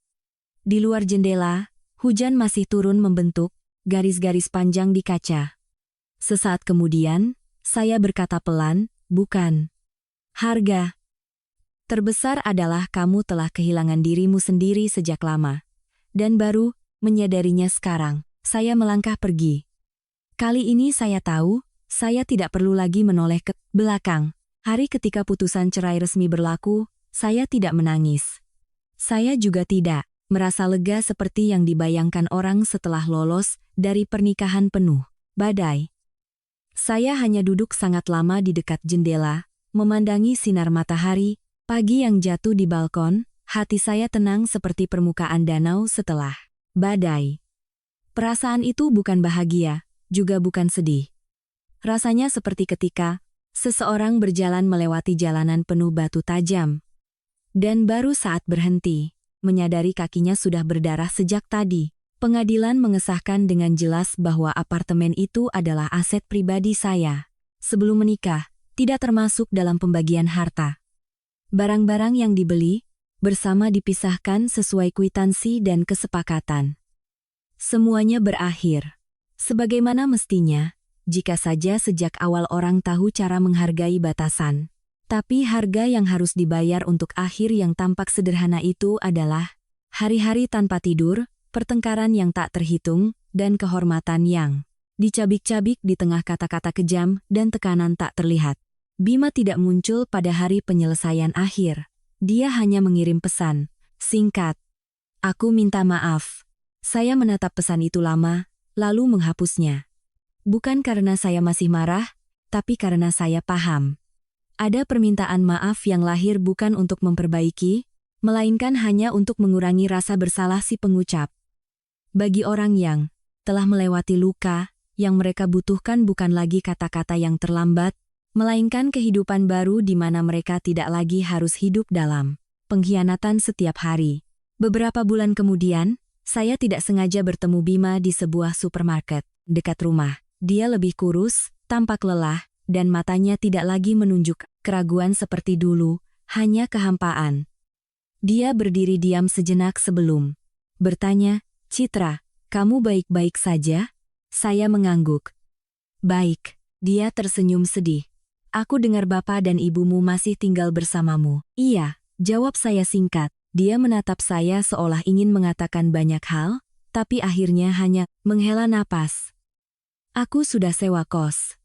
Di luar jendela, hujan masih turun membentuk garis-garis panjang di kaca. Sesaat kemudian, saya berkata pelan, bukan harga terbesar adalah kamu telah kehilangan dirimu sendiri sejak lama. Dan baru menyadarinya sekarang. Saya melangkah pergi. Kali ini saya tahu, saya tidak perlu lagi menoleh ke belakang. Hari ketika putusan cerai resmi berlaku, saya tidak menangis. Saya juga tidak merasa lega seperti yang dibayangkan orang setelah lolos dari pernikahan penuh badai. Saya hanya duduk sangat lama di dekat jendela, memandangi sinar matahari, pagi yang jatuh di balkon. Hati saya tenang seperti permukaan danau setelah badai. Perasaan itu bukan bahagia, juga bukan sedih. Rasanya seperti ketika seseorang berjalan melewati jalanan penuh batu tajam. Dan baru saat berhenti, menyadari kakinya sudah berdarah sejak tadi. Pengadilan mengesahkan dengan jelas bahwa apartemen itu adalah aset pribadi saya. Sebelum menikah, tidak termasuk dalam pembagian harta. Barang-barang yang dibeli bersama dipisahkan sesuai kwitansi dan kesepakatan. Semuanya berakhir. Sebagaimana mestinya, jika saja sejak awal orang tahu cara menghargai batasan. Tapi harga yang harus dibayar untuk akhir yang tampak sederhana itu adalah hari-hari tanpa tidur, pertengkaran yang tak terhitung, dan kehormatan yang dicabik-cabik di tengah kata-kata kejam dan tekanan tak terlihat. Bima tidak muncul pada hari penyelesaian akhir. Dia hanya mengirim pesan singkat. Aku minta maaf. Saya menatap pesan itu lama, lalu menghapusnya. Bukan karena saya masih marah, tapi karena saya paham. Ada permintaan maaf yang lahir bukan untuk memperbaiki, melainkan hanya untuk mengurangi rasa bersalah si pengucap. Bagi orang yang telah melewati luka, yang mereka butuhkan bukan lagi kata-kata yang terlambat, melainkan kehidupan baru di mana mereka tidak lagi harus hidup dalam pengkhianatan setiap hari. Beberapa bulan kemudian, saya tidak sengaja bertemu Bima di sebuah supermarket dekat rumah. Dia lebih kurus, tampak lelah, dan matanya tidak lagi menunjuk keraguan seperti dulu, hanya kehampaan. Dia berdiri diam sejenak sebelum bertanya, "Citra, kamu baik-baik saja?" Saya mengangguk. "Baik." Dia tersenyum sedih. "Aku dengar bapak dan ibumu masih tinggal bersamamu." "Iya," jawab saya singkat. Dia menatap saya seolah ingin mengatakan banyak hal, tapi akhirnya hanya menghela napas. "Aku sudah sewa kos.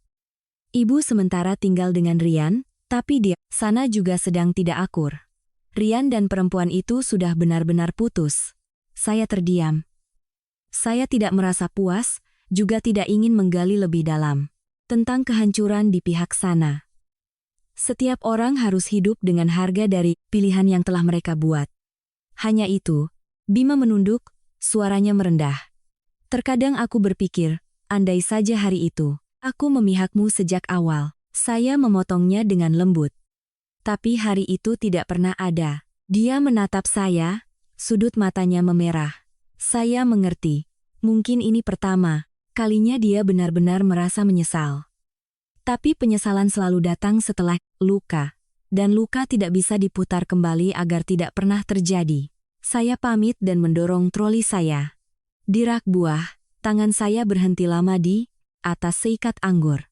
Ibu sementara tinggal dengan Rian, tapi di sana juga sedang tidak akur. Rian dan perempuan itu sudah benar-benar putus." Saya terdiam. Saya tidak merasa puas, juga tidak ingin menggali lebih dalam tentang kehancuran di pihak sana. Setiap orang harus hidup dengan harga dari pilihan yang telah mereka buat. Hanya itu, Bima menunduk, suaranya merendah. "Terkadang aku berpikir, andai saja hari itu, aku memihakmu sejak awal." Saya memotongnya dengan lembut. Tapi hari itu tidak pernah ada. Dia menatap saya, sudut matanya memerah. Saya mengerti. Mungkin ini pertama kalinya dia benar-benar merasa menyesal. Tapi penyesalan selalu datang setelah luka. Dan luka tidak bisa diputar kembali agar tidak pernah terjadi. Saya pamit dan mendorong troli saya. Di rak buah, tangan saya berhenti lama di atas seikat anggur.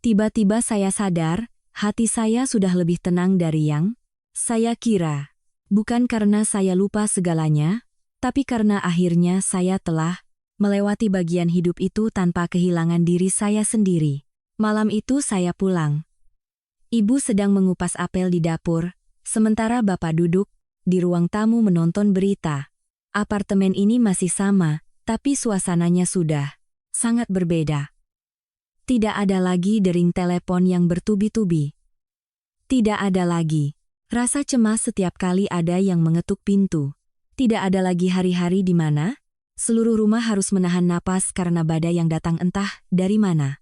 Tiba-tiba saya sadar, hati saya sudah lebih tenang dari yang saya kira. Bukan karena saya lupa segalanya, tapi karena akhirnya saya telah melewati bagian hidup itu tanpa kehilangan diri saya sendiri. Malam itu saya pulang. Ibu sedang mengupas apel di dapur, sementara bapak duduk di ruang tamu menonton berita. Apartemen ini masih sama, tapi suasananya sudah sangat berbeda. Tidak ada lagi dering telepon yang bertubi-tubi. Tidak ada lagi rasa cemas setiap kali ada yang mengetuk pintu. Tidak ada lagi hari-hari di mana seluruh rumah harus menahan napas karena badai yang datang entah dari mana.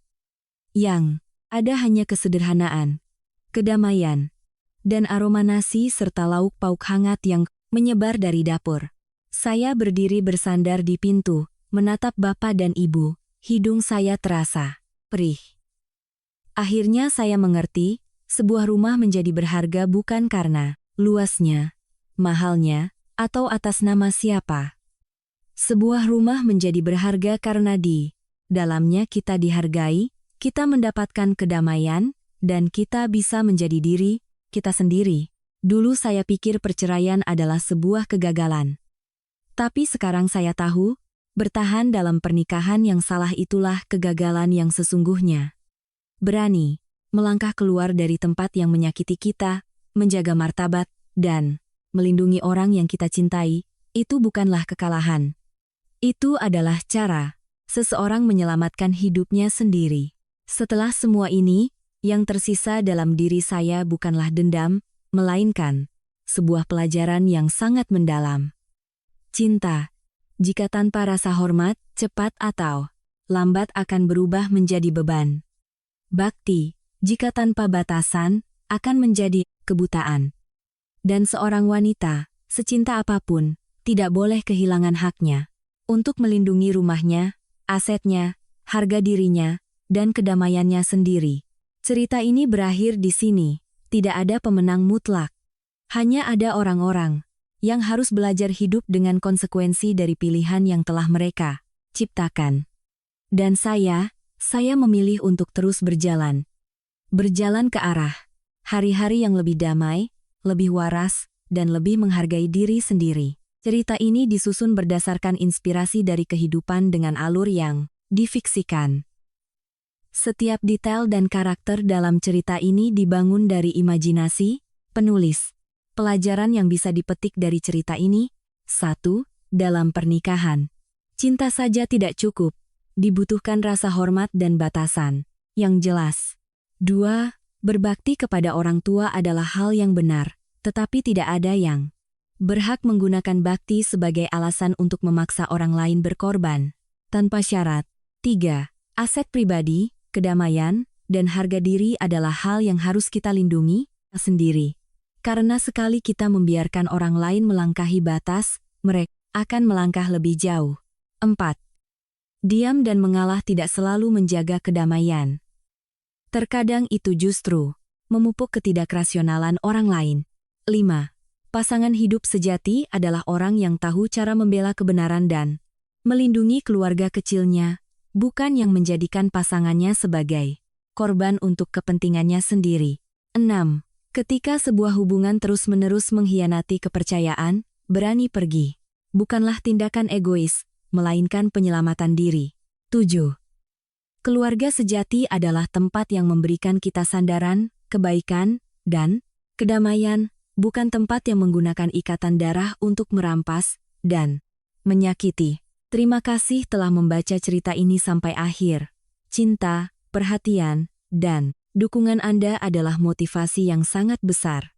Yang ada hanya kesederhanaan, kedamaian, dan aroma nasi serta lauk pauk hangat yang menyebar dari dapur. Saya berdiri bersandar di pintu, menatap bapak dan ibu. Hidung saya terasa perih. Akhirnya saya mengerti, sebuah rumah menjadi berharga bukan karena luasnya, mahalnya, atau atas nama siapa. Sebuah rumah menjadi berharga karena di dalamnya kita dihargai, kita mendapatkan kedamaian, dan kita bisa menjadi diri kita sendiri. Dulu saya pikir perceraian adalah sebuah kegagalan. Tapi sekarang saya tahu, bertahan dalam pernikahan yang salah itulah kegagalan yang sesungguhnya. Berani melangkah keluar dari tempat yang menyakiti kita, menjaga martabat, dan melindungi orang yang kita cintai, itu bukanlah kekalahan. Itu adalah cara seseorang menyelamatkan hidupnya sendiri. Setelah semua ini, yang tersisa dalam diri saya bukanlah dendam, melainkan sebuah pelajaran yang sangat mendalam. Cinta, jika tanpa rasa hormat, cepat atau lambat akan berubah menjadi beban. Bakti, jika tanpa batasan, akan menjadi kebutaan. Dan seorang wanita, secinta apapun, tidak boleh kehilangan haknya untuk melindungi rumahnya, asetnya, harga dirinya, dan kedamaiannya sendiri. Cerita ini berakhir di sini. Tidak ada pemenang mutlak. Hanya ada orang-orang yang harus belajar hidup dengan konsekuensi dari pilihan yang telah mereka ciptakan. Dan saya memilih untuk terus berjalan. Berjalan ke arah hari-hari yang lebih damai, lebih waras, dan lebih menghargai diri sendiri. Cerita ini disusun berdasarkan inspirasi dari kehidupan dengan alur yang difiksikan. Setiap detail dan karakter dalam cerita ini dibangun dari imajinasi penulis. Pelajaran yang bisa dipetik dari cerita ini: 1. Dalam pernikahan, cinta saja tidak cukup. Dibutuhkan rasa hormat dan batasan yang jelas. 2. Berbakti kepada orang tua adalah hal yang benar, tetapi tidak ada yang berhak menggunakan bakti sebagai alasan untuk memaksa orang lain berkorban tanpa syarat. 3. Aset pribadi, kedamaian, dan harga diri adalah hal yang harus kita lindungi sendiri. Karena sekali kita membiarkan orang lain melangkahi batas, mereka akan melangkah lebih jauh. 4. Diam dan mengalah tidak selalu menjaga kedamaian. Terkadang itu justru memupuk ketidakrasionalan orang lain. 5. Pasangan hidup sejati adalah orang yang tahu cara membela kebenaran dan melindungi keluarga kecilnya, bukan yang menjadikan pasangannya sebagai korban untuk kepentingannya sendiri. 6. Ketika sebuah hubungan terus-menerus mengkhianati kepercayaan, berani pergi bukanlah tindakan egois, melainkan penyelamatan diri. 7. Keluarga sejati adalah tempat yang memberikan kita sandaran, kebaikan, dan kedamaian, bukan tempat yang menggunakan ikatan darah untuk merampas dan menyakiti. Terima kasih telah membaca cerita ini sampai akhir. Cinta, perhatian, dan dukungan Anda adalah motivasi yang sangat besar